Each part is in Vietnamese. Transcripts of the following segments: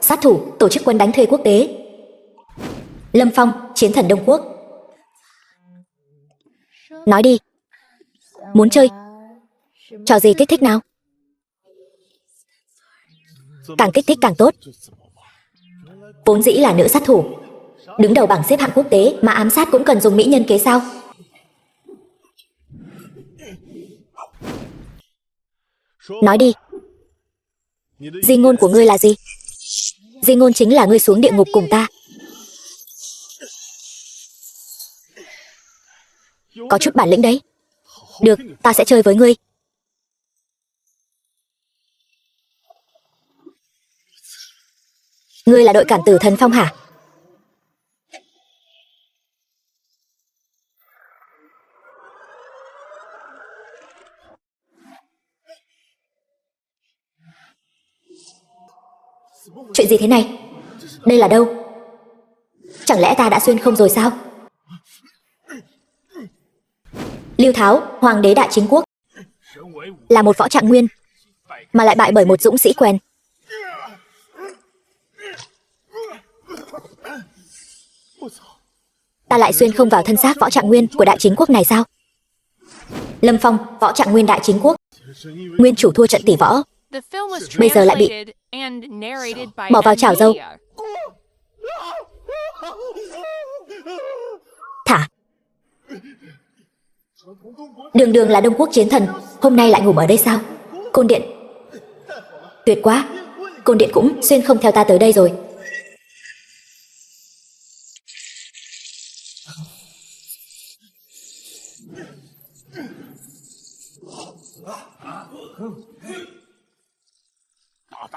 Sát thủ, tổ chức quân đánh thuê quốc tế. Lâm Phong, chiến thần Đông Quốc. Nói đi. Muốn chơi trò gì kích thích nào? Càng kích thích càng tốt. Vốn dĩ là nữ sát thủ, đứng đầu bảng xếp hạng quốc tế, mà ám sát cũng cần dùng mỹ nhân kế sao? Nói đi. Di ngôn của ngươi là gì? Di ngôn chính là ngươi xuống địa ngục cùng ta. Có chút bản lĩnh đấy. Được, ta sẽ chơi với ngươi. Ngươi là đội cản tử thần Phong hả? Chuyện gì thế này? Đây là đâu? Chẳng lẽ ta đã xuyên không rồi sao? Lưu Tháo, hoàng đế Đại Chính Quốc, là một võ trạng nguyên, mà lại bại bởi một dũng sĩ quèn. Ta lại xuyên không vào thân xác võ trạng nguyên của Đại Chính Quốc này sao? Lâm Phong, võ trạng nguyên Đại Chính Quốc, nguyên chủ thua trận tỷ võ, bây giờ lại bị bỏ vào chảo dâu. Thả. Đường đường là Đông Quốc chiến thần, hôm nay lại ngủ ở đây sao? Côn Điện. Tuyệt quá. Côn Điện cũng xuyên không theo ta tới đây rồi.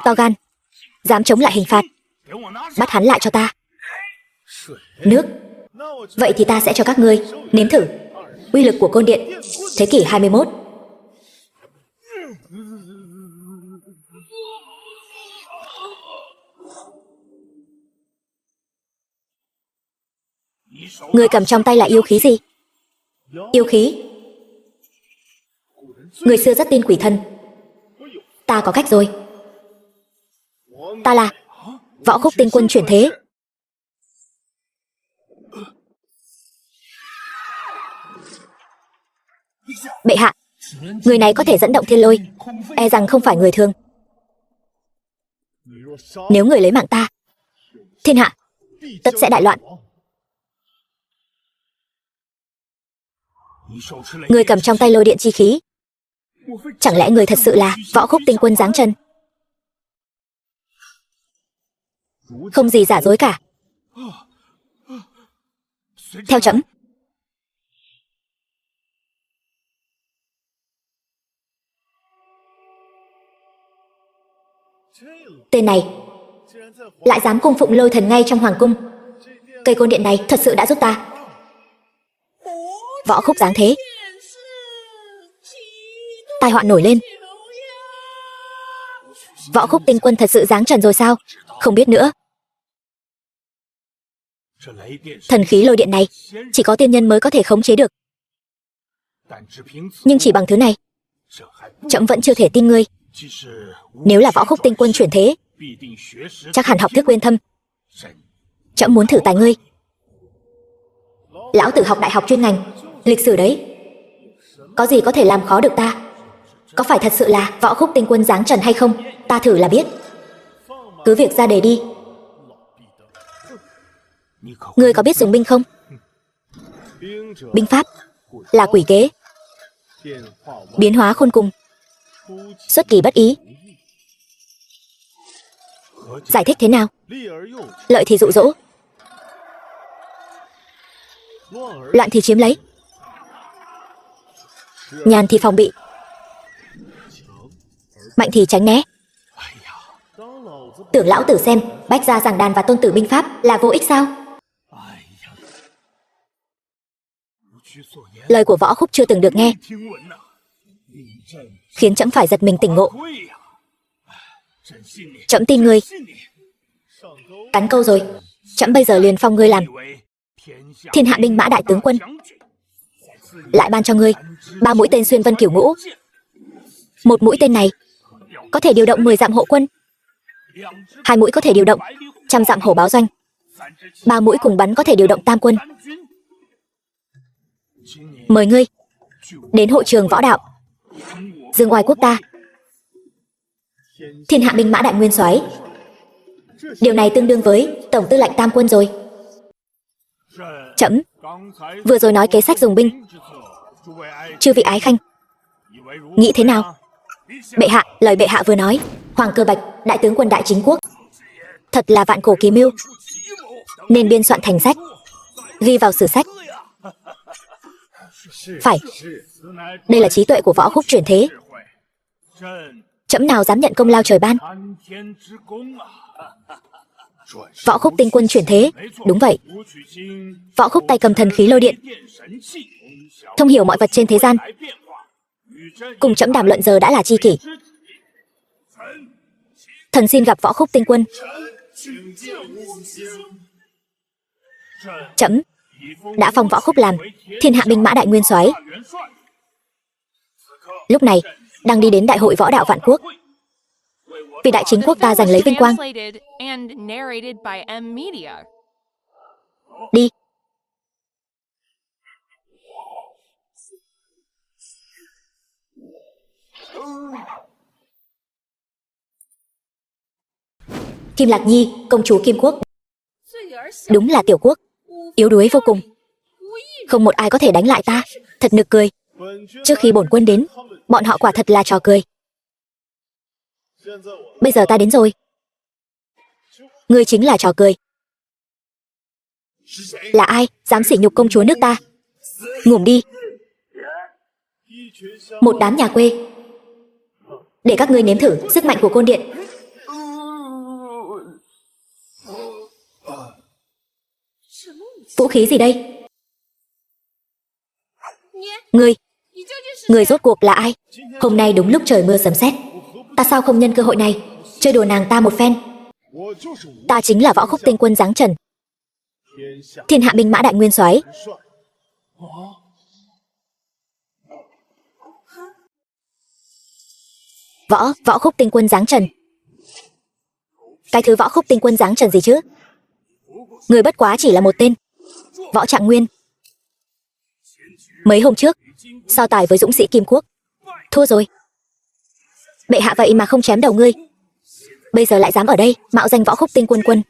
To gan, dám chống lại hình phạt, bắt hắn lại cho ta. Nước. Vậy thì ta sẽ cho các ngươi nếm thử uy lực của Côn Điện thế kỷ 21. Người cầm trong tay là yêu khí gì? Yêu khí? Người xưa rất tin quỷ thần. Ta có cách rồi. Ta là Võ Khúc Tinh Quân chuyển thế. Bệ hạ, người này có thể dẫn động thiên lôi, e rằng không phải người thường. Nếu người lấy mạng ta, thiên hạ tất sẽ đại loạn. Người cầm trong tay lôi điện chi khí, chẳng lẽ người thật sự là Võ Khúc Tinh Quân giáng chân? Không gì giả dối cả. Theo trẫm. Tên này lại dám cung phụng lôi thần ngay trong hoàng cung. Cây côn điện này thật sự đã giúp ta. Võ Khúc giáng thế. Tai họa nổi lên. Võ Khúc Tinh Quân thật sự giáng trần rồi sao? Không biết nữa. Thần khí lôi điện này chỉ có tiên nhân mới có thể khống chế được. Nhưng chỉ bằng thứ này, trẫm vẫn chưa thể tin ngươi. Nếu là Võ Khúc Tinh Quân chuyển thế, chắc hẳn học thức uyên thâm. Trẫm muốn thử tài ngươi. Lão tử học đại học chuyên ngành lịch sử đấy, có gì có thể làm khó được ta? Có phải thật sự là Võ Khúc Tinh Quân giáng trần hay không? Ta thử là biết. Cứ việc ra đề đi. Ngươi có biết dùng binh không? Binh pháp là quỷ kế, biến hóa khôn cùng, xuất kỳ bất ý. Giải thích thế nào? Lợi thì dụ dỗ, loạn thì chiếm lấy, nhàn thì phòng bị, mạnh thì tránh né. Tưởng lão tử xem Bách Gia Giảng Đàn và Tôn Tử binh pháp là vô ích sao? Lời của Võ Khúc chưa từng được nghe, khiến trẫm phải giật mình tỉnh ngộ. Trẫm tin ngươi. Cắn câu rồi, trẫm bây giờ liền phong ngươi làm Thiên Hạ binh mã đại tướng quân, lại ban cho ngươi 3 mũi tên xuyên vân cửu ngũ, Một mũi tên này có thể điều động 10 dặm hộ quân, 2 mũi có thể điều động 100 dặm hổ báo doanh, 3 mũi cùng bắn có thể điều động tam quân. Mời ngươi đến hội trường võ đạo, dương oai quốc ta. Thiên hạ binh mã đại nguyên soái, điều này tương đương với tổng tư lệnh tam quân rồi. Trẫm vừa rồi nói kế sách dùng binh, chư vị ái khanh nghĩ thế nào? Bệ hạ, lời bệ hạ vừa nói, Hoàng Cơ Bạch, đại tướng quân đại chính quốc, thật là vạn cổ kỳ mưu, nên biên soạn thành sách, ghi vào sử sách. Phải, đây là trí tuệ của võ khúc truyền thế. Trẫm nào dám nhận công lao trời ban. Võ khúc tinh quân truyền thế, đúng vậy. Võ khúc tay cầm thần khí lôi điện, thông hiểu mọi vật trên thế gian. Cùng trẫm đàm luận giờ đã là tri kỷ. Thần xin gặp võ khúc tinh quân. Trẫm đã phong võ khúc làm thiên hạ binh mã đại nguyên soái. Lúc này đang đi đến đại hội võ đạo vạn quốc, vì đại chính quốc ta giành lấy vinh quang. Đi. Kim Lạc Nhi, công chúa Kim Quốc, đúng là tiểu quốc, yếu đuối vô cùng. Không một ai có thể đánh lại ta, thật nực cười. Trước khi bổn quân đến, bọn họ quả thật là trò cười. Bây giờ ta đến rồi, ngươi chính là trò cười. Là ai dám sỉ nhục công chúa nước ta? Ngủm đi. Một đám nhà quê, để các ngươi nếm thử sức mạnh của côn điện. Vũ khí gì đây? Người rốt cuộc là ai? Hôm nay đúng lúc trời mưa sấm sét, ta sao không nhân cơ hội này chơi đùa nàng ta một phen? Ta chính là võ khúc tinh quân Giáng Trần, thiên hạ binh mã đại nguyên soái. Võ khúc tinh quân Giáng Trần. Cái thứ võ khúc tinh quân Giáng Trần gì chứ? Người bất quá chỉ là một tên Võ Trạng Nguyên. Mấy hôm trước so tài với dũng sĩ Kim Quốc, thua rồi. Bệ hạ vậy mà không chém đầu ngươi, bây giờ lại dám ở đây mạo danh võ khúc tinh quân quân.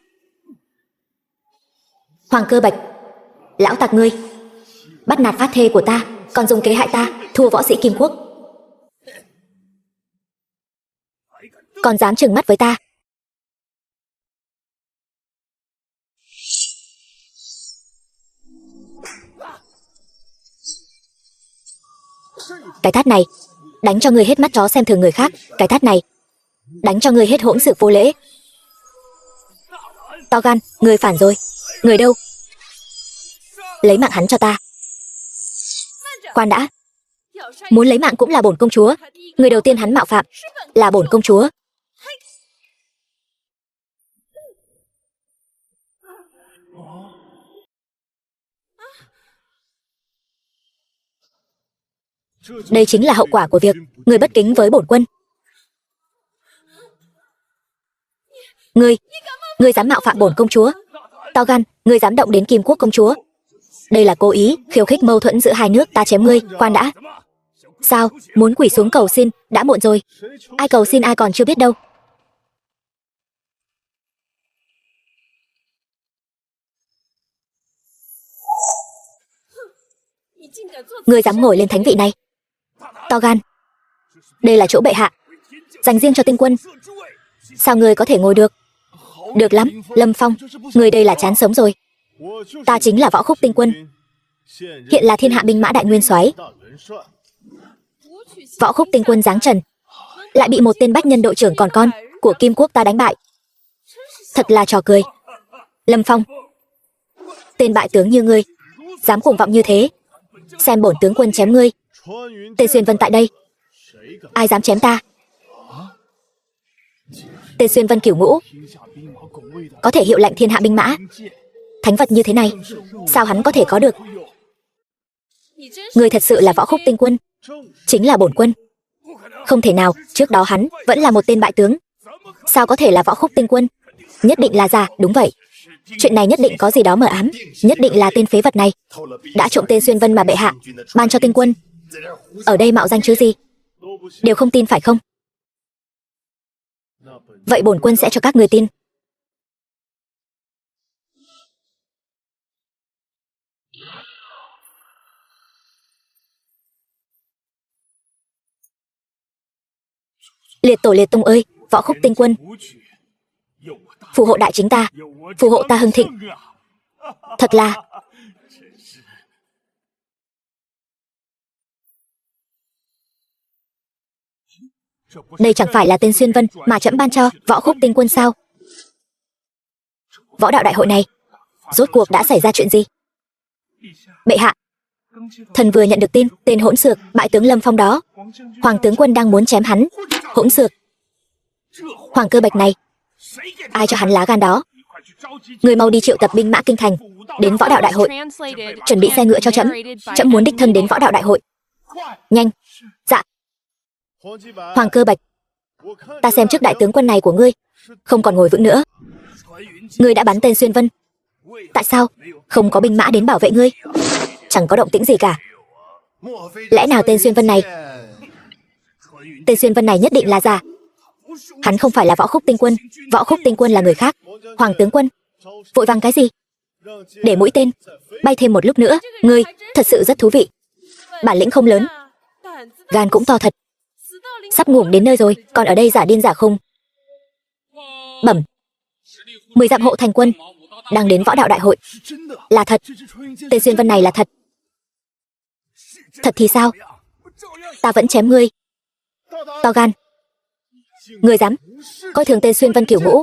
Hoàng Cơ Bạch, lão tặc ngươi, bắt nạt phát thê của ta, còn dùng kế hại ta, thua võ sĩ Kim Quốc, còn dám trừng mắt với ta. Cái tát này đánh cho ngươi hết mắt chó xem thường người khác. Cái tát này đánh cho ngươi hết hỗn sự vô lễ. To gan, ngươi phản rồi. Người đâu? Lấy mạng hắn cho ta. Khoan đã, muốn lấy mạng cũng là bổn công chúa. Người đầu tiên hắn mạo phạm là bổn công chúa. Đây chính là hậu quả của việc người bất kính với bổn quân. Ngươi dám mạo phạm bổn công chúa. To gan, ngươi dám động đến Kim Quốc công chúa. Đây là cố ý khiêu khích mâu thuẫn giữa hai nước. Ta chém ngươi. Khoan đã, sao muốn quỳ xuống cầu xin? Đã muộn rồi, ai cầu xin ai còn chưa biết đâu. Ngươi dám ngồi lên thánh vị này? To gan, đây là chỗ bệ hạ dành riêng cho tinh quân, sao ngươi có thể ngồi được? Được lắm, Lâm Phong, ngươi đây là chán sống rồi. Ta chính là võ khúc tinh quân, hiện là thiên hạ binh mã đại nguyên soái. Võ khúc tinh quân Giáng Trần lại bị một tên bách nhân đội trưởng còn con của Kim Quốc ta đánh bại, thật là trò cười. Lâm Phong, tên bại tướng như ngươi dám cuồng vọng như thế, xem bổn tướng quân chém ngươi. Tề Xuyên Vân tại đây, ai dám chém ta? Tề Xuyên Vân Cửu Ngũ có thể hiệu lệnh thiên hạ binh mã, thánh vật như thế này sao hắn có thể có được? Người thật sự là võ khúc tinh quân, chính là bổn quân. Không thể nào, trước đó hắn vẫn là một tên bại tướng. Sao có thể là Võ Khúc Tinh Quân? Nhất định là giả, đúng vậy. Chuyện này nhất định có gì đó mờ ám, nhất định là tên phế vật này đã trộm tên Xuyên Vân mà bệ hạ ban cho Tinh Quân. Ở đây mạo danh chứ gì? Đều không tin phải không? Vậy bổn quân sẽ cho các người tin. Liệt tổ liệt tông ơi, Võ Khúc Tinh Quân, phù hộ đại chính ta, phù hộ ta hưng thịnh. Thật là... Đây chẳng phải là tên Xuyên Vân mà trẫm ban cho Võ Khúc Tinh Quân sao? Võ đạo đại hội này, rốt cuộc đã xảy ra chuyện gì? Bệ hạ, thần vừa nhận được tin, tên hỗn xược, bại tướng Lâm Phong đó, Hoàng tướng quân đang muốn chém hắn. Hỗn xược, Hoàng Cơ Bạch này, ai cho hắn lá gan đó? Người mau đi triệu tập binh mã kinh thành, đến võ đạo đại hội, chuẩn bị xe ngựa cho trẫm. Trẫm muốn đích thân đến võ đạo đại hội. Nhanh. Dạ. Hoàng Cơ Bạch, ta xem trước đại tướng quân này của ngươi không còn ngồi vững nữa. Ngươi đã bắn tên Xuyên Vân, tại sao không có binh mã đến bảo vệ ngươi? Chẳng có động tĩnh gì cả. Lẽ nào tên Xuyên Vân này... Tên Xuyên Vân này nhất định là giả. Hắn không phải là Võ Khúc Tinh Quân. Võ Khúc Tinh Quân là người khác. Hoàng tướng quân, vội vàng cái gì? Để mũi tên bay thêm một lúc nữa. Ngươi thật sự rất thú vị. Bản lĩnh không lớn, gan cũng to thật. Sắp ngủ đến nơi rồi, còn ở đây giả điên giả khùng. Bẩm, 10 dặm hộ thành quân đang đến võ đạo đại hội. Là thật. Tên Xuyên Vân này là thật. Thật thì sao? Ta vẫn chém ngươi. To gan. Ngươi dám coi thường tên Xuyên Vân Kiểu Ngũ.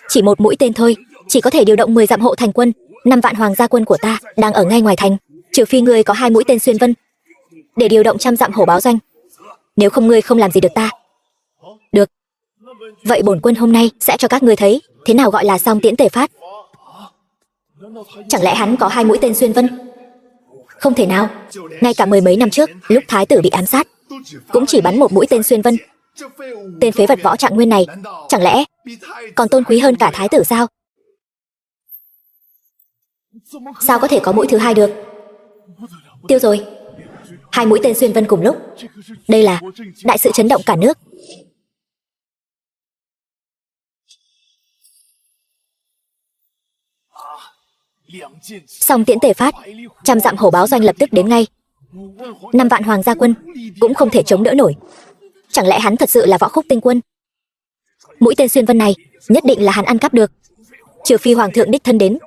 Chỉ một mũi tên thôi, chỉ có thể điều động 10 dặm hộ thành quân. 5 vạn hoàng gia quân của ta đang ở ngay ngoài thành. Trừ phi ngươi có 2 mũi tên Xuyên Vân để điều động 100 dặm hổ báo doanh. Nếu không ngươi không làm gì được ta. Được. Vậy bổn quân hôm nay sẽ cho các ngươi thấy thế nào gọi là song tiễn tề phát. Chẳng lẽ hắn có 2 mũi tên Xuyên Vân? Không thể nào. Ngay cả 10 mấy năm trước, lúc thái tử bị ám sát, cũng chỉ bắn 1 mũi tên Xuyên Vân. Tên phế vật Võ Trạng Nguyên này chẳng lẽ còn tôn quý hơn cả thái tử sao? Sao có thể có mũi thứ 2 được? Tiêu rồi. 2 mũi tên Xuyên Vân cùng lúc. Đây là đại sự chấn động cả nước. Song tiễn tề phát, 100 dặm hổ báo doanh lập tức đến ngay. 5 vạn hoàng gia quân cũng không thể chống đỡ nổi. Chẳng lẽ hắn thật sự là Võ Khúc Tinh Quân? Mũi tên Xuyên Vân này nhất định là hắn ăn cắp được. Trừ phi hoàng thượng đích thân đến,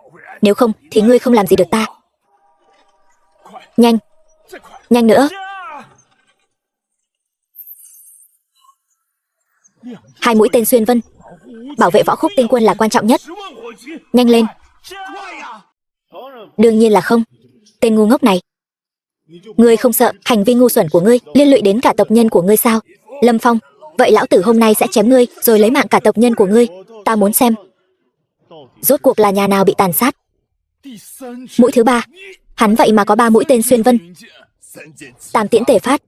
nếu không thì ngươi không làm gì được ta. Nhanh, nhanh nữa. 2 mũi tên Xuyên Vân, bảo vệ Võ Khúc Tinh Quân là quan trọng nhất. Nhanh lên. Đương nhiên là không. Tên ngu ngốc này, ngươi không sợ hành vi ngu xuẩn của ngươi liên lụy đến cả tộc nhân của ngươi sao? Lâm Phong, vậy lão tử hôm nay sẽ chém ngươi rồi lấy mạng cả tộc nhân của ngươi. Ta muốn xem rốt cuộc là nhà nào bị tàn sát. Mũi thứ 3, hắn vậy mà có 3 mũi tên Xuyên Vân. Tam tiễn tề phát,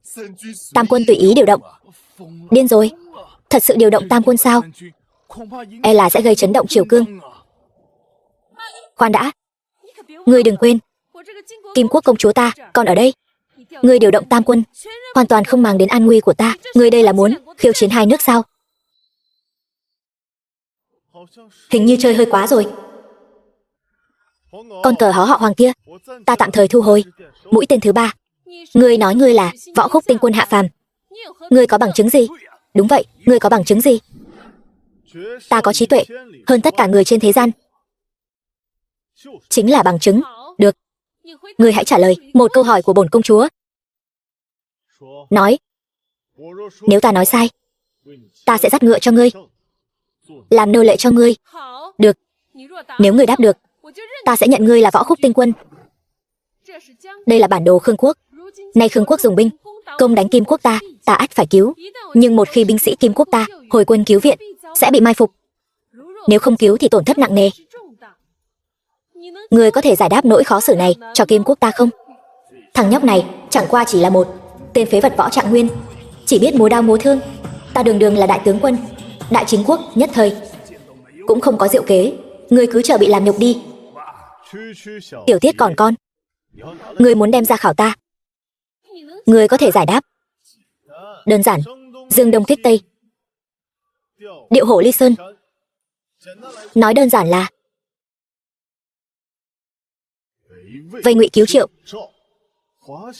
tam quân tùy ý điều động. Điên rồi. Thật sự điều động tam quân sao? E là sẽ gây chấn động triều cương. Khoan đã, ngươi đừng quên, Kim Quốc công chúa ta còn ở đây. Ngươi điều động tam quân hoàn toàn không màng đến an nguy của ta. Ngươi đây là muốn khiêu chiến 2 nước sao? Hình như chơi hơi quá rồi. Con cờ hó họ Hoàng kia, ta tạm thời thu hồi. Mũi tên thứ 3, ngươi nói ngươi là Võ Khúc Tinh Quân hạ phàm. Ngươi có bằng chứng gì? Đúng vậy, ngươi có bằng chứng gì? Ta có trí tuệ hơn tất cả người trên thế gian. Chính là bằng chứng. Được, ngươi hãy trả lời một câu hỏi của bổn công chúa. Nói. Nếu ta nói sai, ta sẽ dắt ngựa cho ngươi, làm nô lệ cho ngươi. Được. Nếu ngươi đáp được, ta sẽ nhận ngươi là Võ Khúc Tinh Quân. Đây là bản đồ Khương Quốc. Nay Khương Quốc dùng binh công đánh Kim Quốc ta, ta ắt phải cứu. Nhưng một khi binh sĩ Kim Quốc ta hồi quân cứu viện, sẽ bị mai phục. Nếu không cứu thì tổn thất nặng nề. Ngươi có thể giải đáp nỗi khó xử này cho Kim Quốc ta không? Thằng nhóc này chẳng qua chỉ là một tên phế vật Võ Trạng Nguyên, chỉ biết múa đao múa thương. Ta đường đường là đại tướng quân, đại chính quốc nhất thời, cũng không có diệu kế. Ngươi cứ chờ bị làm nhục đi. Tiểu tiết còn con, ngươi muốn đem ra khảo ta, ngươi có thể giải đáp. Đơn giản, dương đông kích tây, điệu hổ ly sơn. Nói đơn giản là vây Ngụy cứu Triệu,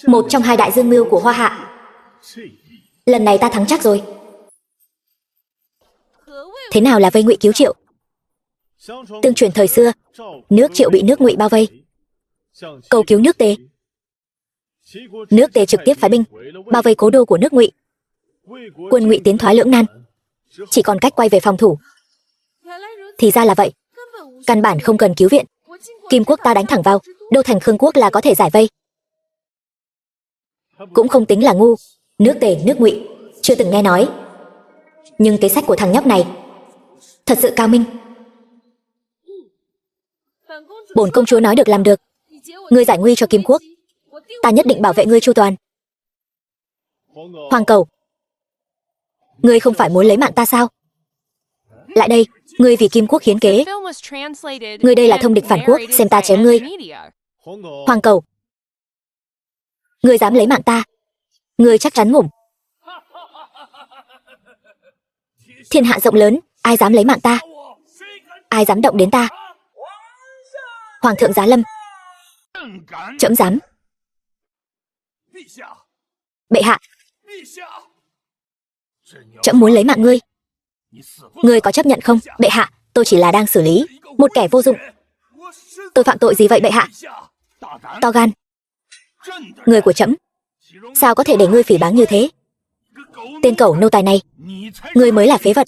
một trong hai đại dương mưu của Hoa Hạ. Lần này ta thắng chắc rồi. Thế nào là vây Ngụy cứu Triệu? Tương truyền thời xưa, nước Triệu bị nước Ngụy bao vây, cầu cứu nước Tề. Nước Tề trực tiếp phái binh bao vây cố đô của nước Ngụy. Quân Ngụy tiến thoái lưỡng nan, chỉ còn cách quay về phòng thủ. Thì ra là vậy, căn bản không cần cứu viện. Kim quốc ta đánh thẳng vào đô thành Khương quốc là có thể giải vây. Cũng không tính là ngu. Nước Tề, nước Ngụy chưa từng nghe nói, nhưng kế sách của thằng nhóc này thật sự cao minh. Bổn công chúa nói được làm được. Ngươi giải nguy cho Kim quốc, ta nhất định bảo vệ ngươi chu toàn. Hoàng cầu, ngươi không phải muốn lấy mạng ta sao? Lại đây, ngươi vì Kim quốc hiến kế. Ngươi đây là thông địch phản quốc, xem ta chém ngươi. Hoàng cầu, ngươi dám lấy mạng ta, ngươi chắc chắn ngủm. Thiên hạ rộng lớn, ai dám lấy mạng ta? Ai dám động đến ta? Hoàng thượng giá lâm. Trẫm dám. Bệ hạ, trẫm muốn lấy mạng ngươi. Ngươi có chấp nhận không? Bệ hạ, tôi chỉ là đang xử lý một kẻ vô dụng. Tôi phạm tội gì vậy bệ hạ? To gan. Người của trẫm sao có thể để ngươi phỉ báng như thế? Tên cẩu nô tài này, ngươi mới là phế vật.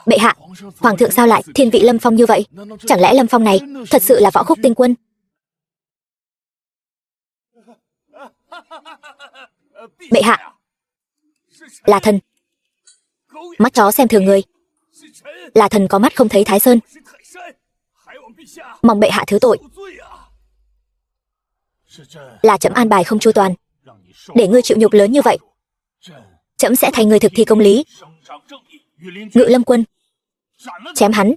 Bệ hạ, hoàng thượng sao lại thiên vị Lâm Phong như vậy? Chẳng lẽ Lâm Phong này thật sự là võ khúc tinh quân? Bệ hạ, là thần. Mắt chó xem thường người. Là thần có mắt không thấy Thái Sơn. Mong bệ hạ thứ tội. Là trẫm an bài không chu toàn, để ngươi chịu nhục lớn như vậy. Trẫm sẽ thay ngươi thực thi công lý. Ngự lâm quân, chém hắn.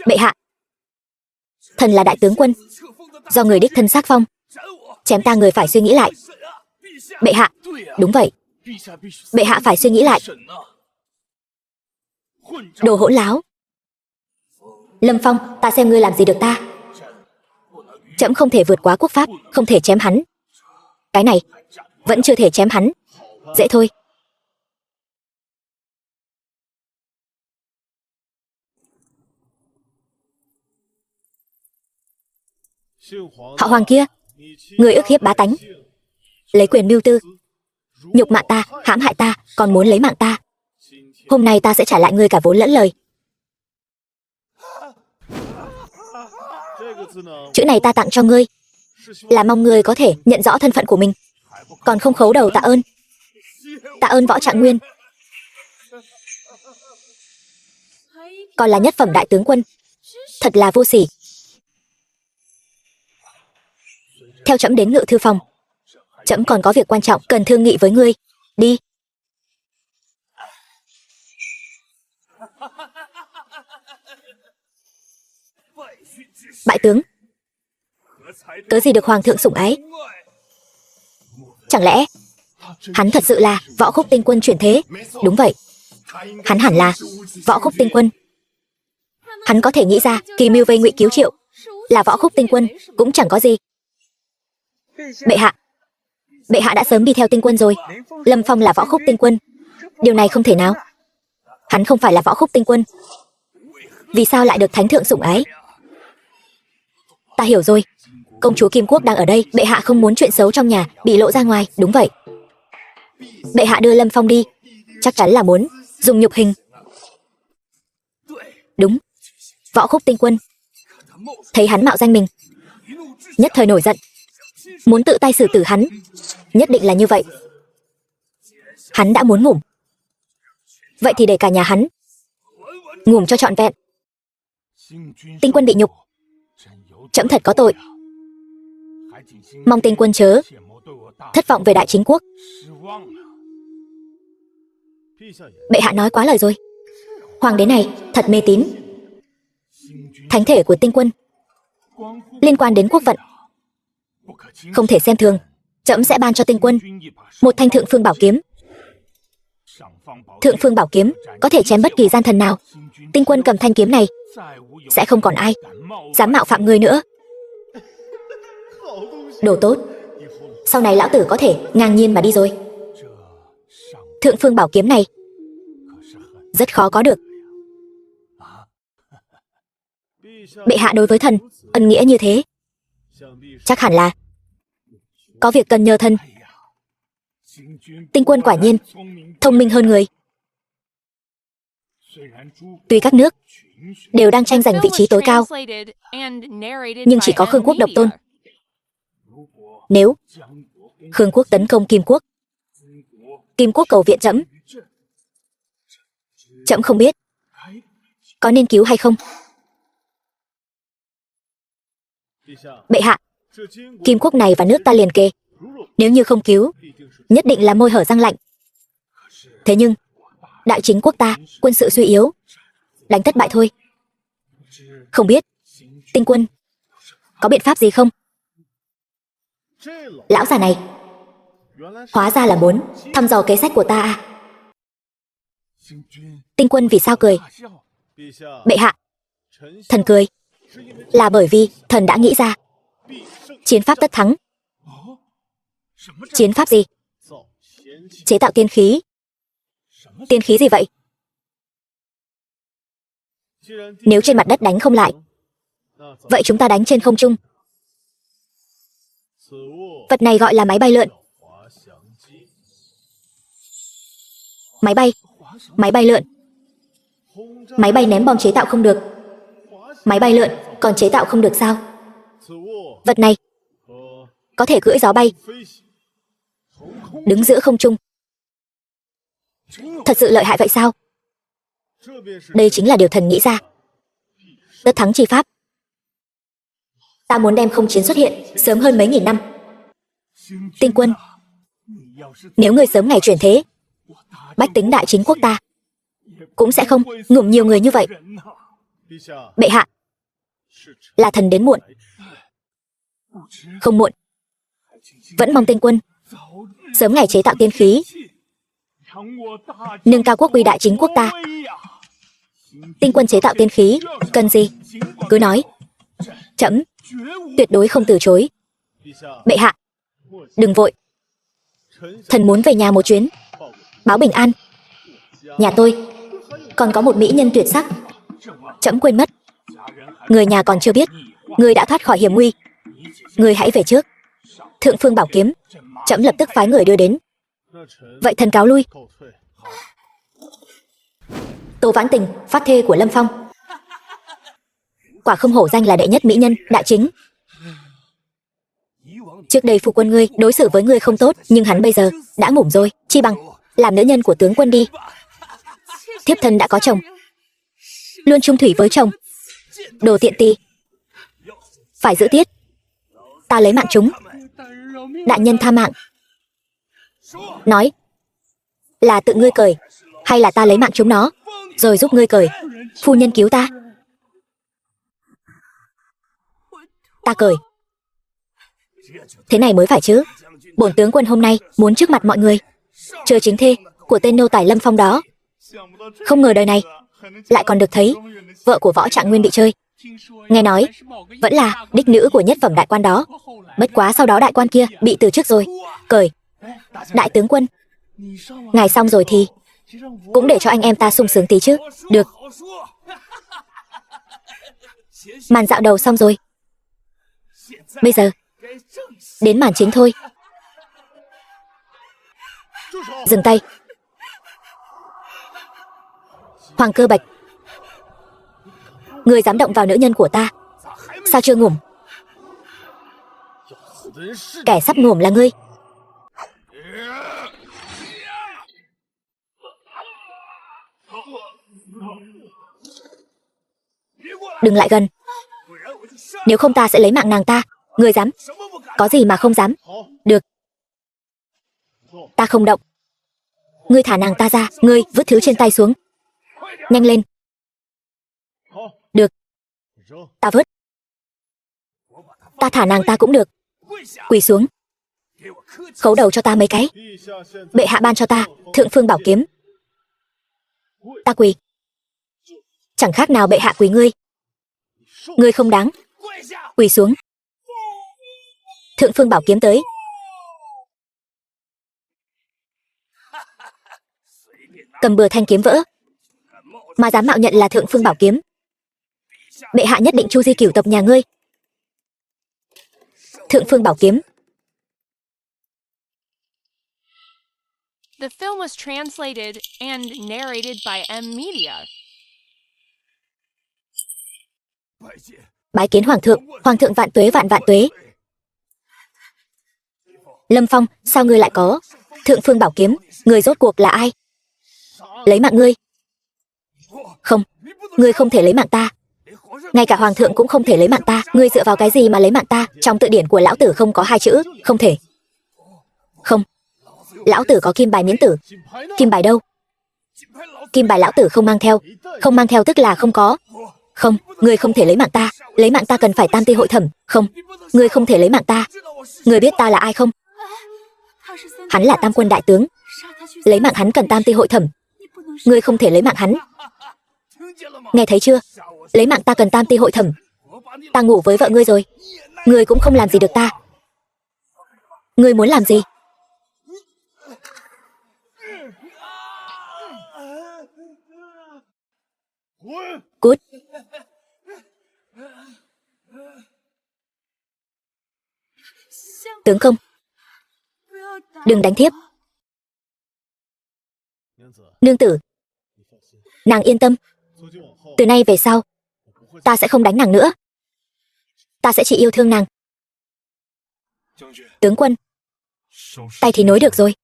Bệ hạ, thần là đại tướng quân, do người đích thân xác phong. Chém ta người phải suy nghĩ lại. Bệ hạ, đúng vậy, bệ hạ phải suy nghĩ lại. Đồ hỗn láo. Lâm Phong, ta xem ngươi làm gì được ta. Trẫm không thể vượt quá quốc pháp, không thể chém hắn. Cái này vẫn chưa thể chém hắn. Dễ thôi. Họ Hoàng kia, người ức hiếp bá tánh, lấy quyền mưu tư, nhục mạ ta, hãm hại ta, còn muốn lấy mạng ta. Hôm nay ta sẽ trả lại ngươi cả vốn lẫn lời. Chữ này ta tặng cho ngươi, là mong ngươi có thể nhận rõ thân phận của mình, còn không khấu đầu tạ ơn. Tạ ơn Võ Trạng Nguyên, còn là nhất phẩm đại tướng quân, thật là vô sỉ. Theo trẫm đến ngự thư phòng, trẫm còn có việc quan trọng cần thương nghị với ngươi. Đi. Bại tướng, cớ gì được hoàng thượng sủng ái? Chẳng lẽ hắn thật sự là Võ Khúc Tinh Quân chuyển thế? Đúng vậy, hắn hẳn là Võ Khúc Tinh Quân. Hắn có thể nghĩ ra kỳ mưu vây Ngụy cứu Triệu là Võ Khúc Tinh Quân cũng chẳng có gì. Bệ hạ, bệ hạ đã sớm đi theo Tinh Quân rồi. Lâm Phong là Võ Khúc Tinh Quân, điều này không thể nào. Hắn không phải là Võ Khúc Tinh Quân, vì sao lại được thánh thượng sủng ái? Ta hiểu rồi, công chúa Kim Quốc đang ở đây. Bệ hạ không muốn chuyện xấu trong nhà bị lộ ra ngoài. Đúng vậy, bệ hạ đưa Lâm Phong đi chắc chắn là muốn dùng nhục hình. Đúng, Võ Khúc Tinh Quân thấy hắn mạo danh mình, nhất thời nổi giận, muốn tự tay xử tử hắn. Nhất định là như vậy. Hắn đã muốn ngủm, vậy thì để cả nhà hắn ngủm cho trọn vẹn. Tinh Quân bị nhục, trẫm thật có tội. Mong Tinh Quân chớ thất vọng về Đại Chính Quốc. Bệ hạ nói quá lời rồi. Hoàng đế này thật mê tín. Thánh thể của tinh quân liên quan đến quốc vận, không thể xem thường. Trẫm sẽ ban cho tinh quân một thanh thượng phương bảo kiếm. Thượng phương bảo kiếm có thể chém bất kỳ gian thần nào. Tinh quân cầm thanh kiếm này, sẽ không còn ai dám mạo phạm người nữa. Đồ tốt, sau này lão tử có thể ngang nhiên mà đi rồi. Thượng phương bảo kiếm này rất khó có được. Bệ hạ đối với thần ân nghĩa như thế, chắc hẳn là có việc cần nhờ thần. Tinh quân quả nhiên thông minh hơn người. Tuy các nước đều đang tranh giành vị trí tối cao, nhưng chỉ có Khương quốc độc tôn. Nếu Khương quốc tấn công Kim quốc, Kim quốc cầu viện trẫm, trẫm không biết có nên cứu hay không. Bệ hạ, Kim quốc này và nước ta liền kề, nếu như không cứu, nhất định là môi hở răng lạnh. Thế nhưng Đại Chính quốc ta quân sự suy yếu, đánh thất bại thôi. Không biết tinh quân có biện pháp gì không? Lão già này hóa ra là muốn thăm dò kế sách của ta à? Tinh quân vì sao cười? Bệ hạ, thần cười là bởi vì thần đã nghĩ ra chiến pháp tất thắng. Chiến pháp gì? Chế tạo tiên khí. Tiên khí gì vậy? Nếu trên mặt đất đánh không lại, vậy chúng ta đánh trên không trung. Vật này gọi là máy bay lượn. Máy bay lượn. Máy bay ném bom chế tạo không được, máy bay lượn còn chế tạo không được sao? Vật này có thể cưỡi gió bay, đứng giữa không trung. Thật sự lợi hại vậy sao? Đây chính là điều thần nghĩ ra. Tất thắng chi pháp. Ta muốn đem không chiến xuất hiện sớm hơn mấy nghìn năm. Tinh quân, nếu người sớm ngày chuyển thế, bách tính Đại Chính quốc ta cũng sẽ không ngủm nhiều người như vậy. Bệ hạ, là thần đến muộn. Không muộn, vẫn mong tinh quân sớm ngày chế tạo tiên khí, nâng cao quốc uy Đại Chính quốc ta. Tinh quân chế tạo tiên khí cần gì cứ nói, trẫm tuyệt đối không từ chối. Bệ hạ, đừng vội, thần muốn về nhà một chuyến báo bình an. Nhà tôi còn có một mỹ nhân tuyệt sắc, trẫm quên mất. Người nhà còn chưa biết người đã thoát khỏi hiểm nguy. Người hãy về trước. Thượng phương bảo kiếm trẫm lập tức phái người đưa đến. Vậy thần cáo lui. Tô Vãn Tình, phát thê của Lâm Phong, quả không hổ danh là đệ nhất mỹ nhân Đại Chính. Trước đây phu quân ngươi đối xử với ngươi không tốt, nhưng hắn bây giờ đã ngủm rồi, chi bằng làm nữ nhân của tướng quân đi. Thiếp thân đã có chồng, luôn chung thủy với chồng. Đồ tiện tì, phải giữ tiết. Ta lấy mạng chúng. Đại nhân tha mạng. Nói là tự ngươi cởi, hay là ta lấy mạng chúng nó rồi giúp ngươi cởi? Phu nhân cứu ta. Ta cởi. Thế này mới phải chứ. Bổn tướng quân hôm nay muốn trước mặt mọi người chơi chính thê của tên nô tài Lâm Phong đó. Không ngờ đời này lại còn được thấy vợ của Võ Trạng Nguyên bị chơi. Nghe nói vẫn là đích nữ của nhất phẩm đại quan đó. Bất quá sau đó đại quan kia bị từ chức rồi. Cởi. Đại tướng quân, ngài xong rồi thì cũng để cho anh em ta sung sướng tí chứ. Được. Màn dạo đầu xong rồi, bây giờ đến màn chính thôi. Dừng tay. Hoàng Cơ Bạch, ngươi dám động vào nữ nhân của ta, sao chưa ngủm? Kẻ sắp ngủm là ngươi. Đừng lại gần, nếu không ta sẽ lấy mạng nàng ta. Ngươi dám? Có gì mà không dám? Được. Ta không động. Ngươi thả nàng ta ra, ngươi vứt thứ trên tay xuống. Nhanh lên. Được. Ta vứt. Ta thả nàng ta cũng được. Quỳ xuống. Khấu đầu cho ta mấy cái. Bệ hạ ban cho ta Thượng Phương Bảo Kiếm. Ta quỳ. Chẳng khác nào bệ hạ quỳ ngươi. Ngươi không đáng. Quỳ xuống. Thượng Phương Bảo Kiếm tới. Cầm bừa thanh kiếm vỡ. Mà dám mạo nhận là Thượng Phương Bảo Kiếm. Bệ hạ nhất định chu di cửu tộc nhà ngươi. Thượng Phương Bảo Kiếm. The film was translated and narrated by M Media. Bái kiến Hoàng thượng vạn tuế vạn vạn tuế. Lâm Phong, sao ngươi lại có Thượng Phương Bảo Kiếm? Ngươi rốt cuộc là ai? Lấy mạng ngươi? Không, ngươi không thể lấy mạng ta. Ngay cả Hoàng thượng cũng không thể lấy mạng ta. Ngươi dựa vào cái gì mà lấy mạng ta? Trong tự điển của lão tử không có hai chữ không thể. Không, lão tử có kim bài miễn tử. Kim bài đâu? Kim bài lão tử không mang theo. Không mang theo tức là không có. Không, ngươi không thể lấy mạng ta. Lấy mạng ta cần phải tam ti hội thẩm. Không, ngươi không thể lấy mạng ta. Ngươi biết ta là ai không? Hắn là Tam Quân đại tướng. Lấy mạng hắn cần tam ti hội thẩm. Ngươi không thể lấy mạng hắn. Nghe thấy chưa? Lấy mạng ta cần tam ti hội thẩm. Ta ngủ với vợ ngươi rồi. Ngươi cũng không làm gì được ta. Ngươi muốn làm gì? Cút. Tướng công, đừng đánh thiếp. Nương tử, nàng yên tâm. Từ nay về sau, ta sẽ không đánh nàng nữa. Ta sẽ chỉ yêu thương nàng. Tướng quân, tay thì nối được rồi,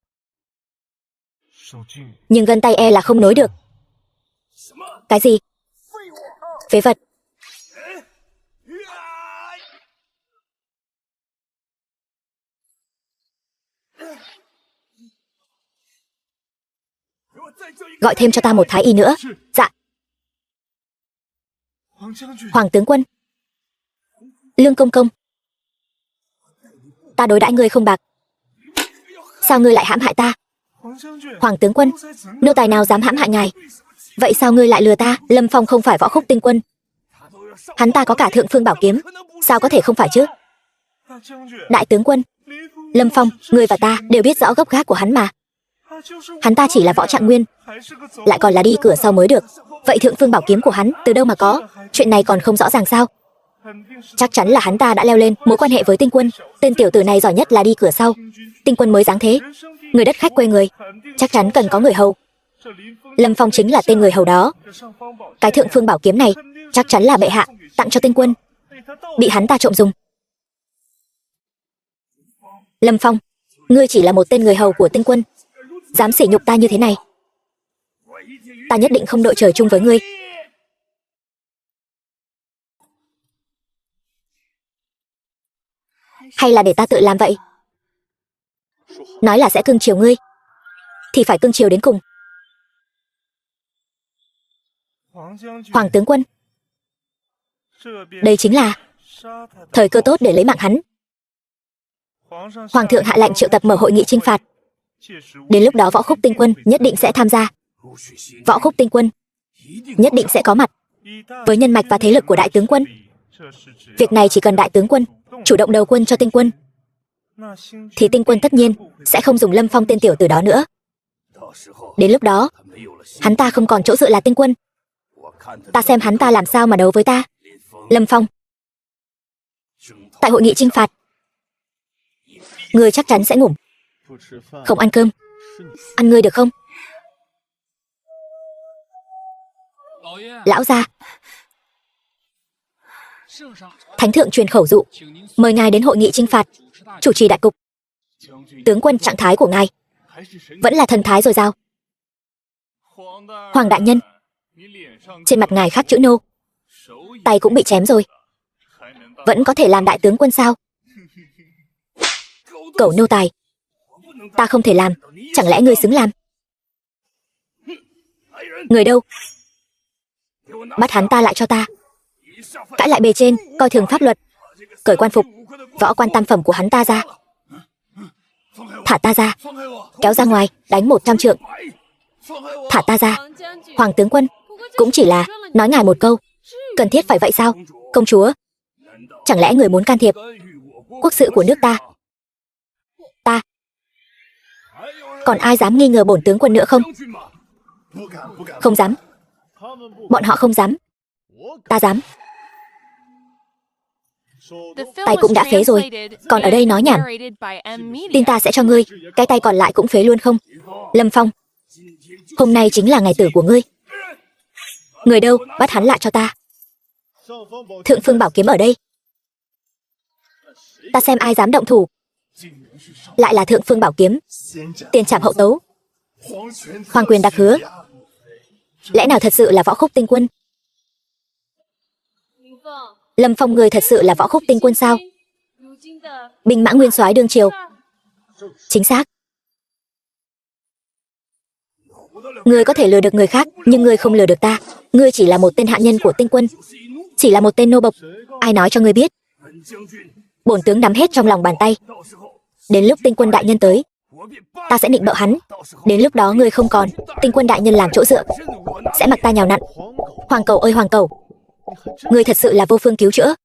nhưng gân tay e là không nối được. Cái gì? Phế vật. Gọi thêm cho ta một thái y nữa. Dạ. Hoàng tướng quân. Lương công công. Ta đối đãi ngươi không bạc. Sao ngươi lại hãm hại ta? Hoàng tướng quân, nô tài nào dám hãm hại ngài? Vậy sao ngươi lại lừa ta? Lâm Phong không phải Võ Khúc Tinh Quân. Hắn ta có cả Thượng Phương Bảo Kiếm. Sao có thể không phải chứ? Đại tướng quân, Lâm Phong, ngươi và ta đều biết rõ gốc gác của hắn mà. Hắn ta chỉ là Võ Trạng Nguyên, lại còn là đi cửa sau mới được. Vậy Thượng Phương Bảo Kiếm của hắn từ đâu mà có? Chuyện này còn không rõ ràng sao? Chắc chắn là hắn ta đã leo lên mối quan hệ với Tinh Quân. Tên tiểu tử này giỏi nhất là đi cửa sau. Tinh Quân mới dáng thế. Người đất khách quê người, chắc chắn cần có người hầu. Lâm Phong chính là tên người hầu đó. Cái Thượng Phương Bảo Kiếm này chắc chắn là bệ hạ tặng cho Tinh Quân, bị hắn ta trộm dùng. Lâm Phong, ngươi chỉ là một tên người hầu của Tinh Quân, dám sỉ nhục ta như thế này, ta nhất định không đội trời chung với ngươi. Hay là để ta tự làm vậy? Nói là sẽ cưng chiều ngươi, thì phải cưng chiều đến cùng. Hoàng tướng quân, đây chính là thời cơ tốt để lấy mạng hắn. Hoàng thượng hạ lệnh triệu tập mở hội nghị chinh phạt. Đến lúc đó Võ Khúc Tinh Quân nhất định sẽ tham gia. Võ Khúc Tinh Quân nhất định sẽ có mặt. Với nhân mạch và thế lực của đại tướng quân, việc này chỉ cần đại tướng quân chủ động đầu quân cho Tinh Quân, thì Tinh Quân tất nhiên sẽ không dùng Lâm Phong tên tiểu tử đó nữa. Đến lúc đó, hắn ta không còn chỗ dựa là Tinh Quân. Ta xem hắn ta làm sao mà đấu với ta. Lâm Phong, tại hội nghị chinh phạt, ngươi chắc chắn sẽ ngủ, không ăn cơm. Ăn ngươi được không? Lão gia, Thánh thượng truyền khẩu dụ, mời ngài đến hội nghị chinh phạt, chủ trì đại cục. Tướng quân, trạng thái của ngài vẫn là thần thái dồi dào. Hoàng đại nhân, trên mặt ngài khắc chữ nô, tay cũng bị chém rồi, vẫn có thể làm đại tướng quân sao? Cẩu nô tài, Ta không thể làm, chẳng lẽ ngươi xứng làm? Người đâu? Bắt hắn ta lại cho ta. Cãi lại bề trên, coi thường pháp luật. Cởi quan phục, võ quan tam phẩm của hắn ta ra. Thả ta ra. Kéo ra ngoài, đánh 100 trượng. Thả ta ra. Hoàng tướng quân, cũng chỉ là nói ngài một câu. Cần thiết phải vậy sao? Công chúa, chẳng lẽ người muốn can thiệp quốc sự của nước ta? Ta. Còn ai dám nghi ngờ bổn tướng quân nữa không? Không dám. Bọn họ không dám. Ta dám. Tay cũng đã phế rồi, còn ở đây nói nhảm. Tin ta sẽ cho ngươi, cái tay còn lại cũng phế luôn không? Lâm Phong, hôm nay chính là ngày tử của ngươi. Người đâu, bắt hắn lại cho ta. Thượng Phương Bảo Kiếm ở đây. Ta xem ai dám động thủ. Lại là Thượng Phương Bảo Kiếm. Tiền trảm hậu tấu. Hoàng quyền đặc hứa. Lẽ nào thật sự là Võ Khúc Tinh Quân? Lâm Phong, người thật sự là Võ Khúc Tinh Quân sao? Binh mã nguyên soái đương triều. Chính xác. Ngươi có thể lừa được người khác, nhưng ngươi không lừa được ta. Ngươi chỉ là một tên hạ nhân của Tinh Quân, chỉ là một tên nô bộc. Ai nói cho ngươi biết? Bổn tướng nắm hết trong lòng bàn tay. Đến lúc Tinh Quân đại nhân tới, ta sẽ nịnh bợ hắn. Đến lúc đó ngươi không còn, Tinh Quân đại nhân làm chỗ dựa, sẽ mặc ta nhào nặn. Hoàng cầu ơi hoàng cầu, ngươi thật sự là vô phương cứu chữa.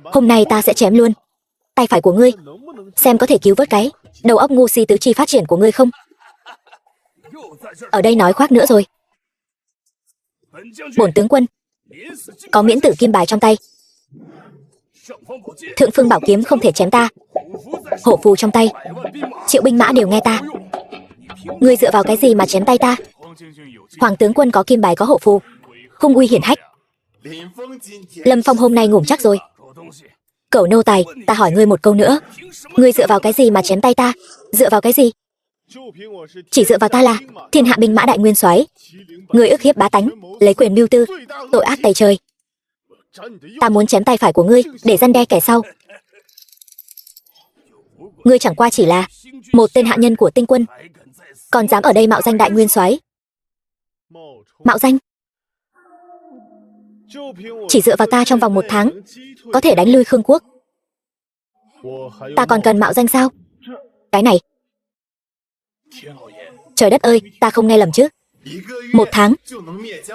Hôm nay ta sẽ chém luôn tay phải của ngươi, xem có thể cứu vớt cái đầu óc ngu si tứ chi phát triển của ngươi không. Ở đây nói khoác nữa rồi. Bổn tướng quân có miễn tử kim bài trong tay. Thượng Phương Bảo Kiếm không thể chém ta. Hổ phù trong tay, triệu binh mã đều nghe ta. Ngươi dựa vào cái gì mà chém tay ta? Hoàng tướng quân có kim bài có hổ phù, hung uy hiển hách. Lâm Phong hôm nay ngủm chắc rồi. Cẩu nô tài, ta hỏi ngươi một câu nữa. Ngươi dựa vào cái gì mà chém tay ta? Dựa vào cái gì? Chỉ dựa vào ta là thiên hạ binh mã đại nguyên soái. Ngươi ức hiếp bá tánh, lấy quyền mưu tư, tội ác tày trời. Ta muốn chém tay phải của ngươi để răn đe kẻ sau. Ngươi chẳng qua chỉ là một tên hạ nhân của Tinh Quân, còn dám ở đây mạo danh đại nguyên soái. Mạo danh? Chỉ dựa vào ta trong vòng 1 tháng có thể đánh lui Khương quốc. Ta còn cần mạo danh sao? Cái này, trời đất ơi, ta không nghe lầm chứ? 1 tháng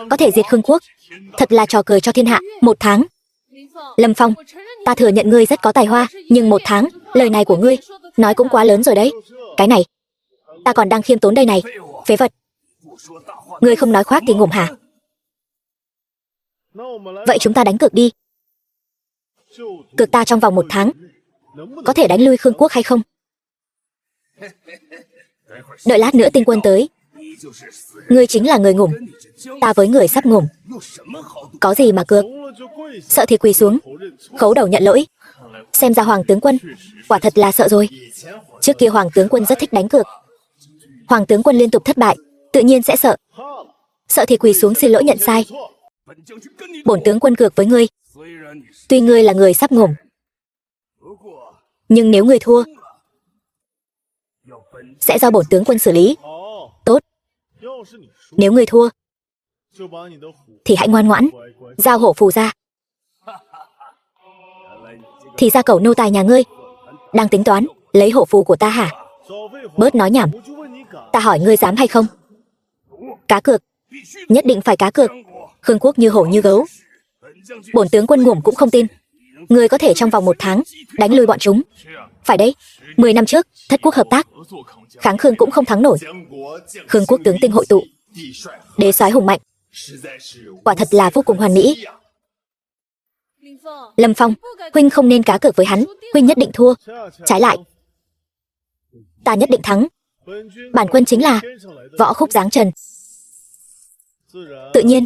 có thể diệt Khương quốc, thật là trò cười cho thiên hạ. 1 tháng. Lâm Phong, ta thừa nhận ngươi rất có tài hoa, nhưng 1 tháng, lời này của ngươi nói cũng quá lớn rồi đấy. Cái này, ta còn đang khiêm tốn đây này. Phế vật, ngươi không nói khoác thì ngủm hả? Vậy chúng ta đánh cược đi. Cược ta trong vòng 1 tháng có thể đánh lui Khương quốc hay không? Đợi lát nữa Tinh Quân tới, ngươi chính là người ngủm, ta với người sắp ngủm. Có gì mà cược? Sợ thì quỳ xuống, khấu đầu nhận lỗi. Xem ra Hoàng tướng quân quả thật là sợ rồi. Trước kia Hoàng tướng quân rất thích đánh cược. Hoàng tướng quân liên tục thất bại, tự nhiên sẽ sợ. Sợ thì quỳ xuống xin lỗi nhận sai. Bổn tướng quân cược với ngươi. Tuy ngươi là người sắp ngủm, nhưng nếu ngươi thua sẽ do bổn tướng quân xử lý. Tốt. Nếu ngươi thua thì hãy ngoan ngoãn giao hổ phù ra. Thì ra cẩu nô tài nhà ngươi đang tính toán lấy hổ phù của ta hả? Bớt nói nhảm. Ta hỏi ngươi dám hay không? Cá cược, nhất định phải cá cược. Khương quốc như hổ như gấu, bổn tướng quân ngủm cũng không tin ngươi có thể trong vòng 1 tháng đánh lui bọn chúng. Phải đấy, 10 năm trước thất quốc hợp tác, kháng Khương cũng không thắng nổi. Khương quốc tướng tinh hội tụ, đế soái hùng mạnh, quả thật là vô cùng hoàn mỹ. Lâm Phong, huynh không nên cá cược với hắn, huynh nhất định thua. Trái lại, ta nhất định thắng. Bản quân chính là Võ Khúc Giáng Trần, tự nhiên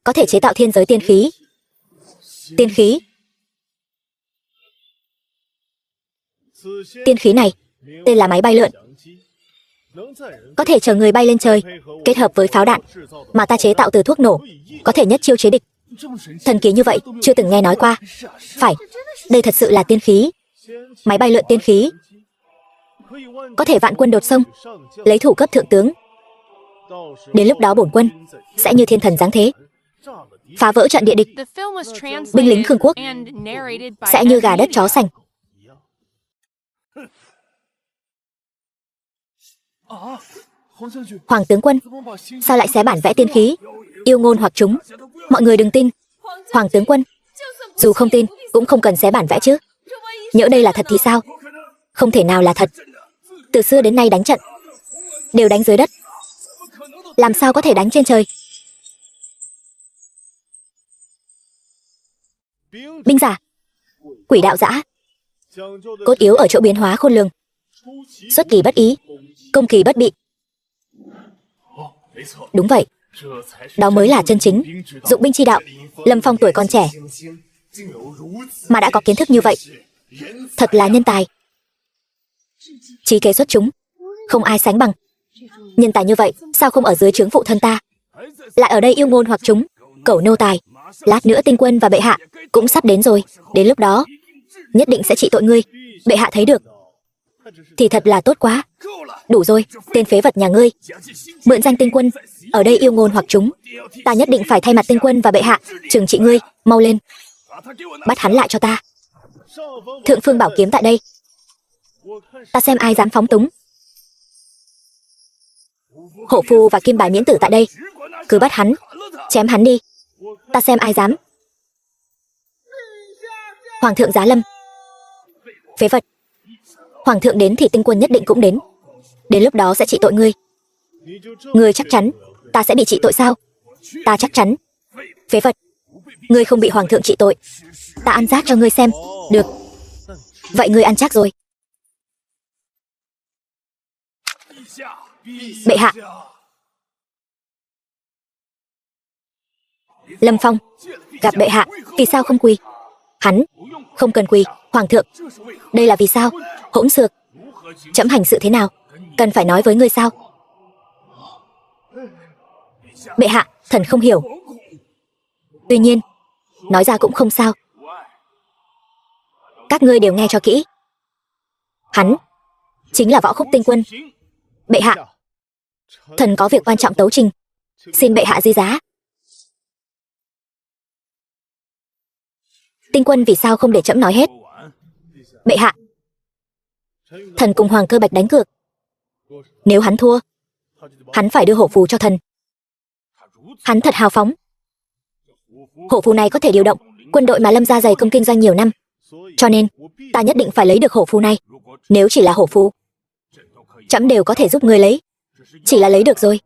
có thể chế tạo thiên giới tiên khí. Tiên khí? Tiên khí này tên là máy bay lượn, có thể chở người bay lên trời, kết hợp với pháo đạn mà ta chế tạo từ thuốc nổ, có thể nhất chiêu chế địch. Thần kỳ như vậy chưa từng nghe nói qua. Phải, đây thật sự là tiên khí. Máy bay lượn tiên khí. có thể vạn quân đột sông, lấy thủ cấp thượng tướng. Đến lúc đó bổn quân sẽ như thiên thần giáng thế, phá vỡ trận địa địch. The film was translated Binh lính Khương quốc and narrated by sẽ như M. gà đất chó sành. Hoàng tướng quân, sao lại xé bản vẽ tiên khí, yêu ngôn hoặc chúng? Mọi người đừng tin. Hoàng tướng quân, dù không tin cũng không cần xé bản vẽ chứ. Nhỡ đây là thật thì sao? Không thể nào là thật. Từ xưa đến nay đánh trận đều đánh dưới đất, làm sao có thể đánh trên trời? Binh giả, quỷ đạo dã, cốt yếu ở chỗ biến hóa khôn lường, xuất kỳ bất ý, công kỳ bất bị. Đúng vậy, đó mới là chân chính dụng binh chi đạo. Lâm Phong tuổi còn trẻ mà đã có kiến thức như vậy, thật là nhân tài. Trí kế xuất chúng, không ai sánh bằng. Nhân tài như vậy sao không ở dưới trướng phụ thân ta, lại ở đây yêu ngôn hoặc chúng, cẩu nô tài. Lát nữa tinh quân và bệ hạ cũng sắp đến rồi, đến lúc đó nhất định sẽ trị tội ngươi. Bệ hạ thấy được thì thật là tốt quá. Đủ rồi, tên phế vật nhà ngươi, mượn danh tinh quân ở đây yêu ngôn hoặc chúng. Ta nhất định phải thay mặt tinh quân và bệ hạ trừng trị ngươi. Mau lên, bắt hắn lại cho ta. Thượng phương bảo kiếm tại đây, ta xem ai dám phóng túng. Hổ phu và kim bài miễn tử tại đây, cứ bắt hắn, chém hắn đi, ta xem ai dám. Hoàng thượng giá lâm. Phế vật, hoàng thượng đến thì tinh quân nhất định cũng đến, đến lúc đó sẽ trị tội ngươi. Ngươi chắc chắn ta sẽ bị trị tội sao? Ta chắc chắn. Phế vật, ngươi không bị hoàng thượng trị tội, ta ăn giác cho ngươi xem. Được, vậy ngươi ăn chắc rồi. Bệ hạ. Lâm Phong gặp bệ hạ, vì sao không quỳ? Hắn không cần quỳ. Hoàng thượng, đây là vì sao? Hỗn xược, trẫm hành sự thế nào cần phải nói với ngươi sao? Bệ hạ, thần không hiểu. Tuy nhiên nói ra cũng không sao. Các ngươi đều nghe cho kỹ, hắn chính là Võ Khúc tinh quân. Bệ hạ, thần có việc quan trọng tấu trình, xin bệ hạ di giá. Tinh quân vì sao không để trẫm nói hết? Bệ hạ, thần cùng Hoàng Cơ Bạch đánh cược, nếu hắn thua, hắn phải đưa hổ phù cho thần. Hắn thật hào phóng. Hổ phù này có thể điều động quân đội mà Lâm gia dày công kinh doanh nhiều năm, cho nên ta nhất định phải lấy được hổ phù này. Nếu chỉ là hổ phù, trẫm đều có thể giúp ngươi lấy, chỉ là lấy được rồi,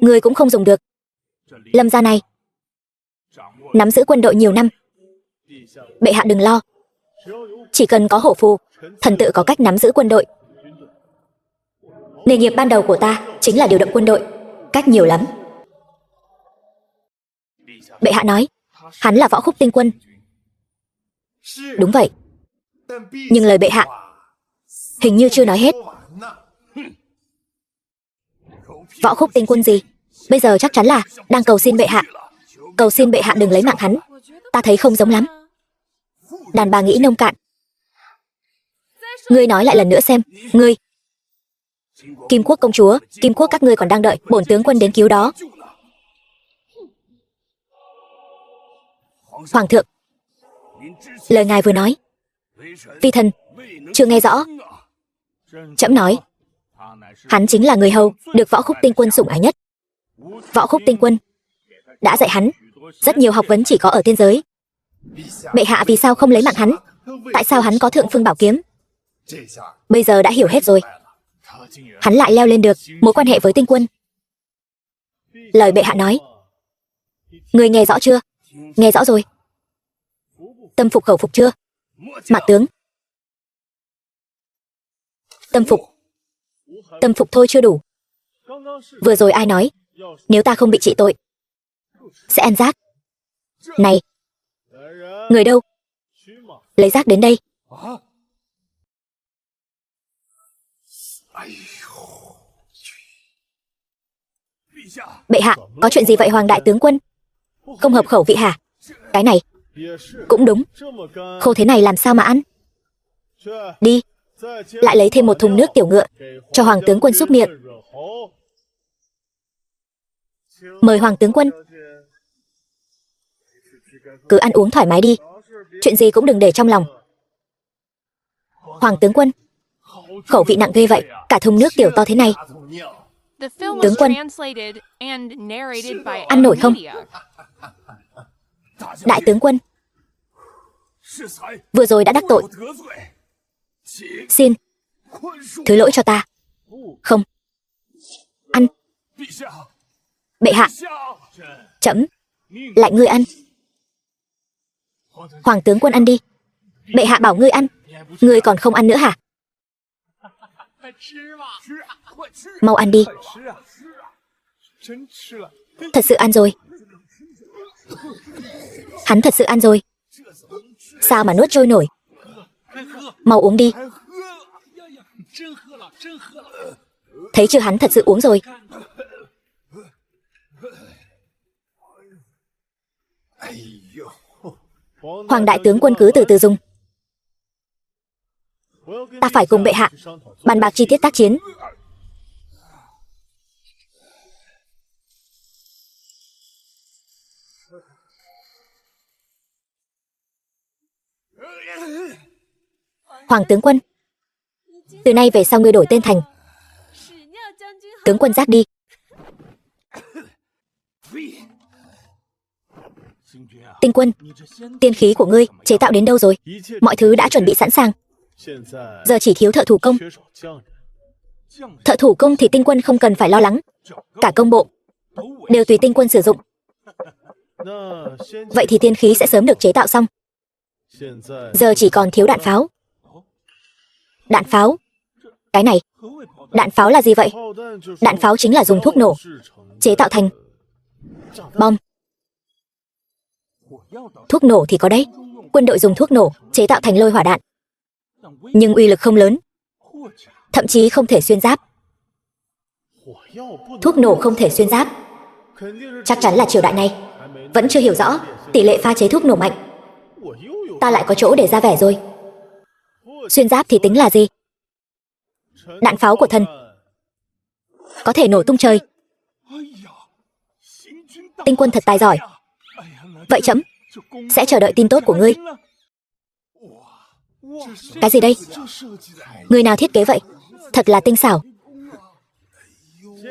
ngươi cũng không dùng được. Lâm gia này nắm giữ quân đội nhiều năm. Bệ hạ đừng lo, chỉ cần có hổ phù, thần tự có cách nắm giữ quân đội. Nghề nghiệp ban đầu của ta chính là điều động quân đội, cách nhiều lắm. Bệ hạ nói hắn là Võ Khúc tinh quân. Đúng vậy, nhưng lời bệ hạ hình như chưa nói hết. Võ Khúc tinh quân gì? Bây giờ chắc chắn là đang cầu xin bệ hạ, cầu xin bệ hạ đừng lấy mạng hắn. Ta thấy không giống lắm. Đàn bà nghĩ nông cạn. Ngươi nói lại lần nữa xem. Ngươi, Kim Quốc công chúa, Kim Quốc các ngươi còn đang đợi bổn tướng quân đến cứu đó. Hoàng thượng, lời ngài vừa nói, vi thần chưa nghe rõ. Trẫm nói hắn chính là người hầu được Võ Khúc tinh quân sủng ái nhất. Võ Khúc tinh quân đã dạy hắn rất nhiều học vấn chỉ có ở tiên giới. Bệ hạ vì sao không lấy mạng hắn? Tại sao hắn có thượng phương bảo kiếm? Bây giờ đã hiểu hết rồi. Hắn lại leo lên được mối quan hệ với tinh quân. Lời bệ hạ nói, ngươi nghe rõ chưa? Nghe rõ rồi. Tâm phục khẩu phục chưa? Mạc tướng, tâm phục. Tâm phục thôi chưa đủ. Vừa rồi ai nói nếu ta không bị trị tội sẽ ăn giác? Này, người đâu? Lấy giác đến đây. Bệ hạ, có chuyện gì vậy Hoàng đại tướng quân? Không hợp khẩu vị hả? Cái này cũng đúng, khô thế này làm sao mà ăn? Đi, lại lấy thêm một thùng nước tiểu ngựa cho Hoàng tướng quân súc miệng. Mời Hoàng tướng quân. Cứ ăn uống thoải mái đi, chuyện gì cũng đừng để trong lòng. Hoàng tướng quân, khẩu vị nặng ghê vậy, cả thùng nước tiểu to thế này. Tướng quân, ăn nổi không? Đại tướng quân, vừa rồi đã đắc tội, xin thứ lỗi cho ta. Không, ăn. Bệ hạ, trẫm lại ngươi ăn. Hoàng tướng quân ăn đi, bệ hạ bảo ngươi ăn, ngươi còn không ăn nữa hả? Mau ăn đi. Thật sự ăn rồi. Hắn thật sự ăn rồi. Sao mà nuốt trôi nổi? Mau uống đi. Thấy chưa, hắn thật sự uống rồi. Hoàng đại tướng quân cứ từ từ dùng. Ta phải cùng bệ hạ bàn bạc chi tiết tác chiến. Hoàng tướng quân, từ nay về sau ngươi đổi tên thành tướng quân Giác đi. Tinh quân, tiên khí của ngươi chế tạo đến đâu rồi? Mọi thứ đã chuẩn bị sẵn sàng, giờ chỉ thiếu thợ thủ công. Thợ thủ công thì tinh quân không cần phải lo lắng, cả công bộ đều tùy tinh quân sử dụng. Vậy thì tiên khí sẽ sớm được chế tạo xong. Giờ chỉ còn thiếu đạn pháo. Đạn pháo? Cái này, đạn pháo là gì vậy? Đạn pháo chính là dùng thuốc nổ chế tạo thành bom. Thuốc nổ thì có đấy, quân đội dùng thuốc nổ chế tạo thành lôi hỏa đạn, nhưng uy lực không lớn, thậm chí không thể xuyên giáp. Thuốc nổ không thể xuyên giáp, chắc chắn là triều đại này vẫn chưa hiểu rõ tỷ lệ pha chế thuốc nổ mạnh. Ta lại có chỗ để ra vẻ rồi. Xuyên giáp thì tính là gì? Đạn pháo của thần có thể nổ tung trời. Tinh quân thật tài giỏi. Vậy trẫm sẽ chờ đợi tin tốt của ngươi. Cái gì đây? Người nào thiết kế vậy? Thật là tinh xảo.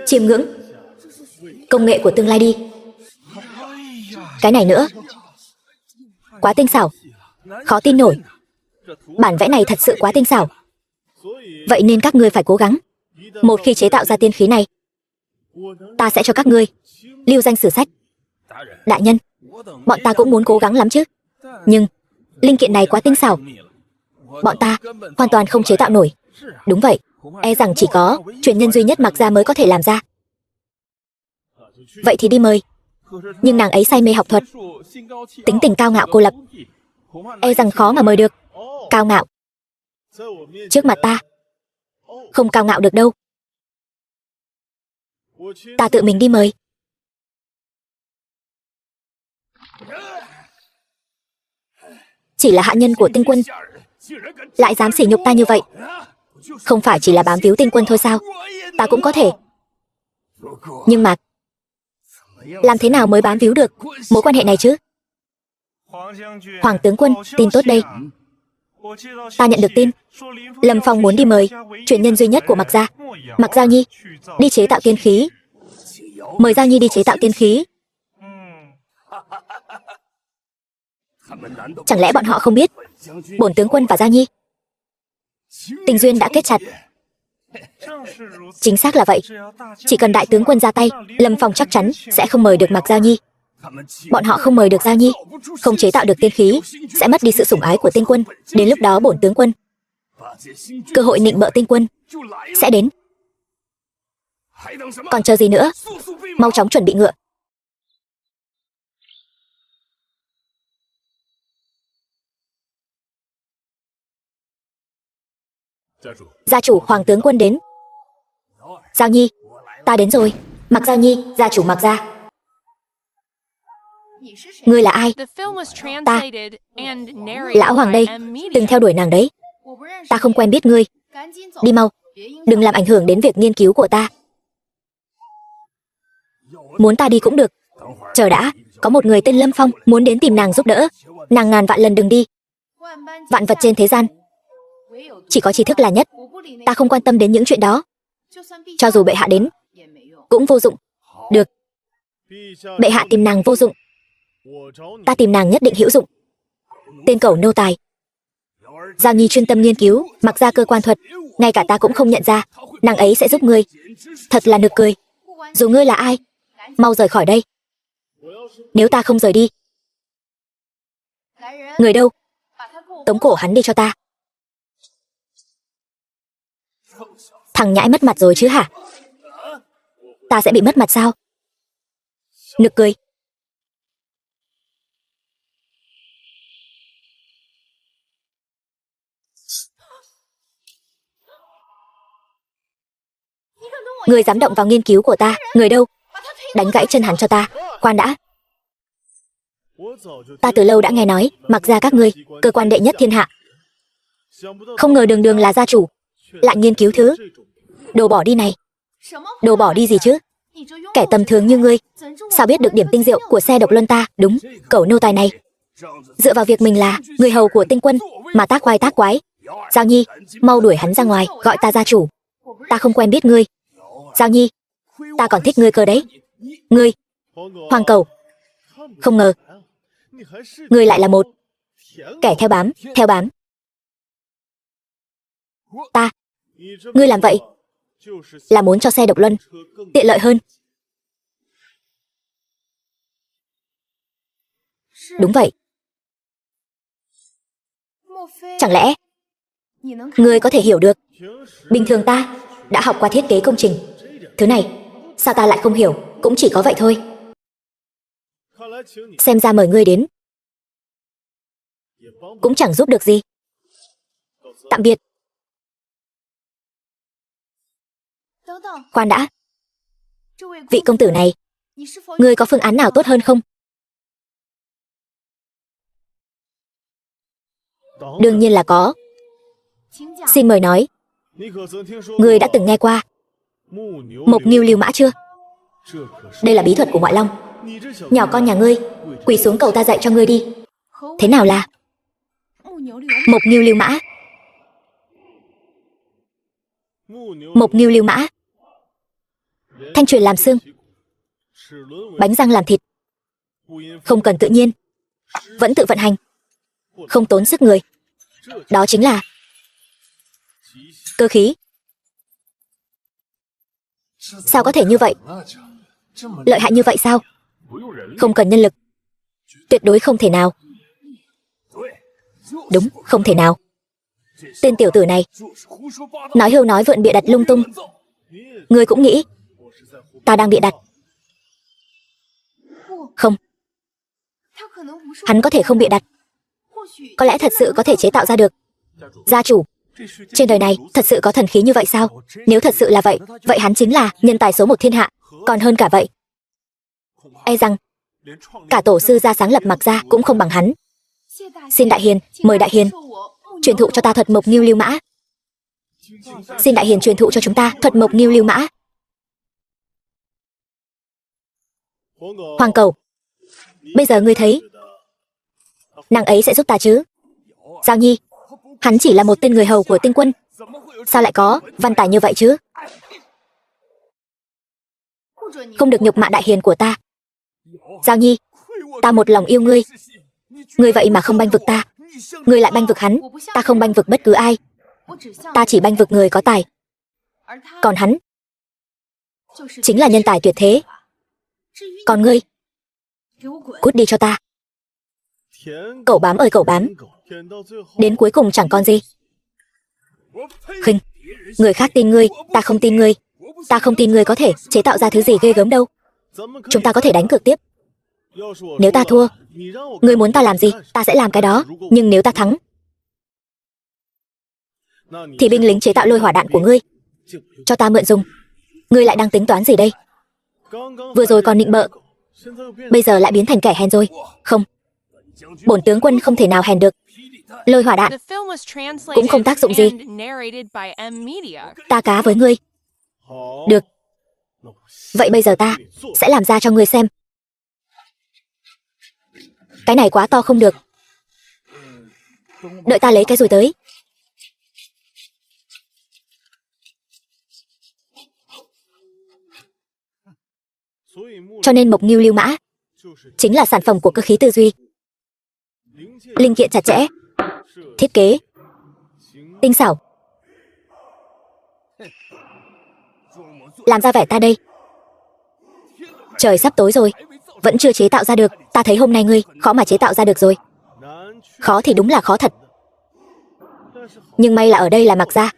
Chiêm ngưỡng công nghệ của tương lai đi. Cái này nữa, quá tinh xảo, khó tin nổi. Bản vẽ này thật sự quá tinh xảo. Vậy nên các ngươi phải cố gắng. Một khi chế tạo ra tiên khí này, ta sẽ cho các ngươi lưu danh sử sách. Đại nhân, bọn ta cũng muốn cố gắng lắm chứ, nhưng linh kiện này quá tinh xảo, bọn ta hoàn toàn không chế tạo nổi. Đúng vậy, e rằng chỉ có truyền nhân duy nhất Mạc Gia mới có thể làm ra. Vậy thì đi mời. Nhưng nàng ấy say mê học thuật, tính tình cao ngạo cô lập, e rằng khó mà mời được. Cao ngạo? Trước mặt ta không cao ngạo được đâu. Ta tự mình đi mời. Chỉ là hạ nhân của tinh quân lại dám sỉ nhục ta như vậy. Không phải chỉ là bám víu tinh quân thôi sao? Ta cũng có thể. Nhưng mà làm thế nào mới bám víu được mối quan hệ này chứ? Hoàng tướng quân, tin tốt đây. Ta nhận được tin Lâm Phong muốn đi mời truyền nhân duy nhất của Mạc Gia, Mạc Giao Nhi, đi chế tạo tiên khí. Mời Giao Nhi đi chế tạo tiên khí. Chẳng lẽ bọn họ không biết bổn tướng quân và Giao Nhi tình duyên đã kết chặt? Chính xác là vậy. Chỉ cần đại tướng quân ra tay, Lâm Phong chắc chắn sẽ không mời được Mạc Giao Nhi. Bọn họ không mời được Giao Nhi, không chế tạo được tiên khí, sẽ mất đi sự sủng ái của tinh quân. Đến lúc đó bổn tướng quân, cơ hội nịnh bợ tinh quân sẽ đến. Còn chờ gì nữa? Mau chóng chuẩn bị ngựa. Gia chủ, Hoàng tướng quân đến. Giao Nhi, ta đến rồi. Mạc Giao Nhi, gia chủ Mạc Gia. Ngươi là ai? Ta, lão hoàng đây, từng theo đuổi nàng đấy. Ta không quen biết ngươi. Đi mau, đừng làm ảnh hưởng đến việc nghiên cứu của ta. Muốn ta đi cũng được. Chờ đã, có một người tên Lâm Phong muốn đến tìm nàng giúp đỡ. Nàng ngàn vạn lần đừng đi. Vạn vật trên thế gian chỉ có tri thức là nhất. Ta không quan tâm đến những chuyện đó. Cho dù bệ hạ đến cũng vô dụng. Được, bệ hạ tìm nàng vô dụng, ta tìm nàng nhất định hữu dụng. Tên cẩu nô tài. Giao Nhi chuyên tâm nghiên cứu, mặc ra cơ quan thuật, ngay cả ta cũng không nhận ra. Nàng ấy sẽ giúp ngươi. Thật là nực cười. Dù ngươi là ai, mau rời khỏi đây. Nếu ta không rời đi. Người đâu? Tống cổ hắn đi cho ta. Thằng nhãi mất mặt rồi chứ hả? Ta sẽ bị mất mặt sao? Nực cười. Người dám động vào nghiên cứu của ta. Người đâu? Đánh gãy chân hắn cho ta. Khoan đã. Ta từ lâu đã nghe nói mặc ra các ngươi cơ quan đệ nhất thiên hạ. Không ngờ đường đường là gia chủ lại nghiên cứu thứ đồ bỏ đi này. Đồ bỏ đi gì chứ? Kẻ tầm thường như ngươi sao biết được điểm tinh diệu của xe độc luân ta? Đúng, cẩu nô tài này dựa vào việc mình là người hầu của tinh quân mà tác quái. Giao Nhi, mau đuổi hắn ra ngoài, gọi ta gia chủ. Ta không quen biết ngươi. Giao Nhi, ta còn thích ngươi cơ đấy. Ngươi, Hoàng Cẩu, không ngờ ngươi lại là một kẻ theo bám. Ta, ngươi làm vậy là muốn cho xe độc luân tiện lợi hơn. Đúng vậy. Chẳng lẽ ngươi có thể hiểu được? Bình thường ta đã học qua thiết kế công trình. Thứ này, sao ta lại không hiểu? Cũng chỉ có vậy thôi. Xem ra mời ngươi đến cũng chẳng giúp được gì. Tạm biệt. Khoan đã. Vị công tử này, ngươi có phương án nào tốt hơn không? Đương nhiên là có. Xin mời nói. Ngươi đã từng nghe qua Mộc Ngưu Lưu Mã chưa? Đây là bí thuật của ngoại long. Nhỏ con nhà ngươi, quỳ xuống cầu ta dạy cho ngươi đi. Thế nào là Mộc Ngưu Lưu Mã? Mộc Ngưu Lưu Mã, thanh truyền làm xương, bánh răng làm thịt, không cần tự nhiên, vẫn tự vận hành, không tốn sức người. Đó chính là cơ khí. Sao có thể như vậy? Lợi hại như vậy sao? Không cần nhân lực. Tuyệt đối không thể nào. Đúng, không thể nào. Tên tiểu tử này nói hưu nói vượn bịa đặt lung tung. Ngươi cũng nghĩ ta đang bịa đặt? Không. Hắn có thể không bịa đặt. Có lẽ thật sự có thể chế tạo ra được. Gia chủ, trên đời này thật sự có thần khí như vậy sao? Nếu thật sự là vậy, vậy hắn chính là nhân tài số một thiên hạ. Còn hơn cả vậy. E rằng cả tổ sư gia sáng lập mặc ra cũng không bằng hắn. Xin đại hiền, mời đại hiền truyền thụ cho ta thuật Mộc Ngưu Lưu Mã. Xin đại hiền truyền thụ cho chúng ta thuật Mộc Ngưu Lưu Mã. Hoàng Cẩu, bây giờ ngươi thấy nàng ấy sẽ giúp ta chứ? Giao Nhi, hắn chỉ là một tên người hầu của tinh quân, sao lại có văn tài như vậy chứ? Không được nhục mạ đại hiền của ta. Giao Nhi, ta một lòng yêu ngươi. Ngươi vậy mà không bênh vực ta. Ngươi lại bênh vực hắn. Ta không bênh vực bất cứ ai. Ta chỉ bênh vực người có tài. Còn hắn chính là nhân tài tuyệt thế. Còn ngươi, cút đi cho ta. Cẩu bám ơi cẩu bám, đến cuối cùng chẳng còn gì. Khinh, người khác tin ngươi, ta không tin ngươi. Ta không tin ngươi có thể chế tạo ra thứ gì ghê gớm đâu. Chúng ta có thể đánh cược tiếp. Nếu ta thua, ngươi muốn ta làm gì, ta sẽ làm cái đó. Nhưng nếu ta thắng, thì binh lính chế tạo lôi hỏa đạn của ngươi cho ta mượn dùng. Ngươi lại đang tính toán gì đây? Vừa rồi còn nịnh bợ, bây giờ lại biến thành kẻ hèn rồi. Không, bổn tướng quân không thể nào hèn được. Lôi hỏa đạn The film was translated cũng không tác dụng gì. and narrated by M Media. Ta cá với ngươi. Được. Vậy bây giờ ta sẽ làm ra cho ngươi xem. Cái này quá to không được. Đợi ta lấy cái rồi tới. Cho nên mộc ngưu lưu mã chính là sản phẩm của cơ khí tư duy. Linh kiện chặt chẽ, thiết kế tinh xảo. Làm ra vẻ ta đây. Trời sắp tối rồi, vẫn chưa chế tạo ra được. Ta thấy hôm nay ngươi khó mà chế tạo ra được rồi. Khó thì đúng là khó thật. Nhưng may là ở đây là Mặc Gia.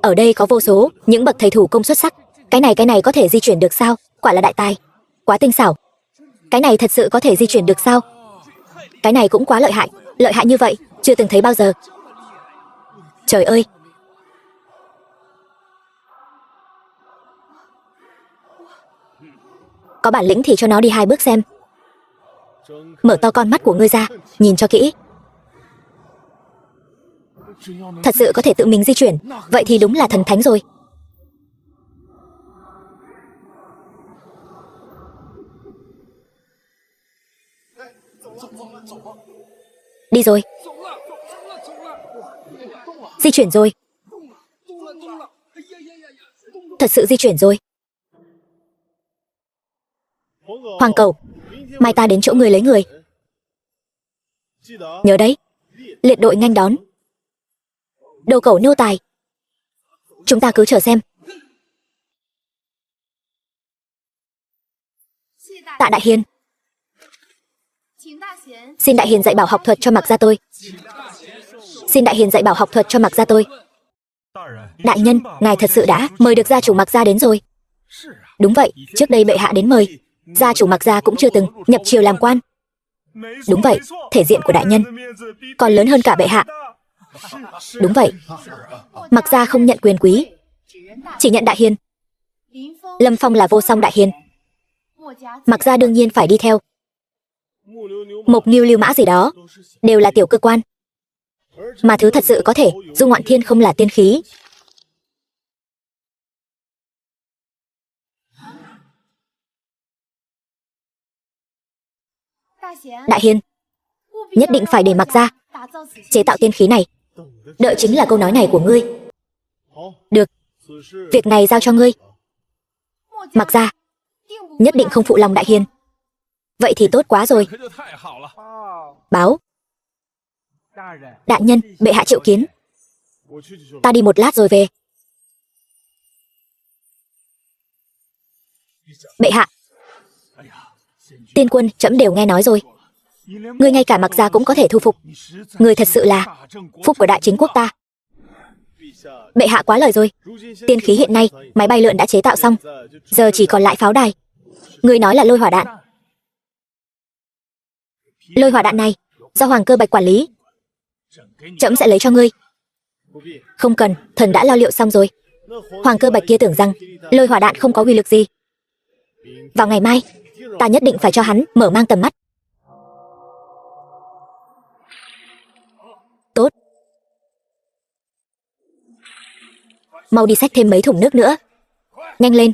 Ở đây có vô số những bậc thầy thủ công xuất sắc. Cái này có thể di chuyển được sao? Quả là đại tài. Quá tinh xảo. Cái này thật sự có thể di chuyển được sao? Cái này cũng quá lợi hại. Lợi hại như vậy, chưa từng thấy bao giờ. Trời ơi! Có bản lĩnh thì cho nó đi 2 bước xem. Mở to con mắt của ngươi ra, nhìn cho kỹ. Thật sự có thể tự mình di chuyển, vậy thì đúng là thần thánh rồi. Đi rồi. Di chuyển rồi. Thật sự di chuyển rồi. Hoàng Cầu, mai ta đến chỗ ngươi lấy người. Nhớ đấy, liệt đội nghênh đón. Đồ cẩu nô tài. Chúng ta cứ chờ xem. Tạ đại hiền. Xin đại hiền dạy bảo học thuật cho Mặc Gia tôi. Xin đại hiền dạy bảo học thuật cho Mặc Gia tôi. Đại nhân, ngài thật sự đã mời được gia chủ Mặc Gia đến rồi. Đúng vậy, trước đây bệ hạ đến mời. Gia chủ Mặc Gia cũng chưa từng nhập triều làm quan. Đúng vậy, thể diện của đại nhân còn lớn hơn cả bệ hạ. Đúng vậy, Mặc Gia không nhận quyền quý, chỉ nhận đại hiền. Lâm Phong là vô song đại hiền, Mặc Gia đương nhiên phải đi theo. Mộc ngưu lưu mã gì đó đều là tiểu cơ quan, mà thứ thật sự có thể dung ngoạn thiên không là tiên khí. Đại hiền, nhất định phải để Mặc Gia chế tạo tiên khí này. Đợi chính là câu nói này của ngươi. Được, việc này giao cho ngươi. Mặc Gia nhất định không phụ lòng đại hiền. Vậy thì tốt quá rồi. Báo. Đại nhân, bệ hạ triệu kiến. Ta đi một lát rồi về. Bệ hạ, tiên quân trẫm đều nghe nói rồi. Ngươi ngay cả Mặc Gia cũng có thể thu phục. Ngươi thật sự là phúc của đại chính quốc ta. Bệ hạ quá lời rồi. Tiên khí hiện nay, máy bay lượn đã chế tạo xong, giờ chỉ còn lại pháo đài. Ngươi nói là lôi hỏa đạn. Lôi hỏa đạn này do Hoàng Cơ Bạch quản lý. Trẫm sẽ lấy cho ngươi. Không cần, thần đã lo liệu xong rồi. Hoàng Cơ Bạch kia tưởng rằng lôi hỏa đạn không có uy lực gì. Vào ngày mai, ta nhất định phải cho hắn mở mang tầm mắt. Tốt. Mau đi xách thêm mấy thùng nước nữa. Nhanh lên.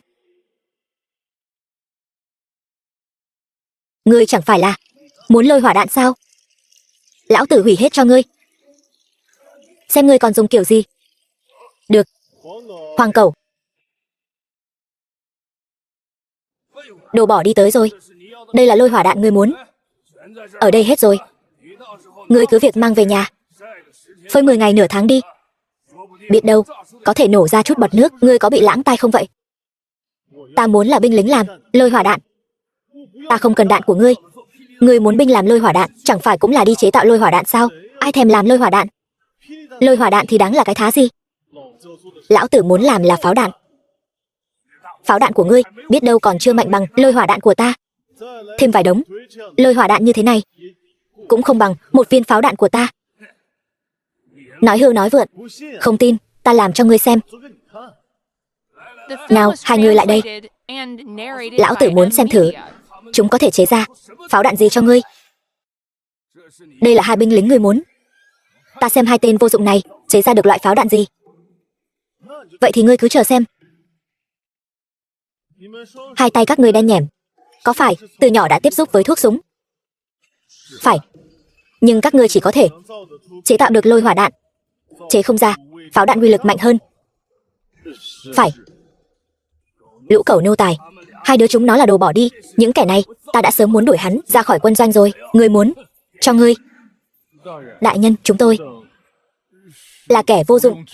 Ngươi chẳng phải là muốn lôi hỏa đạn sao? Lão tử hủy hết cho ngươi. Xem ngươi còn dùng kiểu gì. Được. Hoàng Cẩu. Đồ bỏ đi tới rồi. Đây là lôi hỏa đạn ngươi muốn. Ở đây hết rồi. Ngươi cứ việc mang về nhà. Phơi 10 ngày nửa tháng đi. Biết đâu, có thể nổ ra chút bọt nước. Ngươi có bị lãng tai không vậy? Ta muốn là binh lính làm lôi hỏa đạn. Ta không cần đạn của ngươi. Ngươi muốn binh làm lôi hỏa đạn, chẳng phải cũng là đi chế tạo lôi hỏa đạn sao? Ai thèm làm lôi hỏa đạn? Lôi hỏa đạn thì đáng là cái thá gì? Lão tử muốn làm là pháo đạn. Pháo đạn của ngươi, biết đâu còn chưa mạnh bằng lôi hỏa đạn của ta. Thêm vài đống lôi hỏa đạn như thế này, cũng không bằng một viên pháo đạn của ta. Nói hưu nói vượn. Không tin, ta làm cho ngươi xem. Nào, hai người lại đây. Lão tử muốn xem thử chúng có thể chế ra pháo đạn gì cho ngươi. Đây là hai binh lính ngươi muốn. Ta xem hai tên vô dụng này chế ra được loại pháo đạn gì. Vậy thì ngươi cứ chờ xem. Hai tay các ngươi đen nhẻm. Có phải từ nhỏ đã tiếp xúc với thuốc súng? Phải. Nhưng các ngươi chỉ có thể chế tạo được lôi hỏa đạn, chế không ra pháo đạn uy lực mạnh hơn. Phải. Lũ cẩu nô tài. Hai đứa chúng nó là đồ bỏ đi. Những kẻ này, ta đã sớm muốn đuổi hắn ra khỏi quân doanh rồi. Ngươi muốn cho ngươi. Đại nhân, chúng tôi là kẻ vô dụng.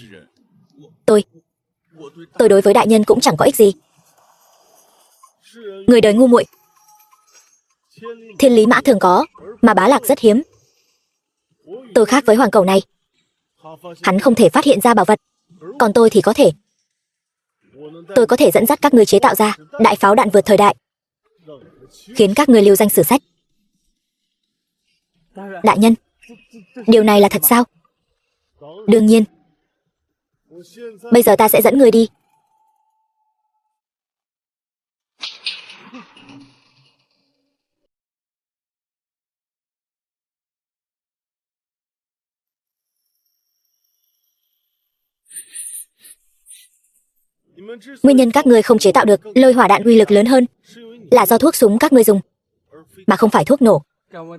Tôi đối với đại nhân cũng chẳng có ích gì. Người đời ngu muội. Thiên lý mã thường có, mà bá lạc rất hiếm. Tôi khác với hoàng cẩu này. Hắn không thể phát hiện ra bảo vật, còn tôi thì có thể. Tôi có thể dẫn dắt các ngươi chế tạo ra đại pháo đạn vượt thời đại, khiến các ngươi lưu danh sử sách. Đại nhân, điều này là thật sao? Đương nhiên. Bây giờ ta sẽ dẫn ngươi đi. Nguyên nhân các ngươi không chế tạo được lôi hỏa đạn uy lực lớn hơn là do thuốc súng các ngươi dùng, mà không phải thuốc nổ.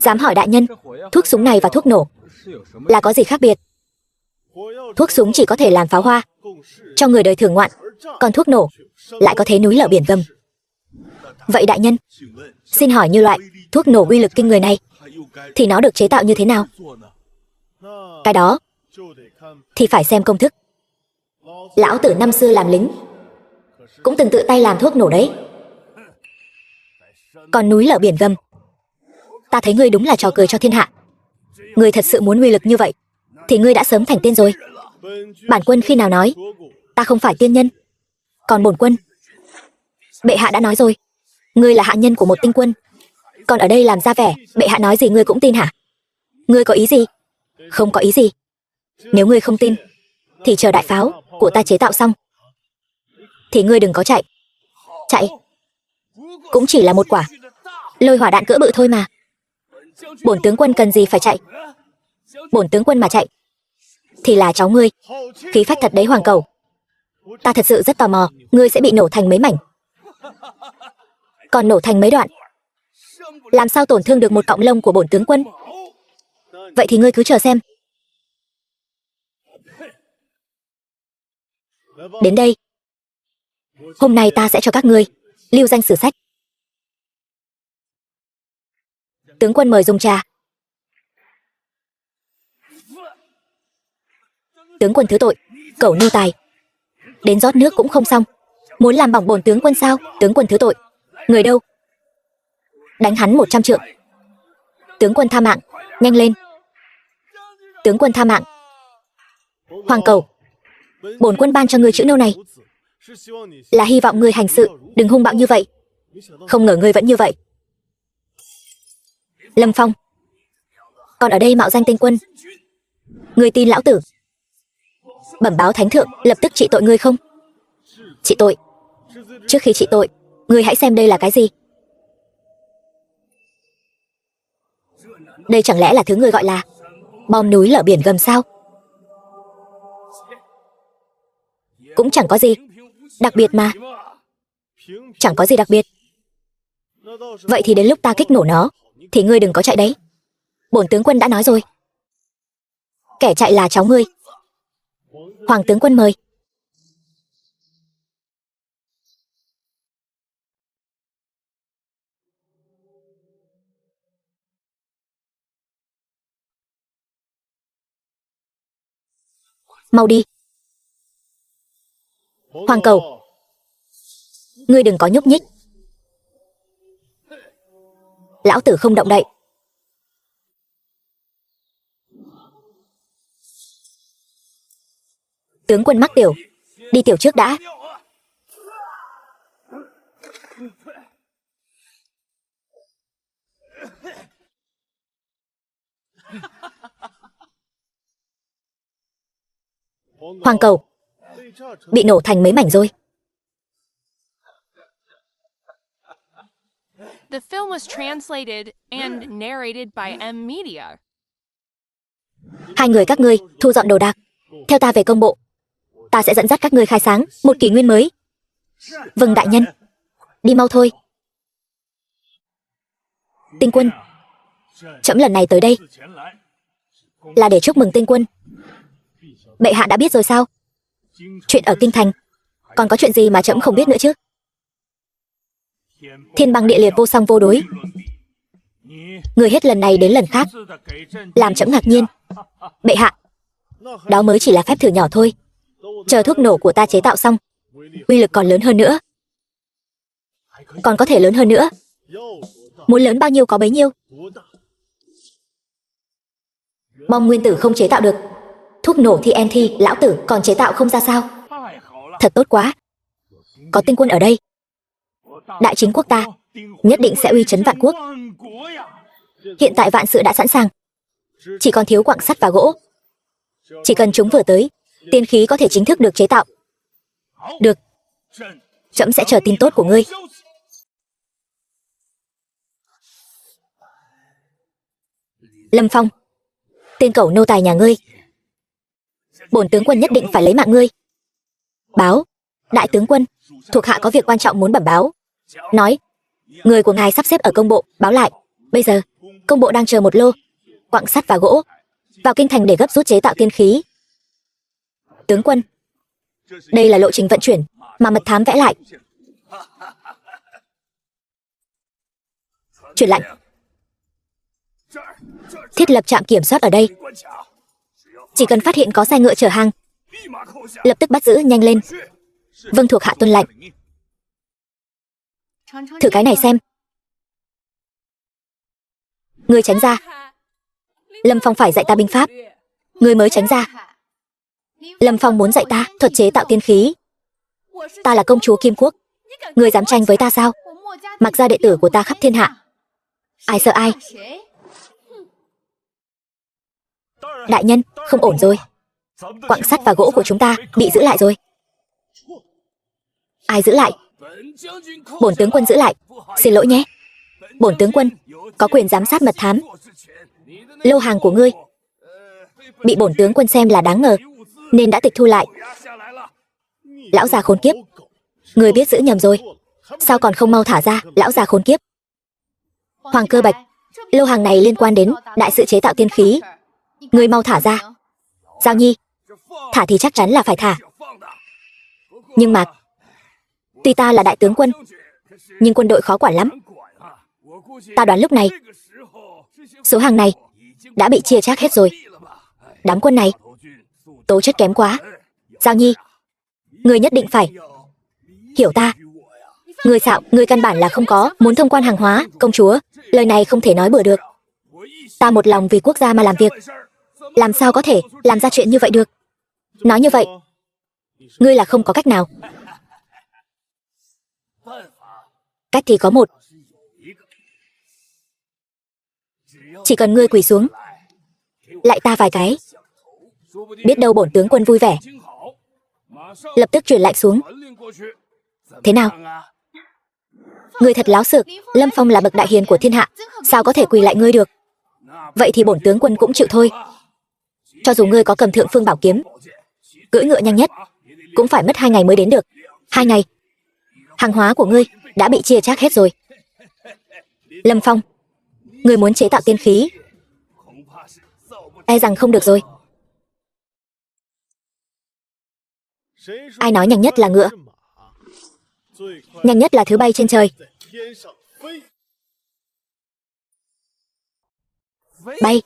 Dám hỏi đại nhân, thuốc súng này và thuốc nổ là có gì khác biệt? Thuốc súng chỉ có thể làm pháo hoa cho người đời thưởng ngoạn, còn thuốc nổ lại có thế núi lở biển gầm. Vậy đại nhân, xin hỏi như loại thuốc nổ uy lực kinh người này thì nó được chế tạo như thế nào? Cái đó thì phải xem công thức. Lão tử năm xưa làm lính cũng từng tự tay làm thuốc nổ đấy. Còn núi lở biển gầm, ta thấy ngươi đúng là trò cười cho thiên hạ. Ngươi thật sự muốn uy lực như vậy thì ngươi đã sớm thành tiên rồi. Bản quân khi nào nói ta không phải tiên nhân? Còn bổn quân, bệ hạ đã nói rồi, ngươi là hạ nhân của một tinh quân. Còn ở đây làm ra vẻ bệ hạ nói gì ngươi cũng tin hả? Ngươi có ý gì? Không có ý gì. Nếu ngươi không tin thì chờ đại pháo của ta chế tạo xong thì ngươi đừng có chạy. Chạy cũng chỉ là một quả lôi hỏa đạn cỡ bự thôi mà. Bổn tướng quân cần gì phải chạy? Bổn tướng quân mà chạy thì là cháu ngươi. Khí phách thật đấy hoàng cẩu. Ta thật sự rất tò mò, ngươi sẽ bị nổ thành mấy mảnh. Còn nổ thành mấy đoạn, làm sao tổn thương được một cọng lông của bổn tướng quân? Vậy thì ngươi cứ chờ xem. Đến đây, hôm nay ta sẽ cho các ngươi lưu danh sử sách. Tướng quân mời dùng trà. Tướng quân thứ tội, cẩu nô tài, đến rót nước cũng không xong, muốn làm bỏng bổn tướng quân sao? Tướng quân thứ tội. Người đâu? Đánh hắn 100 trượng. Tướng quân tha mạng, nhanh lên. Tướng quân tha mạng. Hoàng cẩu, bổn quân ban cho ngươi chữ nâu này là hy vọng ngươi hành sự đừng hung bạo như vậy. Không ngờ ngươi vẫn như vậy. Lâm Phong, còn ở đây mạo danh tên quân. Ngươi tin lão tử bẩm báo thánh thượng lập tức trị tội ngươi không? Trị tội? Trước khi trị tội, ngươi hãy xem đây là cái gì. Đây chẳng lẽ là thứ ngươi gọi là bom núi lở biển gầm sao? Cũng chẳng có gì đặc biệt mà. Chẳng có gì đặc biệt. Vậy thì đến lúc ta kích nổ nó thì ngươi đừng có chạy đấy. Bổn tướng quân đã nói rồi, kẻ chạy là cháu ngươi. Hoàng tướng quân mời. Mau đi. Hoàng cẩu, ngươi đừng có nhúc nhích. Lão tử không động đậy. Tướng quân mắc tiểu, đi tiểu trước đã. Hoàng cẩu, bị nổ thành mấy mảnh rồi. The film was translated and narrated by M Media. Hai người các ngươi thu dọn đồ đạc, theo ta về công bộ. Ta sẽ dẫn dắt các ngươi khai sáng một kỷ nguyên mới. Vâng đại nhân. Đi mau thôi. Tinh quân, trẫm lần này tới đây là để chúc mừng tinh quân. Bệ hạ đã biết rồi sao? Chuyện ở kinh thành, còn có chuyện gì mà trẫm không biết nữa chứ? Thiên băng địa liệt vô song vô đối. Người hết lần này đến lần khác làm trẫm ngạc nhiên. Bệ hạ, đó mới chỉ là phép thử nhỏ thôi. Chờ thuốc nổ của ta chế tạo xong, uy lực còn lớn hơn nữa. Còn có thể lớn hơn nữa. Muốn lớn bao nhiêu có bấy nhiêu. Bom nguyên tử không chế tạo được, thuốc nổ TNT lão tử còn chế tạo không ra sao? Thật tốt quá. Có tinh quân ở đây, đại chính quốc ta nhất định sẽ uy chấn vạn quốc. Hiện tại vạn sự đã sẵn sàng, chỉ còn thiếu quặng sắt và gỗ. Chỉ cần chúng vừa tới, tiên khí có thể chính thức được chế tạo. Được, trẫm sẽ chờ tin tốt của ngươi. Lâm Phong, tên cẩu nô tài nhà ngươi, bổn tướng quân nhất định phải lấy mạng ngươi. Báo, đại tướng quân, thuộc hạ có việc quan trọng muốn bẩm báo. Nói, người của ngài sắp xếp ở công bộ, báo lại. Bây giờ, công bộ đang chờ một lô quặng sắt và gỗ vào kinh thành để gấp rút chế tạo tiên khí. Tướng quân, đây là lộ trình vận chuyển mà mật thám vẽ lại. Truyền lệnh. Thiết lập trạm kiểm soát ở đây. Chỉ cần phát hiện có xe ngựa chở hàng, lập tức bắt giữ, nhanh lên. Vâng, thuộc hạ tuân lệnh. Thử cái này xem. Ngươi tránh ra. Lâm Phong phải dạy ta binh pháp, ngươi mới tránh ra. Lâm Phong muốn dạy ta thuật chế tạo tiên khí. Ta là công chúa Kim Quốc, ngươi dám tranh với ta sao? Mặc ra đệ tử của ta khắp thiên hạ, ai sợ ai? Đại nhân, không ổn rồi. Quặng sắt và gỗ của chúng ta bị giữ lại rồi. Ai giữ lại? Bổn tướng quân giữ lại. Xin lỗi nhé. Bổn tướng quân có quyền giám sát mật thám. Lô hàng của ngươi bị bổn tướng quân xem là đáng ngờ, nên đã tịch thu lại. Lão già khốn kiếp, ngươi biết giữ nhầm rồi. Sao còn không mau thả ra, lão già khốn kiếp. Hoàng Cơ Bạch, lô hàng này liên quan đến đại sự chế tạo tiên khí. Ngươi mau thả ra. Giao Nhi, thả thì chắc chắn là phải thả. Nhưng mà, tuy ta là đại tướng quân, nhưng quân đội khó quản lắm. Ta đoán lúc này, số hàng này đã bị chia chác hết rồi. Đám quân này, tố chất kém quá. Giao Nhi, ngươi nhất định phải hiểu ta. Ngươi xạo, ngươi căn bản là không có muốn thông quan hàng hóa. Công chúa, lời này không thể nói bừa được. Ta một lòng vì quốc gia mà làm việc, làm sao có thể làm ra chuyện như vậy được? Nói như vậy, ngươi là không có cách nào. Cách thì có một. Chỉ cần ngươi quỳ xuống, lại ta vài cái, biết đâu bổn tướng quân vui vẻ, lập tức truyền lệnh xuống. Thế nào? Ngươi thật láo xược. Lâm Phong là bậc đại hiền của thiên hạ, sao có thể quỳ lại ngươi được? Vậy thì bổn tướng quân cũng chịu thôi. Cho dù ngươi có cầm thượng phương bảo kiếm, cưỡi ngựa nhanh nhất, cũng phải mất 2 ngày mới đến được. 2 ngày, hàng hóa của ngươi đã bị chia chác hết rồi. Lâm Phong, ngươi muốn chế tạo tiên khí, e rằng không được rồi. Ai nói nhanh nhất là ngựa? Nhanh nhất là thứ bay trên trời. Bay?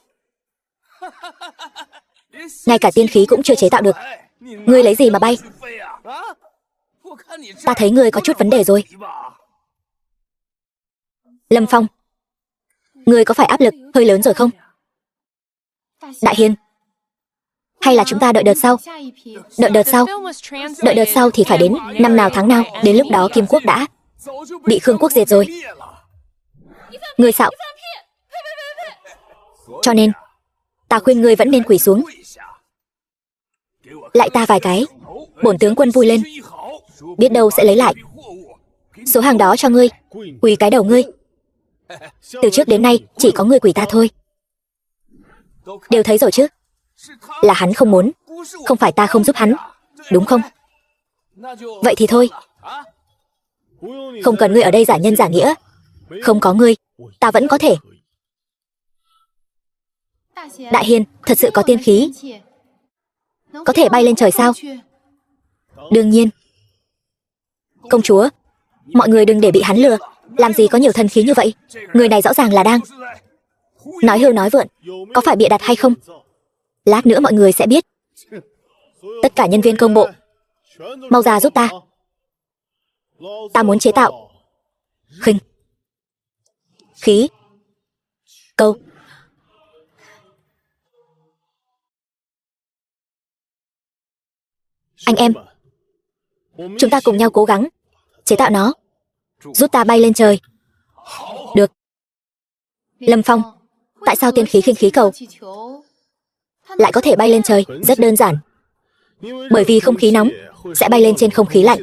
Ngay cả tiên khí cũng chưa chế tạo được, ngươi lấy gì mà bay? Ta thấy ngươi có chút vấn đề rồi. Lâm Phong, ngươi có phải áp lực hơi lớn rồi không? Đại hiền, hay là chúng ta đợi đợt sau? Đợi đợt sau? Đợi đợt sau thì phải đến năm nào tháng nào? Đến lúc đó Kim Quốc đã bị Khương Quốc diệt rồi. Ngươi xạo. Cho nên, ta khuyên ngươi vẫn nên quỳ xuống, lại ta vài cái, bổn tướng quân vui lên, biết đâu sẽ lấy lại số hàng đó cho ngươi. Quỳ cái đầu ngươi. Từ trước đến nay chỉ có ngươi quỳ ta thôi. Đều thấy rồi chứ? Là hắn không muốn, không phải ta không giúp hắn, đúng không? Vậy thì thôi. Không cần ngươi ở đây giả nhân giả nghĩa. Không có ngươi, ta vẫn có thể. Đại hiền, thật sự có tiên khí. Có thể bay lên trời sao? Đương nhiên. Công chúa, mọi người đừng để bị hắn lừa. Làm gì có nhiều thần khí như vậy? Người này rõ ràng là đang nói hưu nói vượn. Có phải bịa đặt hay không? Lát nữa mọi người sẽ biết. Tất cả nhân viên công bộ, mau ra giúp ta. Ta muốn chế tạo khinh khí câu. Anh em, chúng ta cùng nhau cố gắng chế tạo nó, giúp ta bay lên trời. Được. Lâm Phong, tại sao tiên khí khinh khí cầu lại có thể bay lên trời? Rất đơn giản. Bởi vì không khí nóng sẽ bay lên trên không khí lạnh.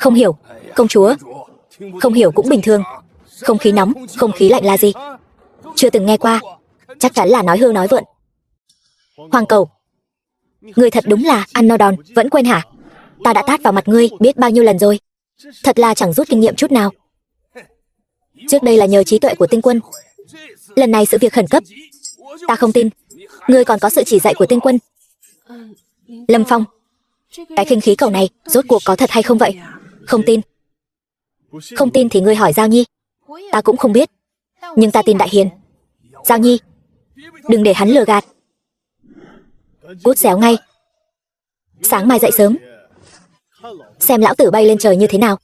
Không hiểu, công chúa. Không hiểu cũng bình thường. Không khí nóng, không khí lạnh là gì? Chưa từng nghe qua. Chắc chắn là nói hưu nói vượn. Hoàng cầu, ngươi thật đúng là ăn no đòn, vẫn quên hả? Ta đã tát vào mặt ngươi biết bao nhiêu lần rồi. Thật là chẳng rút kinh nghiệm chút nào. Trước đây là nhờ trí tuệ của tinh quân. Lần này sự việc khẩn cấp. Ta không tin ngươi còn có sự chỉ dạy của tinh quân. Lâm Phong, cái khinh khí cầu này rốt cuộc có thật hay không vậy? Không tin. Không tin thì ngươi hỏi Giao Nhi. Ta cũng không biết, nhưng ta tin Đại Hiền. Giao Nhi, đừng để hắn lừa gạt. Cút xéo ngay. Sáng mai dậy sớm, xem lão tử bay lên trời như thế nào.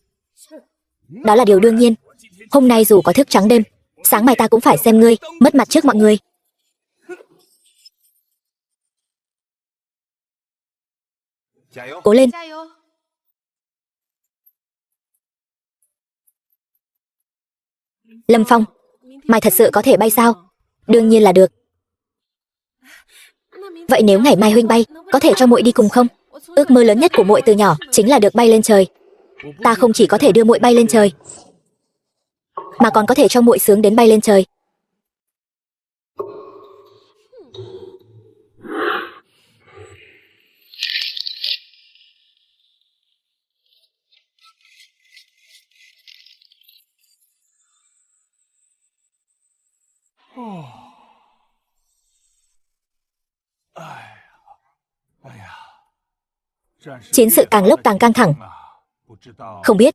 Đó là điều đương nhiên. Hôm nay dù có thức trắng đêm, sáng mai ta cũng phải xem ngươi mất mặt trước mọi người. Cố lên. Lâm Phong, mày thật sự có thể bay sao? Đương nhiên là được. Vậy nếu ngày mai huynh bay, có thể cho muội đi cùng không? Ước mơ lớn nhất của muội từ nhỏ chính là được bay lên trời. Ta không chỉ có thể đưa muội bay lên trời, mà còn có thể cho muội sướng đến bay lên trời. Chiến sự càng lúc càng căng thẳng. Không biết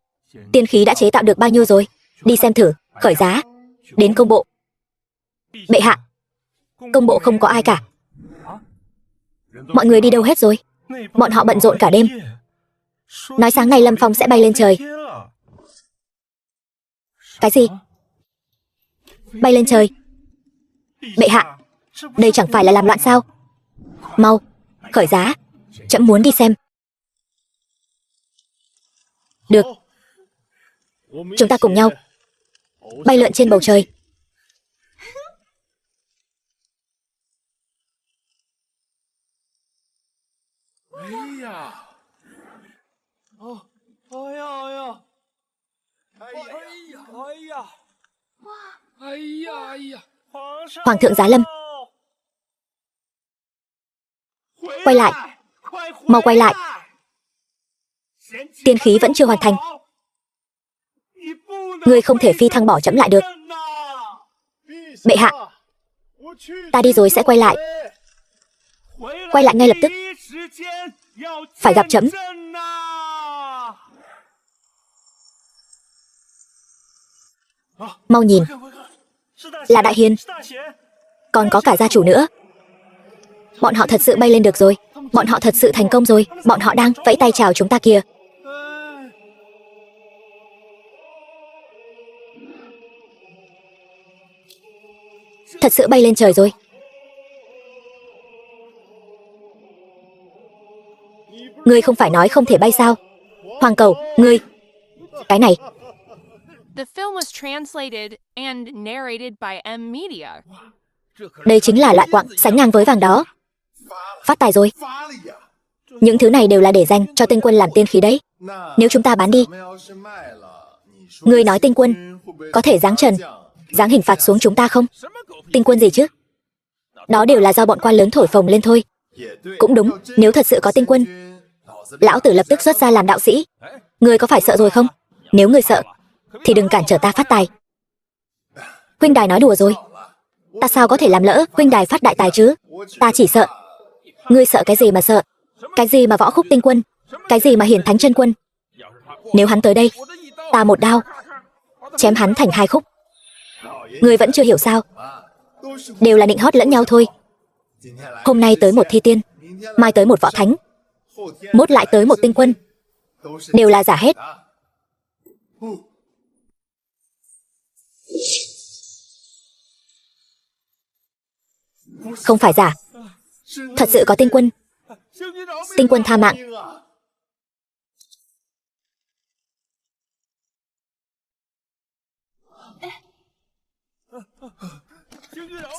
tiên khí đã chế tạo được bao nhiêu rồi. Đi xem thử. Khởi giá. Đến công bộ. Bệ hạ, công bộ không có ai cả. Mọi người đi đâu hết rồi? Bọn họ bận rộn cả đêm. Nói sáng nay Lâm Phong sẽ bay lên trời. Cái gì? Bay lên trời? Bệ hạ, đây chẳng phải là làm loạn sao? Mau, khởi giá. Trẫm muốn đi xem. Được. Chúng ta cùng nhau bay lượn trên bầu trời. Hoàng thượng giá lâm. Quay lại. Mau quay lại. Tiên khí vẫn chưa hoàn thành. Ngươi không thể phi thăng bỏ trẫm lại được. Bệ hạ, ta đi rồi sẽ quay lại. Quay lại ngay lập tức. Phải gặp trẫm. Mau nhìn. Là Đại Hiền. Còn có cả gia chủ nữa. Bọn họ thật sự bay lên được rồi. Bọn họ thật sự thành công rồi. Bọn họ đang vẫy tay chào chúng ta kìa. Thật sự bay lên trời rồi. Ngươi không phải nói không thể bay sao? Hoàng cầu, ngươi. Cái này. The film was translated and narrated by M Media. Đây chính là loại quặng sánh ngang với vàng đó. Phát tài rồi. Những thứ này đều là để dành cho tinh quân làm tiên khí đấy. Nếu chúng ta bán đi, ngươi nói tinh quân có thể giáng trần, giáng hình phạt xuống chúng ta không? Tinh quân gì chứ? Đó đều là do bọn quan lớn thổi phồng lên thôi. Cũng đúng, nếu thật sự có tinh quân, lão tử lập tức xuất gia làm đạo sĩ. Ngươi có phải sợ rồi không? Nếu ngươi sợ, thì đừng cản trở ta phát tài. Huynh đài nói đùa rồi. Ta sao có thể làm lỡ huynh đài phát đại tài chứ? Ta chỉ sợ. Ngươi sợ cái gì mà sợ? Cái gì mà võ khúc tinh quân? Cái gì mà hiển thánh chân quân? Nếu hắn tới đây, ta một đao chém hắn thành 2 khúc. Ngươi vẫn chưa hiểu sao? Đều là nịnh hót lẫn nhau thôi. Hôm nay tới một thi tiên, mai tới một võ thánh, mốt lại tới một tinh quân. Đều là giả hết. Không phải giả. Thật sự có tinh quân. Tinh quân tha mạng.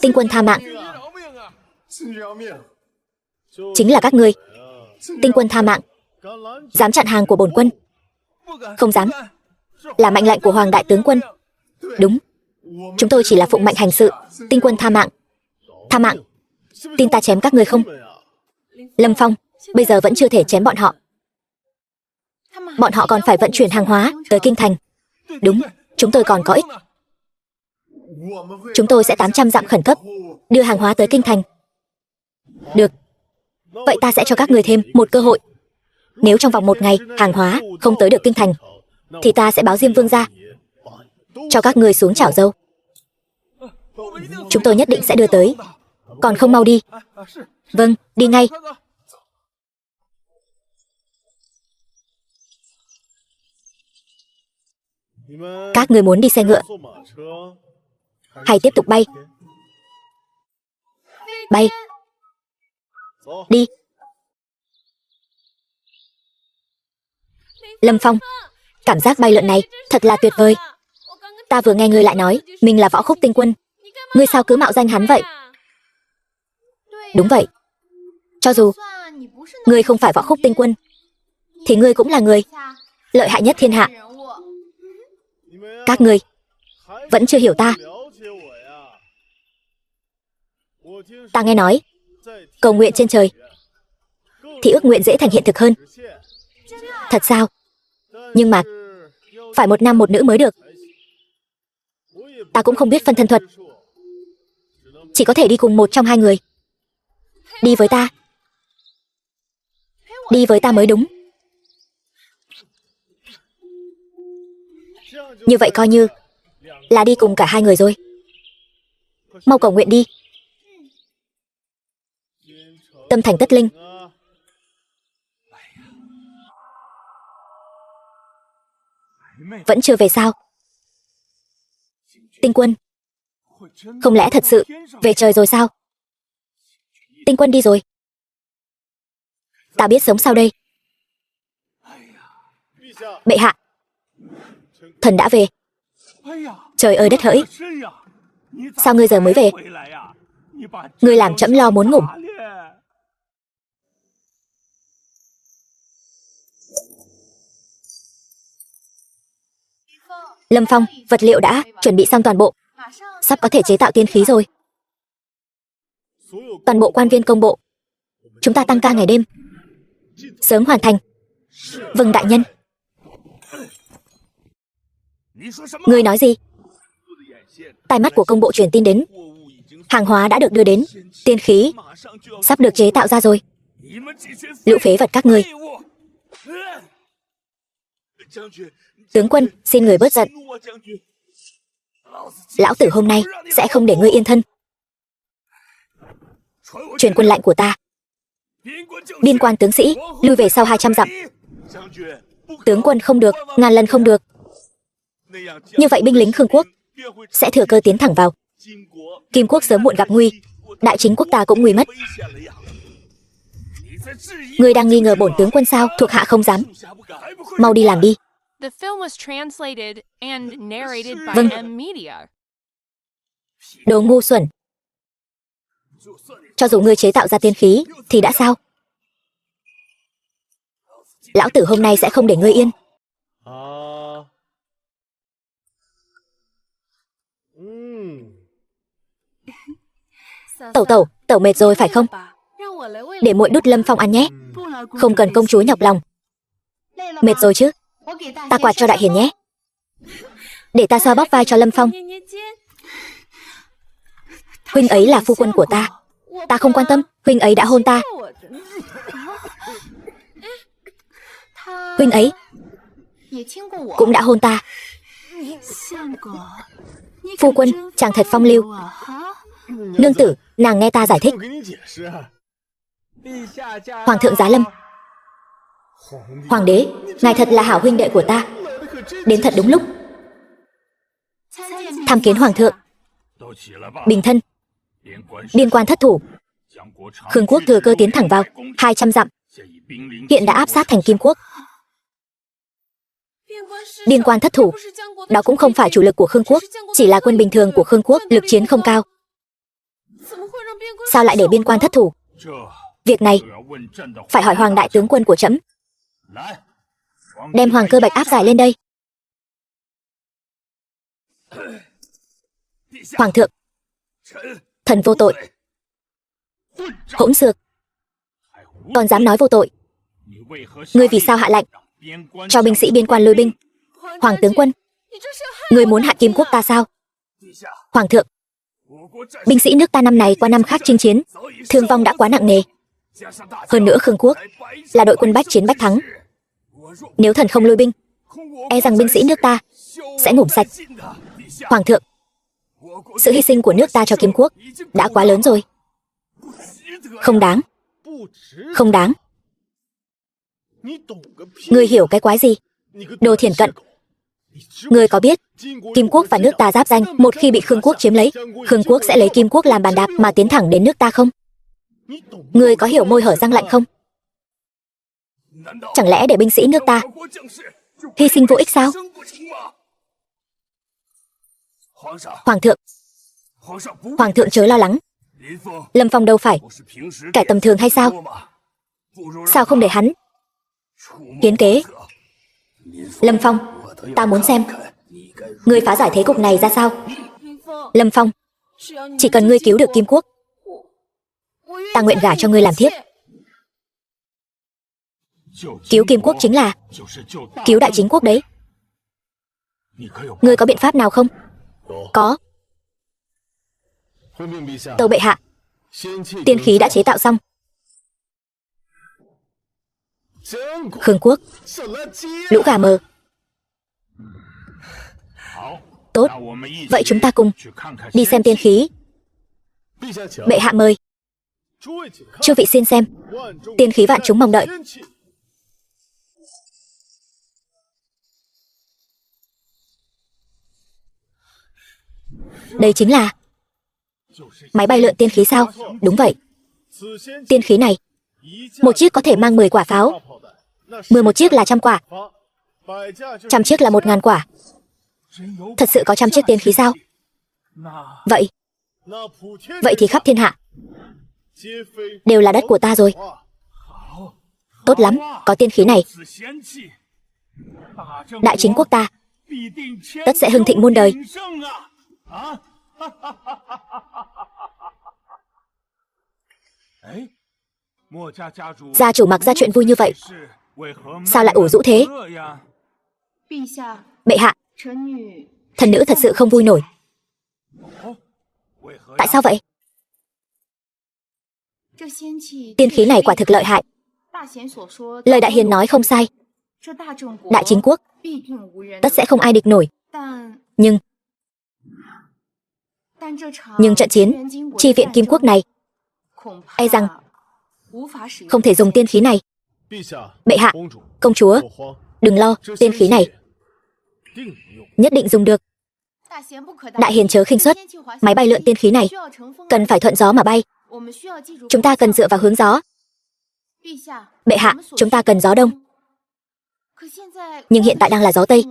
Tinh quân tha mạng. Chính là các ngươi. Tinh quân tha mạng. Dám chặn hàng của bổn quân? Không dám. Là mệnh lệnh của Hoàng đại tướng quân. Đúng. Chúng tôi chỉ là phụng mệnh hành sự. Tinh quân tha mạng. Tha mạng. Tin ta chém các ngươi không? Lâm Phong, bây giờ vẫn chưa thể chém bọn họ. Bọn họ còn phải vận chuyển hàng hóa tới kinh thành. Đúng, chúng tôi còn có ích. Chúng tôi sẽ 800 dặm khẩn cấp đưa hàng hóa tới kinh thành. Được. Vậy ta sẽ cho các người thêm một cơ hội. Nếu trong vòng 1 ngày hàng hóa không tới được kinh thành, thì ta sẽ báo Diêm Vương ra, cho các người xuống chảo dâu. Chúng tôi nhất định sẽ đưa tới. Còn không mau đi. Vâng, đi ngay. Các người muốn đi xe ngựa hay tiếp tục bay? Bay. Đi. Lâm Phong, cảm giác bay lượn này thật là tuyệt vời. Ta vừa nghe ngươi lại nói mình là võ khúc tinh quân. Ngươi sao cứ mạo danh hắn vậy? Đúng vậy. Cho dù ngươi không phải võ khúc tinh quân, thì ngươi cũng là người lợi hại nhất thiên hạ. Các ngươi vẫn chưa hiểu ta. Ta nghe nói cầu nguyện trên trời thì ước nguyện dễ thành hiện thực hơn. Thật sao? Nhưng mà phải 1 nam 1 nữ mới được. Ta cũng không biết phân thân thuật, chỉ có thể đi cùng một trong 2 người. Đi với ta. Đi với ta mới đúng. Như vậy coi như là đi cùng cả 2 người rồi. Mau cầu nguyện đi. Tâm thành tất linh. Vẫn chưa về sao? Tinh quân, không lẽ thật sự về trời rồi sao? Tinh quân đi rồi. Ta biết sống sao đây? Bệ hạ, thần đã về. Trời ơi đất hỡi, sao ngươi giờ mới về? Ngươi làm trẫm lo muốn ngủ. Lâm Phong, vật liệu đã chuẩn bị xong toàn bộ, sắp có thể chế tạo tiên khí rồi. Toàn bộ quan viên công bộ, chúng ta tăng ca ngày đêm, sớm hoàn thành. Vâng đại nhân. Ngươi nói gì? Tai mắt của công bộ truyền tin đến, hàng hóa đã được đưa đến, tiên khí sắp được chế tạo ra rồi. Lũ phế vật các ngươi. Tướng quân, xin người bớt giận. Lão tử hôm nay sẽ không để ngươi yên thân. Truyền quân lệnh của ta. Biên quan tướng sĩ lui về sau 200 dặm. Tướng quân không được, ngàn lần không được. Như vậy binh lính Khương quốc sẽ thừa cơ tiến thẳng vào. Kim quốc sớm muộn gặp nguy, đại chính quốc ta cũng nguy mất. Ngươi đang nghi ngờ bổn tướng quân sao? Thuộc hạ không dám. Mau đi làm đi. The film was translated and narrated by Vâng. M-Media. Đồ ngu xuẩn. Cho dù ngươi chế tạo ra tiên khí thì đã sao? Lão tử hôm nay sẽ không để ngươi yên. Tẩu mệt rồi phải không? Để muội đút Lâm Phong ăn nhé. Không cần công chúa nhọc lòng. Mệt rồi chứ? Ta quạt cho Đại Hiền nhé. Để ta xoa bóp vai cho Lâm Phong. Huynh ấy là phu quân của ta. Ta không quan tâm, huynh ấy đã hôn ta. Huynh ấy cũng đã hôn ta. Phu quân, chàng thật phong lưu. Nương tử, nàng nghe ta giải thích. Hoàng thượng giá lâm. Hoàng đế, ngài thật là hảo huynh đệ của ta. Đến thật đúng lúc. Tham kiến hoàng thượng. Bình thân. Biên quan thất thủ. Khương quốc thừa cơ tiến thẳng vào 200 dặm. Hiện đã áp sát thành Kim quốc. Biên quan thất thủ. Đó cũng không phải chủ lực của Khương quốc, chỉ là quân bình thường của Khương quốc, lực chiến không cao. Sao lại để biên quan thất thủ? Việc này phải hỏi Hoàng đại tướng quân của trẫm. Đem Hoàng Cơ Bạch áp giải lên đây. Hoàng thượng, thần vô tội. Hỗn xược, còn dám nói vô tội. Ngươi vì sao hạ lệnh cho binh sĩ biên quan lui binh? Hoàng tướng quân, ngươi muốn hạ Kim quốc ta sao? Hoàng thượng, binh sĩ nước ta năm này qua năm khác chinh chiến, thương vong đã quá nặng nề. Hơn nữa Khương quốc là đội quân bách chiến bách thắng. Nếu thần không lui binh, e rằng binh sĩ nước ta sẽ ngủm sạch. Hoàng thượng, sự hy sinh của nước ta cho Kim quốc đã quá lớn rồi. Không đáng. Không đáng. Ngươi hiểu cái quái gì? Đồ thiển cận. Ngươi có biết Kim quốc và nước ta giáp danh, một khi bị Khương quốc chiếm lấy, Khương quốc sẽ lấy Kim quốc làm bàn đạp mà tiến thẳng đến nước ta không? Ngươi có hiểu môi hở răng lạnh không? Chẳng lẽ để binh sĩ nước ta hy sinh vô ích sao? Hoàng thượng chớ lo lắng. Lâm Phong đâu phải kẻ tầm thường hay sao? Sao không để hắn hiến kế? Lâm Phong, ta muốn xem ngươi phá giải thế cục này ra sao. Lâm Phong, chỉ cần ngươi cứu được Kim quốc, ta nguyện gả cho ngươi làm thiếp. Cứu Kim quốc chính là cứu Đại Chính quốc đấy. Ngươi có biện pháp nào không? Có. Tâu bệ hạ, tiên khí đã chế tạo xong. Khương quốc, lũ gà mờ. Tốt, vậy chúng ta cùng đi xem tiên khí. Bệ hạ mời. Chư vị xin xem tiên khí vạn chúng mong đợi. Đây chính là máy bay lượn tiên khí sao? Đúng vậy. Tiên khí này, một chiếc có thể mang 10 quả pháo, 11 chiếc là 100 quả, 100 chiếc là 1000 quả. Thật sự có 100 chiếc tiên khí sao? Vậy thì khắp thiên hạ đều là đất của ta rồi. Tốt lắm, có tiên khí này, Đại Chính quốc ta tất sẽ hưng thịnh muôn đời. Gia chủ Mặc ra chuyện vui như vậy, sao lại ủ rũ thế? Bệ hạ, thần nữ thật sự không vui nổi. Tại sao vậy? Tiên khí này quả thực lợi hại. Lời Đại Hiền nói không sai. Đại Chính quốc tất sẽ không ai địch nổi. Nhưng trận chiến chi viện Kim quốc này, e rằng không thể dùng tiên khí này. Bệ hạ, công chúa, đừng lo, tiên khí này nhất định dùng được. Đại Hiền chớ khinh suất, máy bay lượn tiên khí này cần phải thuận gió mà bay. Chúng ta cần dựa vào hướng gió. Bệ hạ, chúng ta cần gió đông. Nhưng hiện tại đang là gió tây.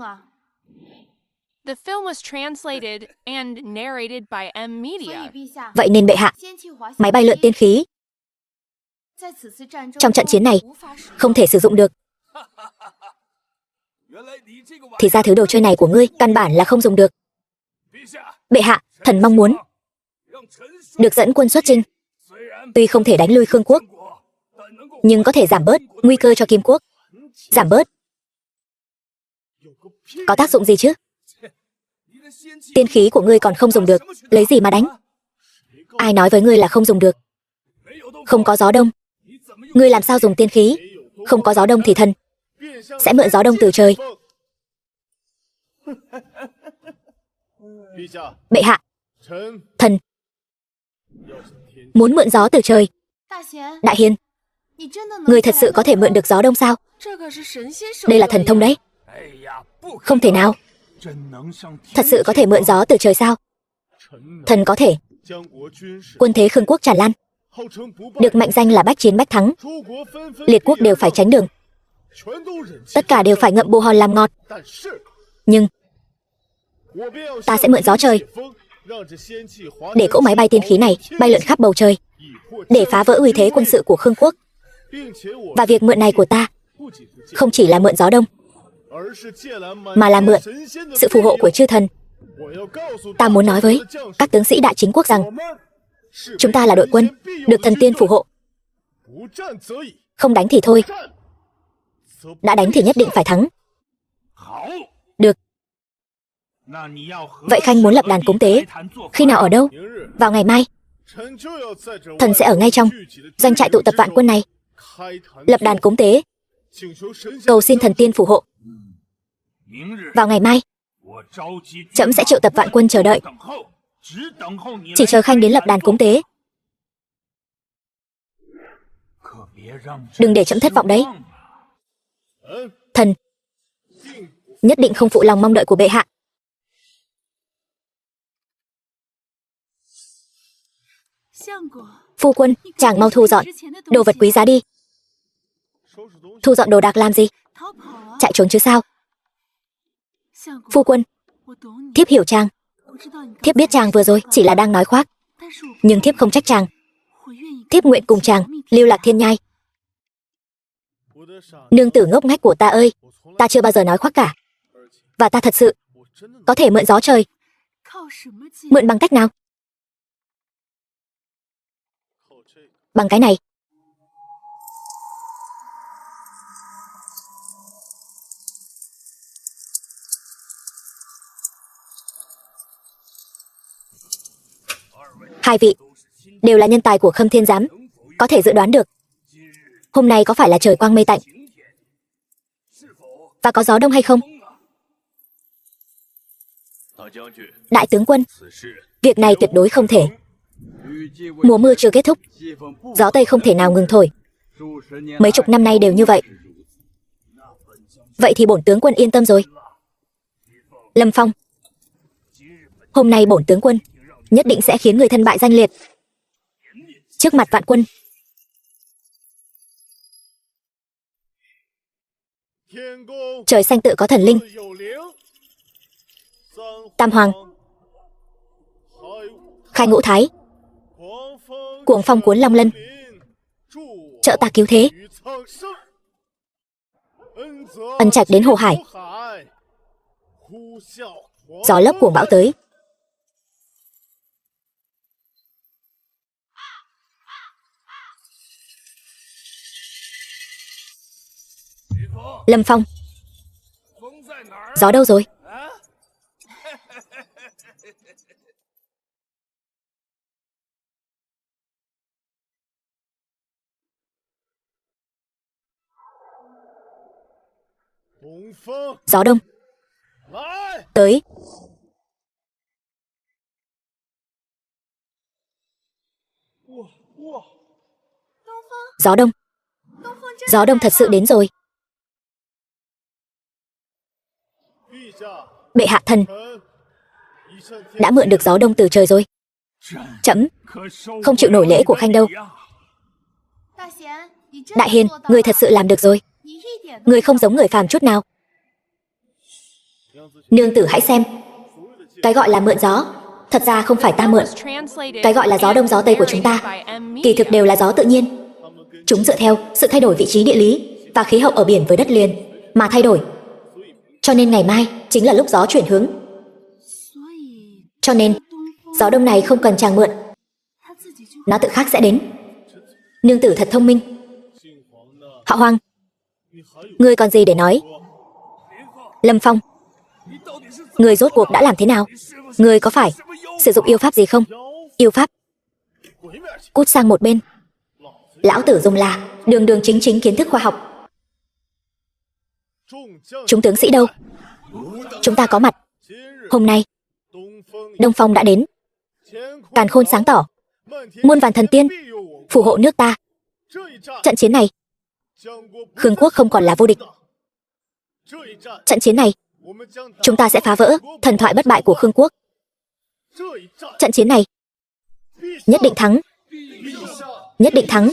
The film was translated and narrated by M Media. Vậy nên bệ hạ, máy bay lượn tiên khí trong trận chiến này không thể sử dụng được. Thì ra thứ đồ chơi này của ngươi căn bản là không dùng được. Bệ hạ, thần mong muốn được dẫn quân xuất chinh. Tuy không thể đánh lui Khương quốc, nhưng có thể giảm bớt nguy cơ cho Kim quốc. Giảm bớt có tác dụng gì chứ? Tiên khí của ngươi còn không dùng được, lấy gì mà đánh? Ai nói với ngươi là không dùng được? Không có gió đông, ngươi làm sao dùng tiên khí? Không có gió đông thì thần sẽ mượn gió đông từ trời. Bệ hạ, thần muốn mượn gió từ trời. Đại hiền, ngươi thật sự có thể mượn được gió đông sao? Đây là thần thông đấy. Không thể nào. Thật sự có thể mượn gió từ trời sao? Thần có thể. Quân thế Khương quốc tràn lan, được mệnh danh là bách chiến bách thắng. Liệt quốc đều phải tránh đường, tất cả đều phải ngậm bồ hòn làm ngọt. Nhưng ta sẽ mượn gió trời, để cỗ máy bay tiên khí này bay lượn khắp bầu trời, để phá vỡ uy thế quân sự của Khương quốc. Và việc mượn này của ta không chỉ là mượn gió đông, mà là mượn sự phù hộ của chư thần. Ta muốn nói với các tướng sĩ Đại Chính quốc rằng chúng ta là đội quân được thần tiên phù hộ. Không đánh thì thôi, đã đánh thì nhất định phải thắng. Được. Vậy Khanh muốn lập đàn cúng tế khi nào, ở đâu? Vào ngày mai. Thần sẽ ở ngay trong doanh trại tụ tập vạn quân này, lập đàn cúng tế, cầu xin thần tiên phù hộ. Vào ngày mai, trẫm sẽ triệu tập vạn quân chờ đợi, chỉ chờ Khanh đến lập đàn cúng tế. Đừng để trẫm thất vọng đấy. Thần nhất định không phụ lòng mong đợi của bệ hạ. Phu quân, chàng mau thu dọn đồ vật quý giá đi. Thu dọn đồ đạc làm gì? Chạy trốn chứ sao? Phu quân, thiếp hiểu chàng. Thiếp biết chàng vừa rồi chỉ là đang nói khoác, nhưng thiếp không trách chàng. Thiếp nguyện cùng chàng lưu lạc thiên nhai. Nương tử ngốc nghếch của ta ơi, ta chưa bao giờ nói khoác cả. Và ta thật sự có thể mượn gió trời. Mượn bằng cách nào? Bằng cái này. Hai vị đều là nhân tài của Khâm Thiên Giám, có thể dự đoán được hôm nay có phải là trời quang mây tạnh và có gió đông hay không? Đại tướng quân, việc này tuyệt đối không thể. Mùa mưa chưa kết thúc, gió tây không thể nào ngừng thổi. Mấy chục năm nay đều như vậy. Vậy thì bổn tướng quân yên tâm rồi. Lâm Phong, hôm nay bổn tướng quân nhất định sẽ khiến người thân bại danh liệt trước mặt vạn quân. Trời xanh tự có thần linh. Tam Hoàng, Khai Ngũ Thái, cuồng phong cuốn long lân, trợ ta cứu thế. Ân trạch đến Hồ Hải, gió lốc cuồng bão tới. Lâm Phong, gió đâu rồi? Gió đông tới. Gió đông, gió đông thật sự đến rồi. Bệ hạ, thần đã mượn được gió đông từ trời rồi. Trẫm không chịu nổi lễ của Khanh đâu. Đại hiền, người thật sự làm được rồi. Người không giống người phàm chút nào. Nương tử hãy xem, cái gọi là mượn gió thật ra không phải ta mượn. Cái gọi là gió đông gió tây của chúng ta kỳ thực đều là gió tự nhiên. Chúng dựa theo sự thay đổi vị trí địa lý và khí hậu ở biển với đất liền mà thay đổi. Cho nên ngày mai chính là lúc gió chuyển hướng. Cho nên gió đông này không cần chàng mượn, Nó tự khắc sẽ đến. Nương tử thật thông minh. Họ Hoàng, ngươi còn gì để nói? Lâm Phong, ngươi rốt cuộc đã làm thế nào? Ngươi có phải sử dụng yêu pháp gì không? Yêu pháp? Cút sang một bên. Lão tử dùng là đường đường chính chính kiến thức khoa học. Chúng tướng sĩ đâu? Chúng ta có mặt. Hôm nay Đông Phong đã đến. Càn khôn sáng tỏ, muôn vàn thần tiên phù hộ nước ta. Trận chiến này Khương quốc không còn là vô địch. Trận chiến này chúng ta sẽ phá vỡ thần thoại bất bại của Khương quốc. Trận chiến này nhất định thắng. Nhất định thắng.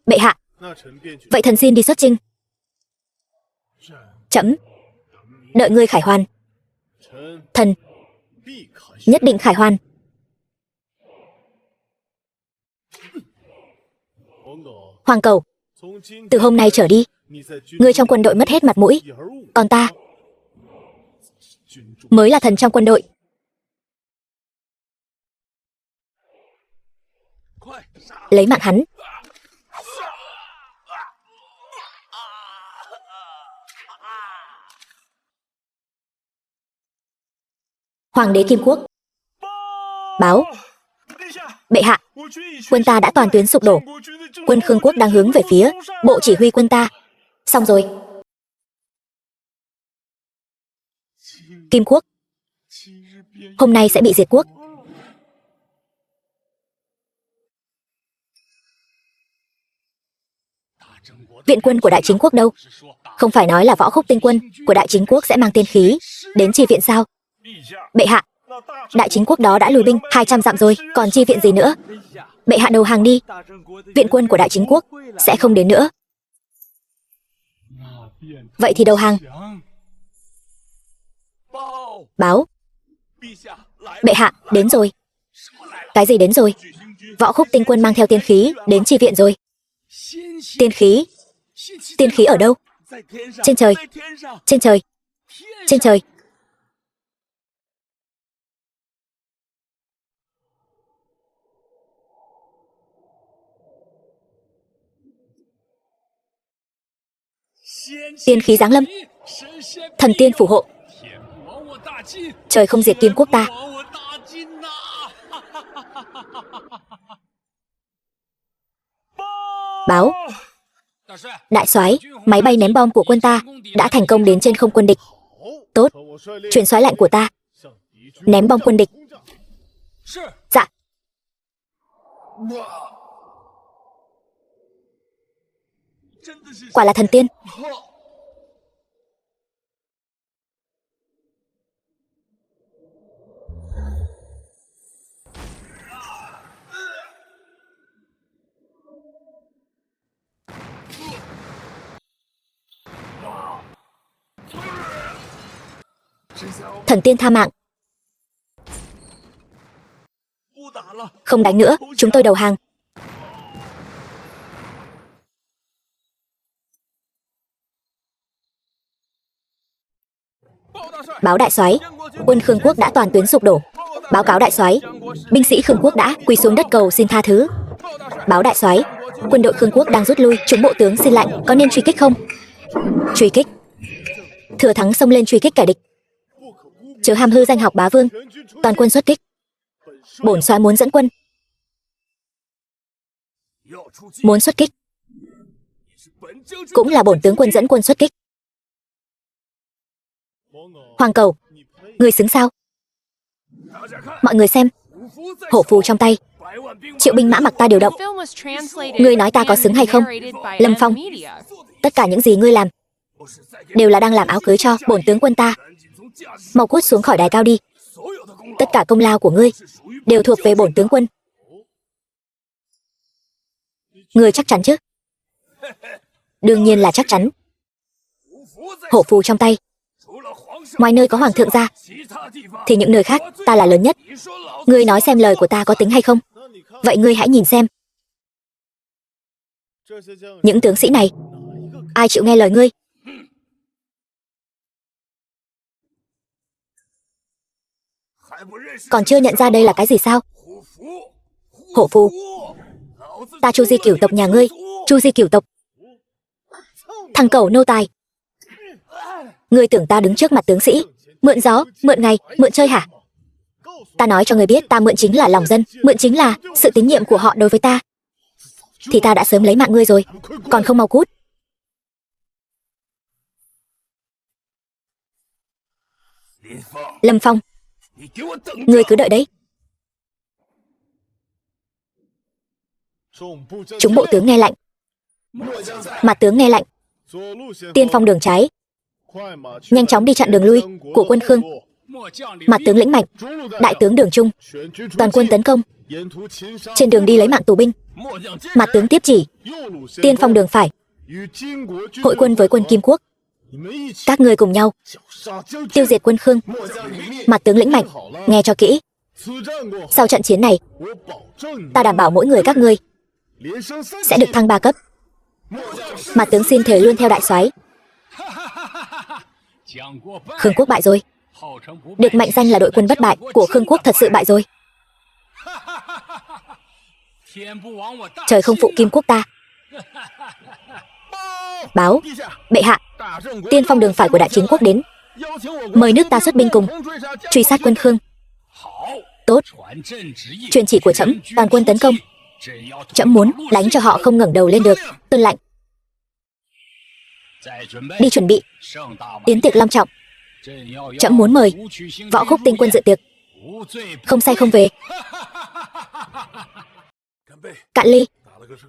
Bệ hạ, vậy thần xin đi xuất chinh. Trẫm đợi ngươi khải hoàn. Thần nhất định khải hoàn. Hoàng cầu, từ hôm nay trở đi, ngươi trong quân đội mất hết mặt mũi, còn ta mới là thần trong quân đội. Lấy mạng hắn. Hoàng đế Kim Quốc. Báo. Bệ hạ, quân ta đã toàn tuyến sụp đổ. Quân Khương quốc đang hướng về phía bộ chỉ huy quân ta. Xong rồi. Kim Quốc hôm nay sẽ bị diệt quốc. Viện quân của Đại Chính quốc đâu? Không phải nói là Võ Khúc tinh quân của Đại Chính quốc sẽ mang tiên khí đến chi viện sao? Bệ hạ, Đại Chính quốc đó đã lùi binh 200 dặm rồi, còn chi viện gì nữa? Bệ hạ đầu hàng đi. Viện quân của Đại Chính quốc sẽ không đến nữa. Vậy thì đầu hàng. Báo. Bệ hạ, đến rồi. Cái gì đến rồi? Võ Khúc tinh quân mang theo tiên khí đến chi viện rồi. Tiên khí? Tiên khí ở đâu? Trên trời. Trên trời. Trên trời. Tiên khí giáng lâm. Thần tiên phù hộ. Trời không diệt Kim quốc ta. Báo. Đại soái, máy bay ném bom của quân ta đã thành công đến trên không quân địch. Tốt, truyền soái lệnh của ta. Ném bom quân địch. Dạ. Quả là thần tiên. Thần tiên tha mạng. Không đánh nữa, chúng tôi đầu hàng. Báo đại soái, quân Khương quốc đã toàn tuyến sụp đổ. Báo cáo đại soái, binh sĩ Khương quốc đã quỳ xuống đất cầu xin tha thứ. Báo đại soái, quân đội Khương quốc đang rút lui, chúng bộ tướng xin lệnh, có nên truy kích không? Truy kích? Thừa thắng xông lên truy kích kẻ địch. Chớ ham hư danh học bá vương, toàn quân xuất kích. Bổn soái muốn dẫn quân. Muốn xuất kích cũng là bổn tướng quân dẫn quân xuất kích. Hoàng cầu, người xứng sao? Mọi người xem, hổ phù trong tay, triệu binh mã mặc ta điều động. Ngươi nói ta có xứng hay không? Lâm Phong, tất cả những gì ngươi làm đều là đang làm áo cưới cho bổn tướng quân ta. Mau cút xuống khỏi đài cao đi. Tất cả công lao của ngươi đều thuộc về bổn tướng quân. Ngươi chắc chắn chứ? Đương nhiên là chắc chắn. Hổ phù trong tay, ngoài nơi có hoàng thượng ra thì những nơi khác ta là lớn nhất. Ngươi nói xem lời của ta có tính hay không? Vậy ngươi hãy nhìn xem, những tướng sĩ này ai chịu nghe lời ngươi? Còn chưa nhận ra đây là cái gì sao? Hổ phù. Ta Chu Di Cửu tộc nhà ngươi. Chu Di Cửu tộc. Thằng cẩu nô tài. Ngươi tưởng ta đứng trước mặt tướng sĩ mượn gió, mượn ngày, mượn chơi hả? Ta nói cho ngươi biết, ta mượn chính là lòng dân, mượn chính là sự tín nhiệm của họ đối với ta. Thì ta đã sớm lấy mạng ngươi rồi, còn không mau cút. Lâm Phong, ngươi cứ đợi đấy. Chúng bộ tướng nghe lệnh. Mặt tướng nghe lệnh. Tiên phong đường trái, nhanh chóng đi chặn đường lui của quân Khương. Mặt tướng lĩnh mạch. Đại tướng Đường Trung, toàn quân tấn công. Trên đường đi lấy mạng tù binh. Mặt tướng tiếp chỉ. Tiên phong đường phải, hội quân với quân Kim Quốc. Các ngươi cùng nhau tiêu diệt quân Khương. Mặt tướng lĩnh mạch, nghe cho kỹ. Sau trận chiến này, ta đảm bảo mỗi người các ngươi sẽ được thăng 3 cấp. Mặt tướng xin thề luôn theo đại soái. Khương quốc bại rồi. Được mệnh danh là đội quân bất bại của Khương quốc thật sự bại rồi. Trời không phụ Kim quốc ta. Báo, bệ hạ, tiên phong đường phải của Đại Chính quốc đến, mời nước ta xuất binh cùng truy sát quân Khương. Tốt. Truyền chỉ của trẫm, toàn quân tấn công. Trẫm muốn đánh cho họ không ngẩng đầu lên được. Tuân lệnh. Đi chuẩn bị yến tiệc long trọng. Trẫm muốn mời Võ Khúc tinh quân dự tiệc, không say không về. Cạn ly.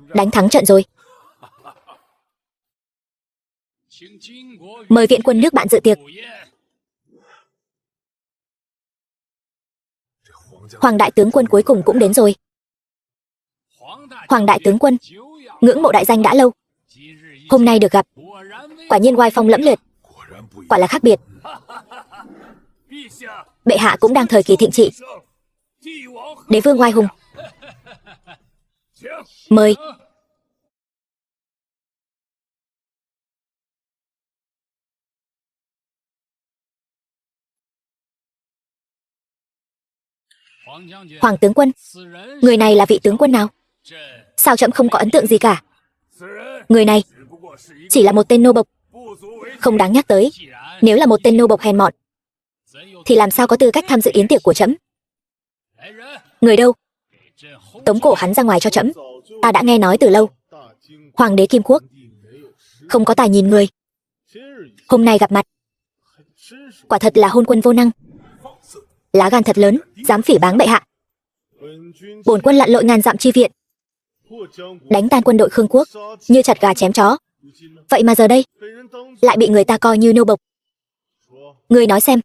Đánh thắng trận rồi. Mời viện quân nước bạn dự tiệc. Hoàng đại tướng quân cuối cùng cũng đến rồi. Hoàng đại tướng quân, ngưỡng mộ đại danh đã lâu, hôm nay được gặp, quả nhiên oai phong lẫm liệt, quả là khác biệt. Bệ hạ cũng đang thời kỳ thịnh trị, đế vương oai hùng. Mời. Hoàng tướng quân, người này là vị tướng quân nào? Sao trẫm không có ấn tượng gì cả? Người này chỉ là một tên nô bộc, không đáng nhắc tới. Nếu là một tên nô bộc hèn mọn, thì làm sao có tư cách tham dự yến tiệc của trẫm? Người đâu? Tống cổ hắn ra ngoài cho trẫm. Ta đã nghe nói từ lâu, Hoàng đế Kim Quốc không có tài nhìn người. Hôm nay gặp mặt, quả thật là hôn quân vô năng. Lá gan thật lớn, dám phỉ báng bệ hạ. Bổn quân lặn lội ngàn dặm chi viện, đánh tan quân đội Khương quốc như chặt gà chém chó. Vậy mà giờ đây lại bị người ta coi như nô bộc. Ngươi nói xem,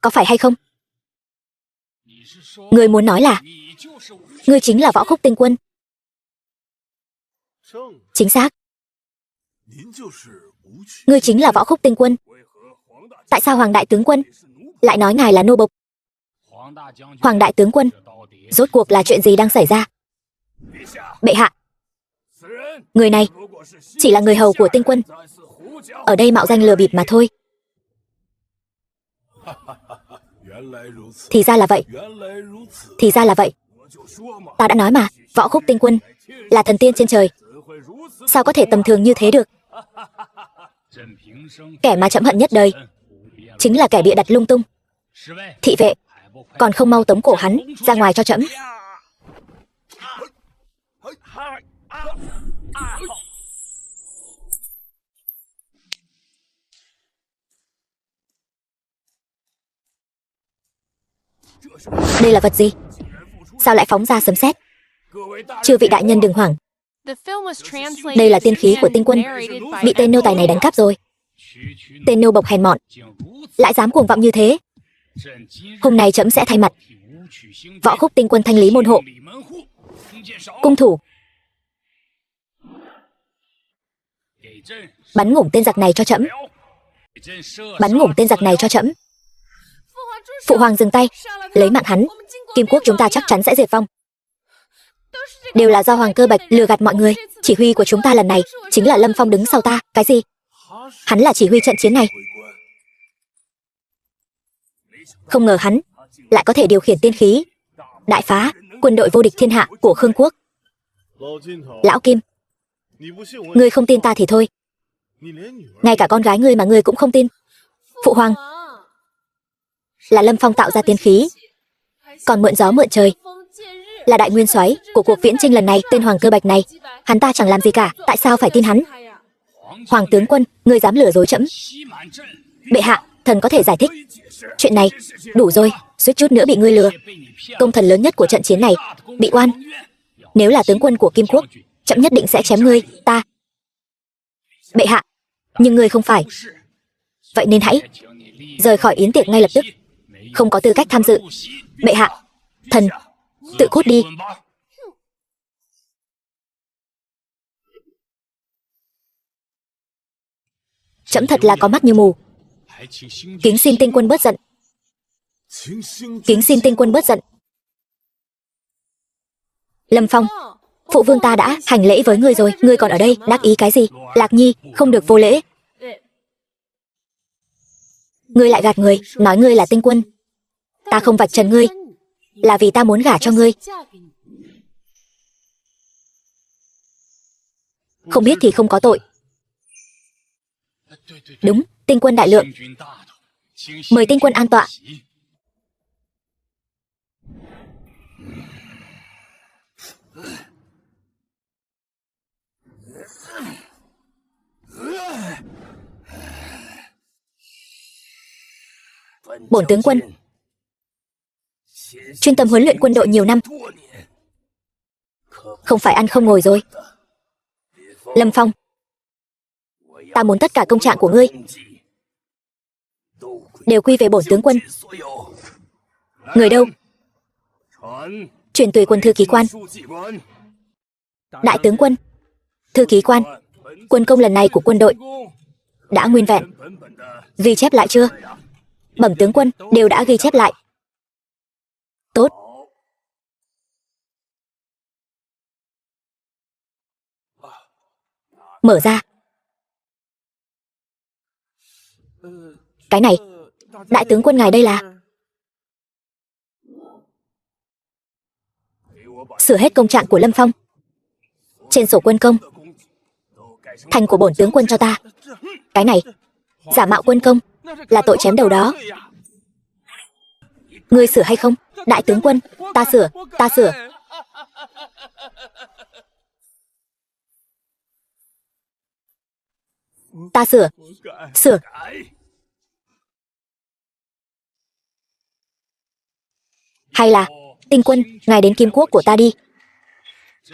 có phải hay không? Ngươi muốn nói là ngươi chính là Võ Khúc tinh quân? Chính xác. Ngươi chính là Võ Khúc tinh quân. Tại sao Hoàng đại tướng quân lại nói ngài là nô bộc? Hoàng đại tướng quân, rốt cuộc là chuyện gì đang xảy ra? Bệ hạ, người này chỉ là người hầu của tinh quân, ở đây mạo danh lừa bịp mà thôi. Thì ra là vậy. Thì ra là vậy. Ta đã nói mà, Võ Khúc tinh quân là thần tiên trên trời, sao có thể tầm thường như thế được? Kẻ mà trẫm hận nhất đời chính là kẻ bịa đặt lung tung. Thị vệ, còn không mau tống cổ hắn ra ngoài cho trẫm. Đây là vật gì? Sao lại phóng ra sấm sét? Chư vị đại nhân đừng hoảng. Đây là tiên khí của tinh quân, bị tên nô tài này đánh cắp rồi. Tên nô bộc hèn mọn, lại dám cuồng vọng như thế. Hôm nay trẫm sẽ thay mặt Võ Khúc tinh quân thanh lý môn hộ. Cung thủ, bắn ngủng tên giặc này cho trẫm. Bắn ngủng tên giặc này cho trẫm. Phụ hoàng dừng tay, lấy mạng hắn, Kim quốc chúng ta chắc chắn sẽ diệt vong. Đều là do Hoàng Cơ Bạch lừa gạt mọi người. Chỉ huy của chúng ta lần này chính là Lâm Phong đứng sau ta. Cái gì? Hắn là chỉ huy trận chiến này. Không ngờ hắn lại có thể điều khiển tiên khí, đại phá quân đội vô địch thiên hạ của Khương quốc. Lão Kim, ngươi không tin ta thì thôi, ngay cả con gái ngươi mà ngươi cũng không tin. Phụ hoàng, là Lâm Phong tạo ra tiên khí, còn mượn gió mượn trời, là đại nguyên soái của cuộc viễn chinh lần này, tên Hoàng Cơ Bạch này, hắn ta chẳng làm gì cả, tại sao phải tin hắn? Hoàng tướng quân, ngươi dám lừa dối trẫm? Bệ hạ, thần có thể giải thích. Chuyện này, đủ rồi, suýt chút nữa bị ngươi lừa. Công thần lớn nhất của trận chiến này, bị oan. Nếu là tướng quân của Kim Quốc, trẫm nhất định sẽ chém ngươi, ta. Bệ hạ, nhưng ngươi không phải. Vậy nên hãy rời khỏi yến tiệc ngay lập tức, không có tư cách tham dự. Bệ hạ, thần tự cút đi. Trẫm thật là có mắt như mù. Kính xin tinh quân bớt giận. Kính xin tinh quân bớt giận. Lâm Phong, phụ vương ta đã hành lễ với ngươi rồi, ngươi còn ở đây đắc ý cái gì? Lạc Nhi, không được vô lễ. Ngươi lại gạt người, nói ngươi là tinh quân. Ta không vạch trần ngươi, là vì ta muốn gả cho ngươi. Không biết thì không có tội. Đúng, tinh quân đại lượng. Mời tinh quân an tọa. Bổn tướng quân chuyên tâm huấn luyện quân đội nhiều năm, không phải ăn không ngồi rồi. Lâm Phong, ta muốn tất cả công trạng của ngươi đều quy về bổn tướng quân. Người đâu? Truyền tùy quân thư ký quan. Đại tướng quân, thư ký quan, quân công lần này của quân đội đã nguyên vẹn ghi chép lại chưa? Bẩm tướng quân, đều đã ghi chép lại. Tốt. Mở ra. Cái này, đại tướng quân ngài đây là? Sửa hết công trạng của Lâm Phong trên sổ quân công thành của bổn tướng quân cho ta. Cái này, giả mạo quân công, là tội chém đầu đó. Ngươi sửa hay không? Đại tướng quân, ta sửa, ta sửa. Ta sửa, sửa. Hay là, tinh quân, ngài đến Kim Quốc của ta đi.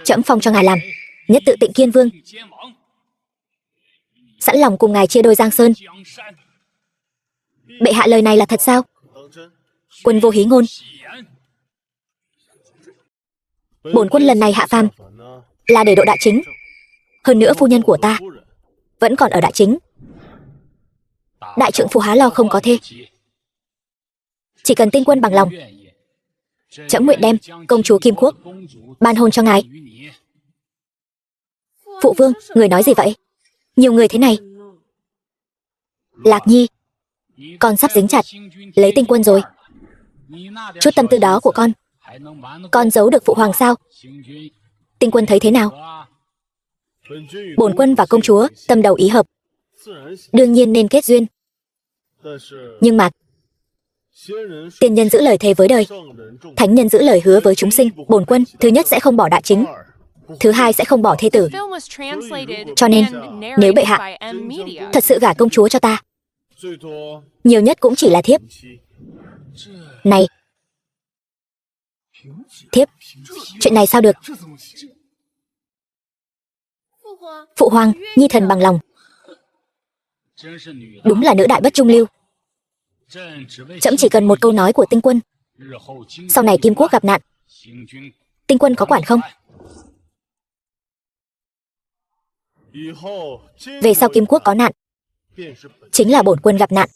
Trẫm phong cho ngài làm nhất tự Tịnh Kiên Vương, sẵn lòng cùng ngài chia đôi Giang Sơn. Bệ hạ lời này là thật sao? Quân vô hí ngôn. Bổn quân lần này hạ phàm là để độ đại chính. Hơn nữa phu nhân của ta vẫn còn ở đại chính. Đại trượng phu há lo không có thê. Chỉ cần tinh quân bằng lòng, trẫm nguyện đem công chúa Kim Quốc ban hôn cho ngài. Phụ vương, người nói gì vậy? Nhiều người thế này. Lạc Nhi, con sắp dính chặt lấy tinh quân rồi. Chút tâm tư đó của con giấu được phụ hoàng sao? Tinh quân thấy thế nào? Bổn quân và công chúa tâm đầu ý hợp, đương nhiên nên kết duyên. Nhưng mà tiên nhân giữ lời thề với đời, thánh nhân giữ lời hứa với chúng sinh. Bổn quân thứ nhất sẽ không bỏ đại chính, thứ hai sẽ không bỏ thê tử. Cho nên nếu bệ hạ thật sự gả công chúa cho ta, nhiều nhất cũng chỉ là thiếp. Này, thiếp, chuyện này sao được? Phụ hoàng, nhi thần bằng lòng. Đúng là nữ đại bất trung lưu. Trẫm chỉ cần một câu nói của tinh quân, sau này Kim Quốc gặp nạn, tinh quân có quản không? Về sau Kim Quốc có nạn, chính là bổn quân gặp nạn.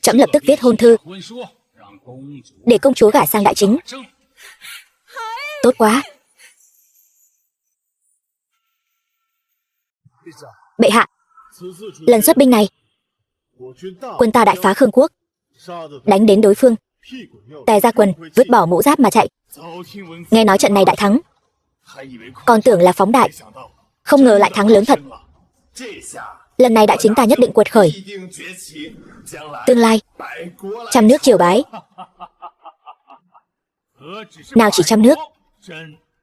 Trẫm lập tức viết hôn thư để công chúa gả sang đại chính. Tốt quá. Bệ hạ, lần xuất binh này, quân ta đại phá Khương quốc, đánh đến đối phương tè ra quần, vứt bỏ mũ giáp mà chạy. Nghe nói trận này đại thắng, còn tưởng là phóng đại, không ngờ lại thắng lớn thật. Lần này đại chính ta nhất định quật khởi, tương lai trăm nước triều bái. Nào chỉ trăm nước,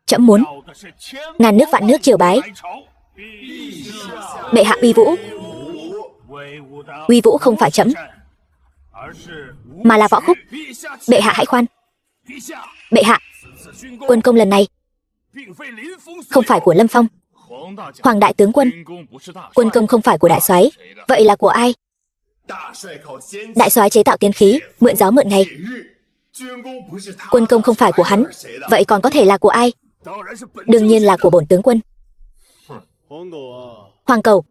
trẫm muốn ngàn nước vạn nước triều bái. Bệ hạ uy vũ. Uy vũ không phải trẫm, mà là Võ Khúc. Bệ hạ hãy khoan. Bệ hạ, quân công lần này không phải của Lâm Phong, Hoàng đại tướng quân. Quân công không phải của đại soái, vậy là của ai? Đại soái chế tạo tiên khí, mượn gió mượn ngày. Quân công không phải của hắn, vậy còn có thể là của ai? Đương nhiên là của bổn tướng quân. Hoàng cầu,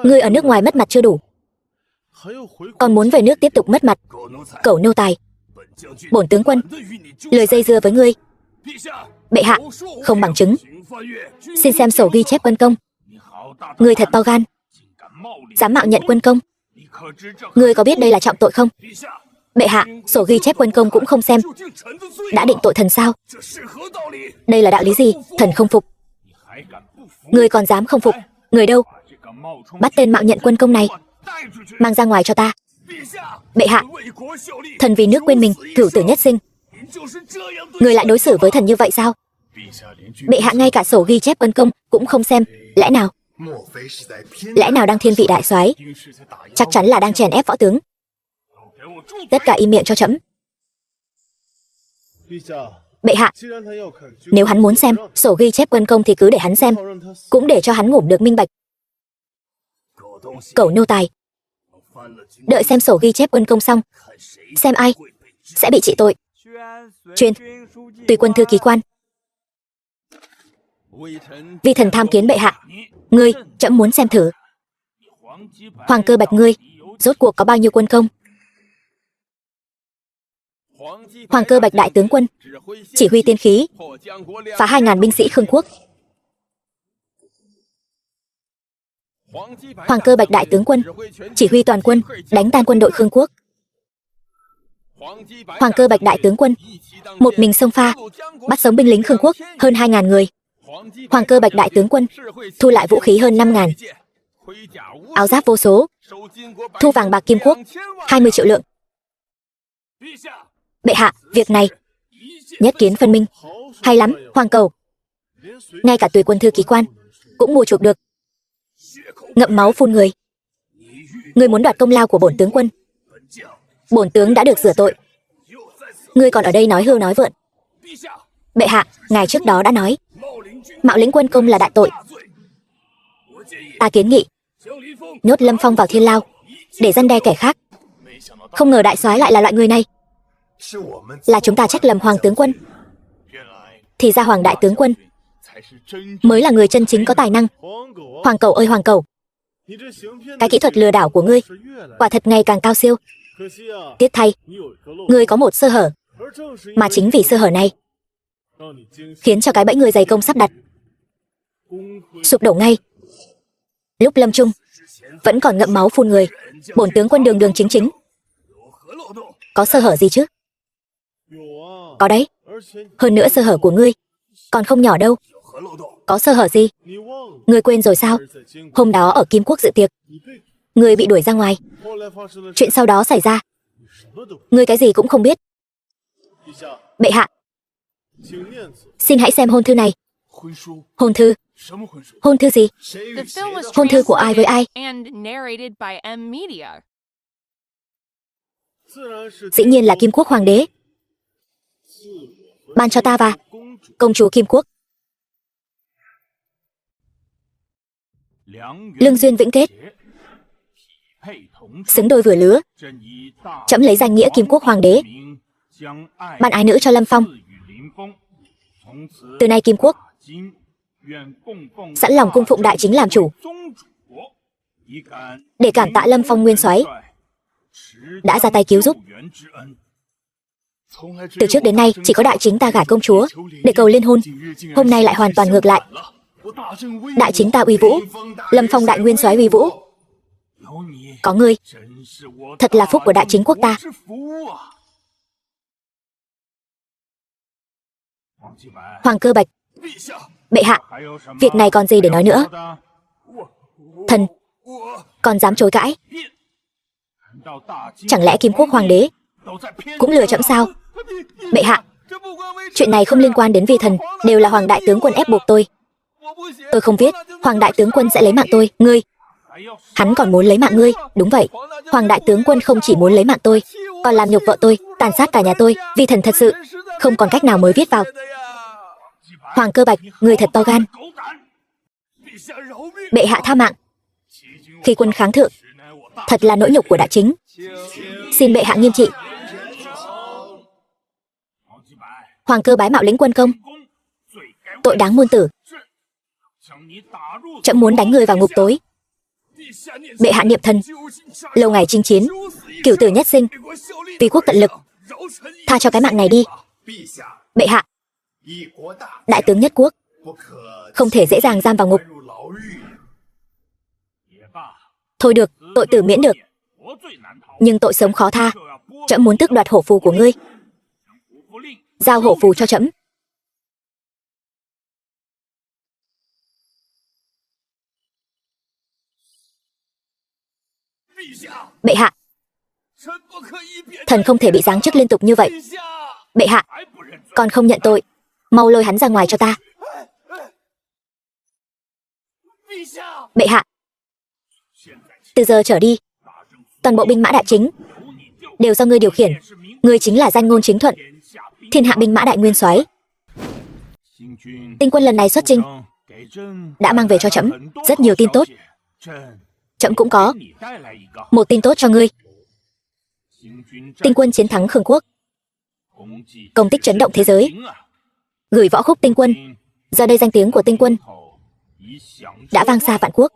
ngươi ở nước ngoài mất mặt chưa đủ, còn muốn về nước tiếp tục mất mặt. Cẩu nô tài, bổn tướng quân lời dây dưa với ngươi. Bệ hạ, không bằng chứng. Xin xem sổ ghi chép quân công. Ngươi thật to gan, dám mạo nhận quân công. Ngươi có biết đây là trọng tội không? Bệ hạ, sổ ghi chép quân công cũng không xem, đã định tội thần sao? Đây là đạo lý gì? Thần không phục. Ngươi còn dám không phục? Người đâu? Bắt tên mạo nhận quân công này, mang ra ngoài cho ta. Bệ hạ, thần vì nước quên mình, cửu tử nhất sinh. Người lại đối xử với thần như vậy sao? Bệ hạ ngay cả sổ ghi chép quân công cũng không xem, lẽ nào? Lẽ nào đang thiên vị đại soái? Chắc chắn là đang chèn ép võ tướng. Tất cả im miệng cho trẫm. Bệ hạ, nếu hắn muốn xem sổ ghi chép quân công thì cứ để hắn xem, cũng để cho hắn ngủ được minh bạch. Cẩu nô tài, đợi xem sổ ghi chép quân công xong, xem ai sẽ bị trị tội. Truyền tùy quân thư ký quan. Vi thần tham kiến bệ hạ. Ngươi, trẫm muốn xem thử. Hoàng cơ bạch ngươi, rốt cuộc có bao nhiêu quân công? Hoàng cơ bạch đại tướng quân, chỉ huy tiên khí, phá 2.000 binh sĩ Khương quốc. Hoàng cơ bạch đại tướng quân, chỉ huy toàn quân, đánh tan quân đội Khương quốc. Hoàng cơ bạch đại tướng quân, một mình xông pha, bắt sống binh lính Khương quốc hơn 2.000 người. Hoàng cơ bạch đại tướng quân, thu lại vũ khí hơn 5.000, áo giáp vô số, thu vàng bạc kim quốc 20 triệu lượng. Bệ hạ, việc này nhất kiến phân minh. Hay lắm, Hoàng cầu. Ngay cả tùy quân thư ký quan cũng mua chuộc được. Ngậm máu phun người. Ngươi muốn đoạt công lao của bổn tướng quân. Bổn tướng đã được rửa tội, ngươi còn ở đây nói hưu nói vượn. Bệ hạ, ngài trước đó đã nói mạo lĩnh quân công là đại tội. Ta kiến nghị nhốt Lâm Phong vào thiên lao để răn đe kẻ khác. Không ngờ đại soái lại là loại người này. Là chúng ta trách lầm Hoàng tướng quân. Thì ra Hoàng đại tướng quân mới là người chân chính có tài năng. Hoàng cầu ơi Hoàng cầu, cái kỹ thuật lừa đảo của ngươi quả thật ngày càng cao siêu. Tiếc thay, ngươi có một sơ hở, mà chính vì sơ hở này khiến cho cái bẫy ngươi dày công sắp đặt sụp đổ ngay. Lúc lâm chung vẫn còn ngậm máu phun người. Bổn tướng quân đường đường chính chính, có sơ hở gì chứ? Có đấy. Hơn nữa sơ hở của ngươi còn không nhỏ đâu. Có sơ hở gì? Ngươi quên rồi sao? Hôm đó ở Kim Quốc dự tiệc, ngươi bị đuổi ra ngoài. Chuyện sau đó xảy ra, ngươi cái gì cũng không biết. Bệ hạ, xin hãy xem hôn thư này. Hôn thư? Hôn thư gì? Hôn thư của ai với ai? Dĩ nhiên là Kim Quốc hoàng đế ban cho ta và công chúa Kim Quốc. Lương duyên vĩnh kết, xứng đôi vừa lứa. Trẫm lấy danh nghĩa Kim Quốc hoàng đế ban ái nữ cho Lâm Phong. Từ nay Kim Quốc sẵn lòng cung phụng đại chính làm chủ, để cảm tạ Lâm Phong nguyên soái đã ra tay cứu giúp. Từ trước đến nay chỉ có đại chính ta gả công chúa để cầu liên hôn, hôm nay lại hoàn toàn ngược lại. Đại chính ta uy vũ, Lâm Phong đại nguyên soái uy vũ, Có ngươi, thật là phúc của đại chính quốc ta. Hoàng Cơ Bạch, bệ hạ, việc này còn gì để nói nữa? Thần, còn dám chối cãi? Chẳng lẽ Kim Quốc Hoàng đế cũng lừa trẫm sao? Bệ hạ, chuyện này không liên quan đến vi thần, đều là Hoàng đại tướng quân ép buộc tôi. Tôi không viết, Hoàng đại tướng quân sẽ lấy mạng tôi. Ngươi, hắn còn muốn lấy mạng ngươi? Đúng vậy, Hoàng đại tướng quân không chỉ muốn lấy mạng tôi, còn làm nhục vợ tôi, tàn sát cả nhà tôi. Vi thần thật sự không còn cách nào mới viết vào. Hoàng Cơ Bạch, người thật to gan. Bệ hạ tha mạng. Khi quân kháng thượng, thật là nỗi nhục của đại chính. Xin bệ hạ nghiêm trị. Hoàng Cơ Bái mạo lĩnh quân công, tội đáng muôn tử. Trẫm muốn đánh người vào ngục tối. Bệ hạ niệm thần, lâu ngày chinh chiến, cửu tử nhất sinh, vì quốc tận lực, tha cho cái mạng này đi. Bệ hạ, đại tướng nhất quốc không thể dễ dàng giam vào ngục. Thôi được, tội tử miễn được, nhưng tội sống khó tha. Trẫm muốn tước đoạt hổ phù của ngươi. Giao hổ phù cho trẫm. Bệ hạ, thần không thể bị giáng chức liên tục như vậy. Bệ hạ, còn không nhận tội, mau lôi hắn ra ngoài cho ta. Bệ hạ, từ giờ trở đi, toàn bộ binh mã đại chính đều do ngươi điều khiển. Ngươi chính là danh ngôn chính thuận, thiên hạ binh mã đại nguyên soái. Tinh quân lần này xuất chinh đã mang về cho trẫm rất nhiều tin tốt. Trẫm cũng có một tin tốt cho ngươi. Tinh quân chiến thắng Khương quốc, công tích chấn động thế giới. Gửi võ khúc tinh quân, giờ đây danh tiếng của tinh quân đã vang xa vạn quốc.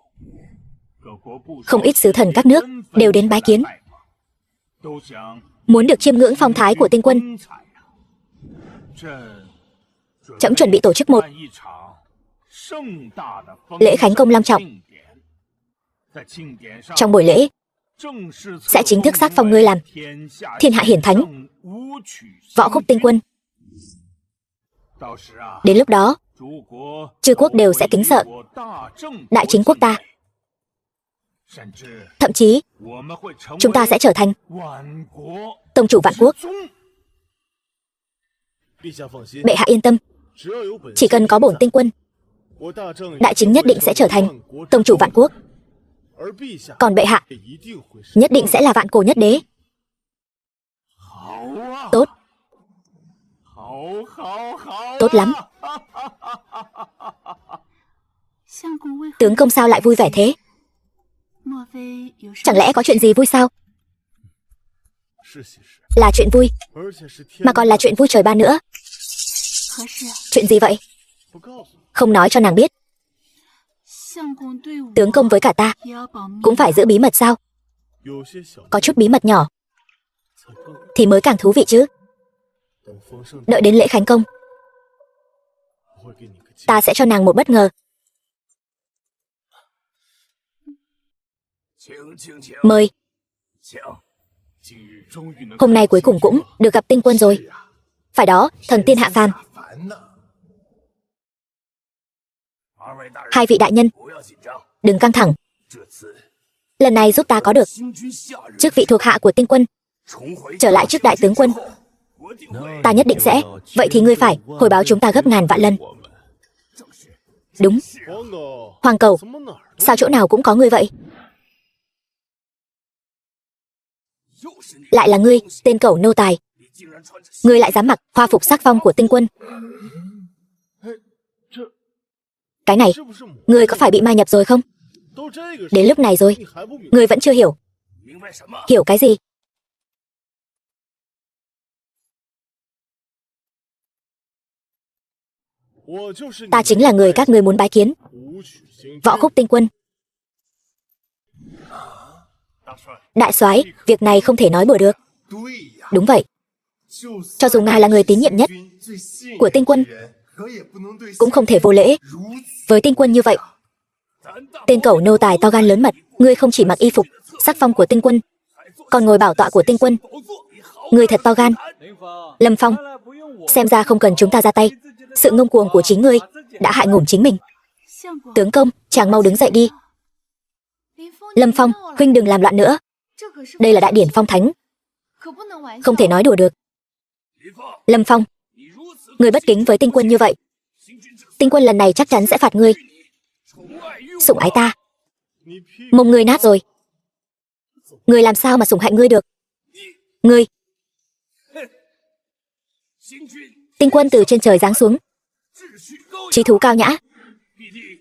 Không ít sứ thần các nước đều đến bái kiến, muốn được chiêm ngưỡng phong thái của tinh quân. Trẫm chuẩn bị tổ chức một lễ khánh công long trọng. Trong buổi lễ sẽ chính thức xác phong ngươi làm thiên hạ hiển thánh võ khúc tinh quân. Đến lúc đó, chư quốc đều sẽ kính sợ đại chính quốc ta. Thậm chí, chúng ta sẽ trở thành tông chủ vạn quốc. Bệ hạ yên tâm, chỉ cần có bổn tinh quân, đại chính nhất định sẽ trở thành tông chủ vạn quốc. Còn bệ hạ nhất định sẽ là vạn cổ nhất đế. Tốt, tốt lắm. Tướng công sao lại vui vẻ thế? Chẳng lẽ có chuyện gì vui sao? Là chuyện vui, mà còn là chuyện vui trời ban nữa. Chuyện gì vậy? Không nói cho nàng biết. Tướng công với cả ta cũng phải giữ bí mật sao? Có chút bí mật nhỏ thì mới càng thú vị chứ. Đợi đến lễ khánh công, ta sẽ cho nàng một bất ngờ. Mời. Hôm nay cuối cùng cũng được gặp tinh quân rồi. Phải đó, thần tiên hạ phàm. Hai vị đại nhân, đừng căng thẳng. Lần này giúp ta có được chức vị thuộc hạ của tinh quân, trở lại chức đại tướng quân. Ta nhất định sẽ. Vậy thì ngươi phải hồi báo chúng ta gấp ngàn vạn lần. Đúng. Hoàng cầu, sao chỗ nào cũng có ngươi vậy? Lại là ngươi, tên cẩu nô tài. Ngươi lại dám mặc hoa phục sắc phong của tinh quân. Cái này, ngươi có phải bị ma nhập rồi không? Đến lúc này rồi, ngươi vẫn chưa hiểu. Hiểu cái gì? Ta chính là người các ngươi muốn bái kiến, võ khúc tinh quân. Đại soái, việc này không thể nói bừa được. Đúng vậy. Cho dù ngài là người tín nhiệm nhất của tinh quân, cũng không thể vô lễ với tinh quân như vậy. Tên cẩu nô tài to gan lớn mật, ngươi không chỉ mặc y phục sắc phong của tinh quân, còn ngồi bảo tọa của tinh quân. Ngươi thật to gan. Lâm Phong, xem ra không cần chúng ta ra tay. Sự ngông cuồng của chính ngươi đã hại ngủm chính mình. Tướng công, chàng mau đứng dậy đi. Lâm Phong, huynh đừng làm loạn nữa. Đây là đại điển phong thánh, không thể nói đùa được. Lâm Phong, ngươi bất kính với tinh quân như vậy, tinh quân lần này chắc chắn sẽ phạt ngươi. Sủng ái ta, mông ngươi nát rồi. Ngươi làm sao mà sủng hạnh ngươi được? Ngươi, tinh quân từ trên trời giáng xuống, trí thú cao nhã,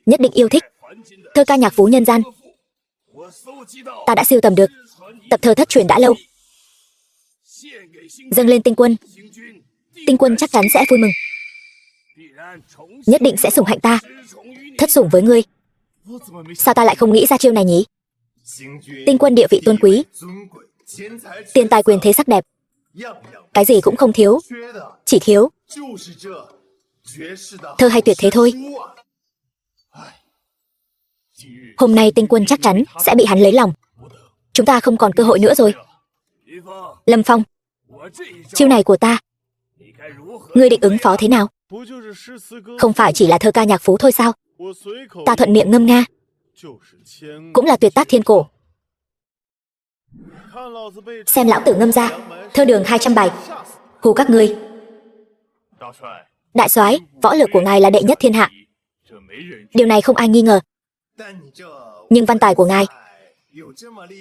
nhất định yêu thích thơ ca nhạc phú nhân gian. Ta đã sưu tầm được tập thơ thất truyền đã lâu, dâng lên tinh quân. Tinh quân chắc chắn sẽ vui mừng, nhất định sẽ sủng hạnh ta, thất sủng với ngươi. Sao ta lại không nghĩ ra chiêu này nhỉ? Tinh quân địa vị tôn quý, tiền tài quyền thế sắc đẹp, cái gì cũng không thiếu, chỉ thiếu thơ hay tuyệt thế thôi. Hôm nay tinh quân chắc chắn sẽ bị hắn lấy lòng. Chúng ta không còn cơ hội nữa rồi. Lâm Phong, chiêu này của ta, ngươi định ứng phó thế nào? Không phải chỉ là thơ ca nhạc phú thôi sao? Ta thuận miệng ngâm nga cũng là tuyệt tác thiên cổ. Xem lão tử ngâm ra thơ đường 200 bài, hù các ngươi. Đại soái, võ lực của ngài là đệ nhất thiên hạ, điều này không ai nghi ngờ. Nhưng văn tài của ngài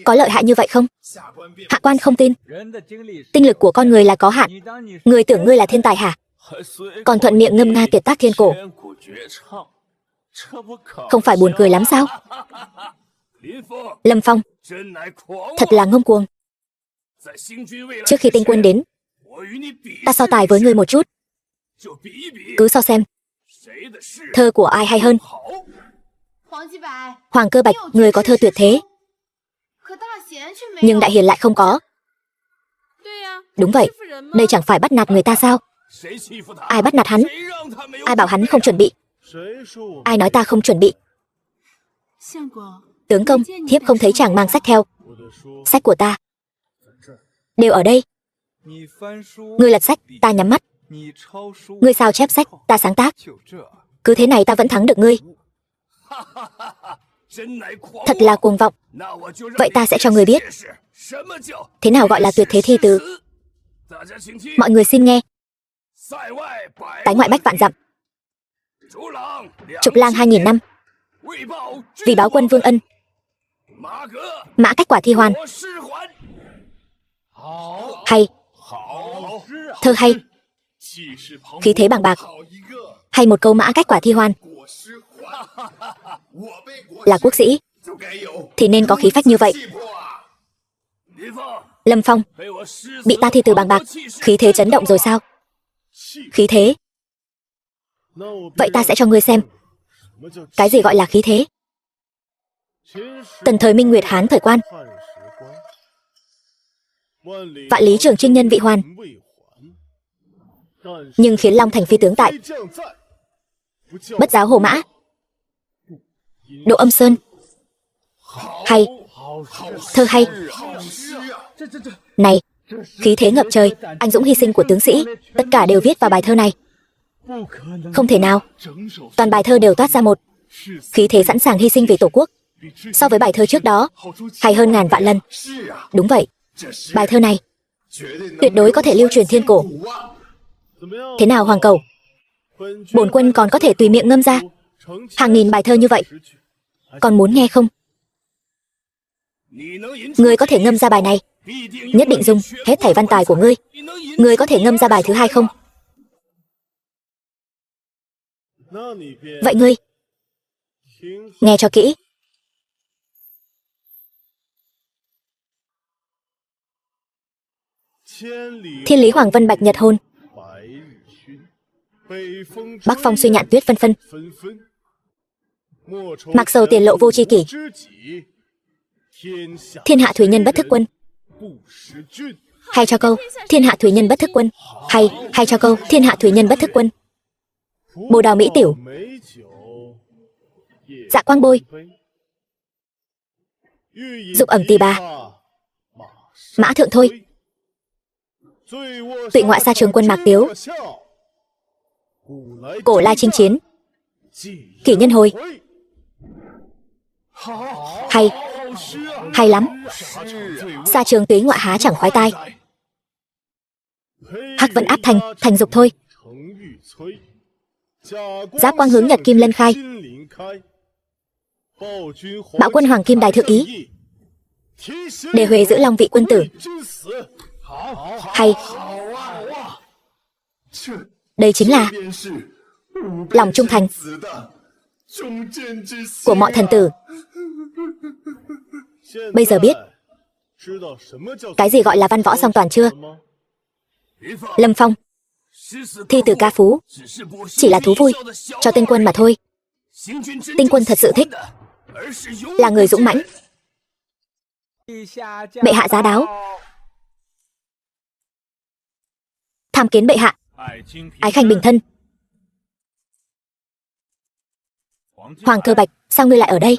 có lợi hại như vậy không? Hạ quan không tin. Tinh lực của con người là có hạn. Người tưởng ngươi là thiên tài hả? Còn thuận miệng ngâm nga tuyệt tác thiên cổ, không phải buồn cười lắm sao? Lâm Phong, thật là ngông cuồng. Trước khi tinh quân đến, ta so tài với ngươi một chút. Cứ so xem thơ của ai hay hơn. Hoàng Cơ Bạch, người có thơ tuyệt thế, nhưng Đại Hiền lại không có. Đúng vậy, đây chẳng phải bắt nạt người ta sao? Ai bắt nạt hắn? Ai bảo hắn không chuẩn bị? Ai nói ta không chuẩn bị? Tướng công, thiếp không thấy chàng mang sách theo. Sách của ta đều ở đây. Ngươi lật sách, ta nhắm mắt. Ngươi sao chép sách, ta sáng tác. Cứ thế này ta vẫn thắng được ngươi. Thật là cuồng vọng. Vậy ta sẽ cho ngươi biết thế nào gọi là tuyệt thế thi từ. Mọi người xin nghe. Tái ngoại bách vạn dặm, Trục lang 2000 năm, vì báo quân vương ân, mã cách quả thi hoàn. Hay, thơ hay, khí thế bằng bạc. Hay một câu mã cách quả thi hoàn. Là quốc sĩ thì nên có khí phách như vậy. Lâm Phong, bị ta thi từ bằng bạc, khí thế chấn động rồi sao? Khí thế? Vậy ta sẽ cho ngươi xem cái gì gọi là khí thế. Tần thời Minh Nguyệt Hán thời quan, vạn lý trường trinh nhân vị hoàn, nhưng khiến Long thành phi tướng tại. Bất giáo Hồ Mã, Độ Âm Sơn. Hay, thơ hay. Này, khí thế ngập trời, anh dũng hy sinh của tướng sĩ, tất cả đều viết vào bài thơ này. Không thể nào. Toàn bài thơ đều toát ra một khí thế sẵn sàng hy sinh vì Tổ quốc. So với bài thơ trước đó, hay hơn ngàn vạn lần. Đúng vậy, bài thơ này tuyệt đối có thể lưu truyền thiên cổ. Thế nào Hoàng Cầu? Bổn quân còn có thể tùy miệng ngâm ra hàng nghìn bài thơ như vậy. Còn muốn nghe không? Ngươi có thể ngâm ra bài này, nhất định dùng hết thảy văn tài của ngươi. Ngươi có thể ngâm ra bài thứ hai không? Vậy ngươi nghe cho kỹ. Thiên lý hoàng vân bạch nhật hôn, bắc phong suy nhạn tuyết phân phân, mặc dầu tiền lộ vô tri kỷ, thiên hạ thủy nhân bất thức quân. Hay cho câu thiên hạ thủy nhân bất thức quân. Hay cho câu thiên hạ thủy nhân bất thức quân. Bồ đào mỹ tiểu, dạ quang bôi, Dục ẩm tỳ bà. Mã thượng thôi. Tụy ngoại xa trường quân Mạc Tiếu. Cổ lai chinh chiến. Kỷ nhân hồi. Hay. Hay lắm. Xa trường tuế ngoại há chẳng khoái tai. Hắc vẫn áp thành dục thôi. Giáp quang hướng nhật kim lân khai. Bão quân hoàng kim đài thượng ý. Để Huệ giữ long vị quân tử. Hay. Đây chính là lòng trung thành của mọi thần tử. Bây giờ biết cái gì gọi là văn võ song toàn chưa? Lâm Phong, thi từ ca phú chỉ là thú vui cho Tinh Quân mà thôi. Tinh Quân thật sự thích là người dũng mãnh. Bệ hạ giá đáo. Tham kiến bệ hạ. Ái khanh bình thân. Hoàng Cơ Bạch, sao ngươi lại ở đây?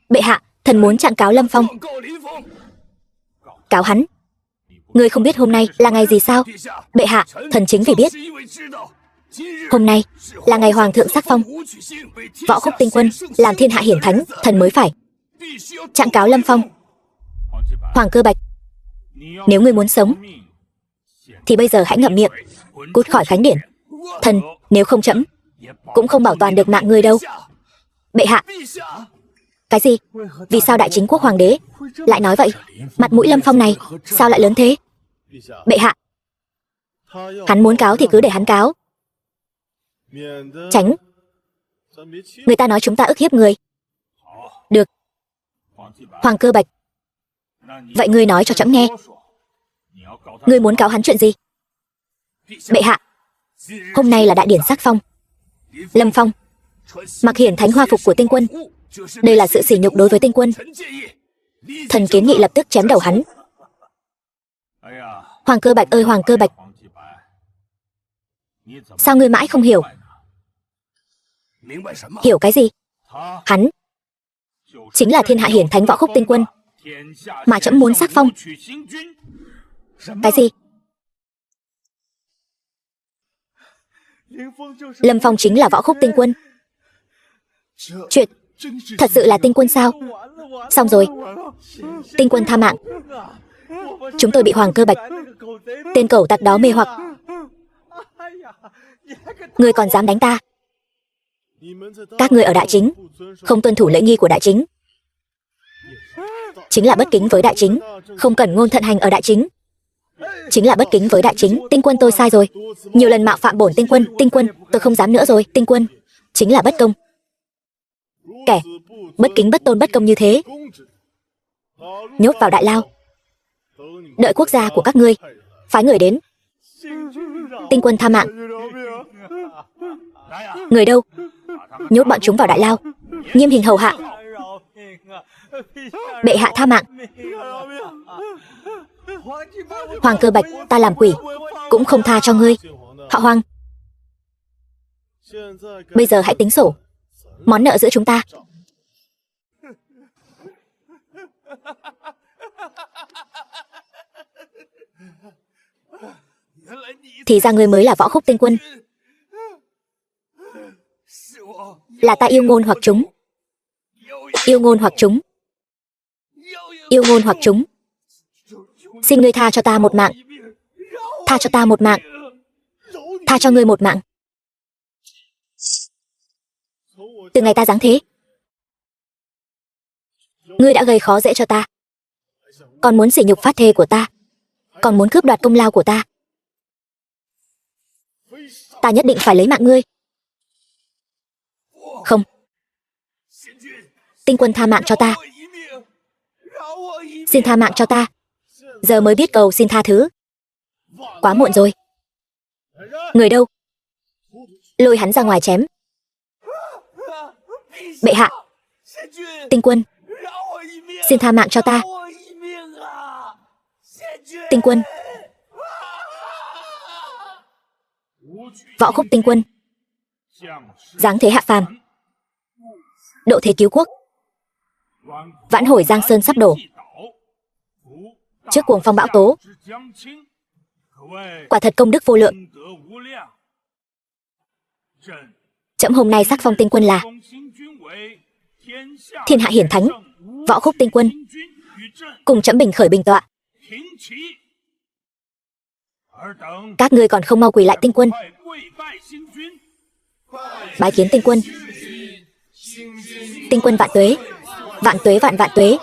Bệ hạ, thần muốn trạng cáo Lâm Phong. Cáo hắn? Ngươi không biết hôm nay là ngày gì sao? Bệ hạ, thần chính vì biết. Hôm nay là ngày Hoàng thượng sắc phong. Võ Khúc Tinh Quân làm thiên hạ hiển thánh, thần mới phải trạng cáo Lâm Phong. Hoàng Cơ Bạch, nếu ngươi muốn sống thì bây giờ hãy ngậm miệng, cút khỏi khánh điển. Thần, nếu không trẫm cũng không bảo toàn được mạng ngươi đâu. Bệ hạ. Cái gì? Vì sao đại chính quốc hoàng đế lại nói vậy? Mặt mũi Lâm Phong này sao lại lớn thế? Bệ hạ, hắn muốn cáo thì cứ để hắn cáo. Tránh người ta nói chúng ta ức hiếp người. Được. Hoàng Cơ Bạch, vậy ngươi nói cho trẫm nghe, ngươi muốn cáo hắn chuyện gì? Bệ hạ, hôm nay là đại điển sắc phong. Lâm Phong mặc hiển thánh hoa phục của Tinh Quân, đây là sự sỉ nhục đối với Tinh Quân. Thần kiến nghị lập tức chém đầu hắn. Hoàng Cơ Bạch ơi Hoàng Cơ Bạch, sao ngươi mãi không hiểu? Hiểu cái gì? Hắn chính là thiên hạ hiển thánh Võ Khúc Tinh Quân mà trẫm muốn sắc phong. Cái gì? Lâm Phong chính là Võ Khúc Tinh Quân? Chuyện thật sự là Tinh Quân sao? Xong rồi. Tinh Quân tha mạng. Chúng tôi bị Hoàng Cơ Bạch, tên cẩu tặc đó mê hoặc. Ngươi còn dám đánh ta? Các ngươi ở đại chính không tuân thủ lễ nghi của đại chính, chính là bất kính với đại chính. Không cần ngôn thận hành ở đại chính, chính là bất kính với đại chính. Tinh Quân tôi sai rồi, nhiều lần mạo phạm bổn Tinh Quân. Tinh Quân tôi không dám nữa rồi. Tinh Quân chính là bất công. Kẻ bất kính bất tôn bất công như thế nhốt vào đại lao, đợi quốc gia của các ngươi phái người đến. Tinh Quân tha mạng. Người đâu? Nhốt bọn chúng vào đại lao, nghiêm hình hầu hạ. Bệ hạ tha mạng. Hoàng Cơ Bạch, ta làm quỷ cũng không tha cho ngươi. Họ Hoàng, bây giờ hãy tính sổ món nợ giữa chúng ta. Thì ra ngươi mới là Võ Khúc Tinh Quân. Là ta yêu ngôn hoặc chúng. Yêu ngôn hoặc chúng. Yêu ngôn hoặc chúng. Xin ngươi tha cho ta một mạng. Tha cho ta một mạng. Tha cho ngươi một mạng. Từ ngày ta giáng thế, ngươi đã gây khó dễ cho ta, còn muốn sỉ nhục phát thê của ta, còn muốn cướp đoạt công lao của ta. Ta nhất định phải lấy mạng ngươi. Không. Tinh Quân tha mạng cho ta. Xin tha mạng cho ta. Giờ mới biết cầu xin tha thứ. Quá muộn rồi. Người đâu? Lôi hắn ra ngoài chém. Bệ hạ. Tinh Quân, xin tha mạng cho ta. Tinh Quân. Võ Khúc Tinh Quân, giáng thế hạ phàm, độ thế cứu quốc. vãn hồi Giang Sơn sắp đổ. Trước cuồng phong bão tố, quả thật công đức vô lượng. Trẫm hôm nay sắc phong tinh quân là Thiên Hạ Hiển Thánh, Võ Khúc tinh quân, cùng trẫm bình khởi bình tọa. Các ngươi còn không mau quỳ lại tinh quân, bái kiến tinh quân. Tinh quân vạn tuế, vạn tuế vạn vạn tuế.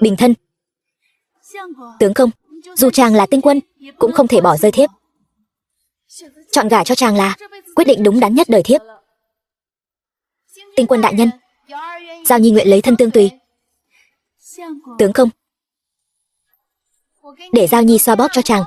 Bình thân. Tướng công, dù chàng là tinh quân, cũng không thể bỏ rơi thiếp. Chọn gả cho chàng là quyết định đúng đắn nhất đời thiếp. Tinh quân đại nhân, Giao Nhi nguyện lấy thân tương tùy. Tướng công, để Giao Nhi xoa bóp cho chàng.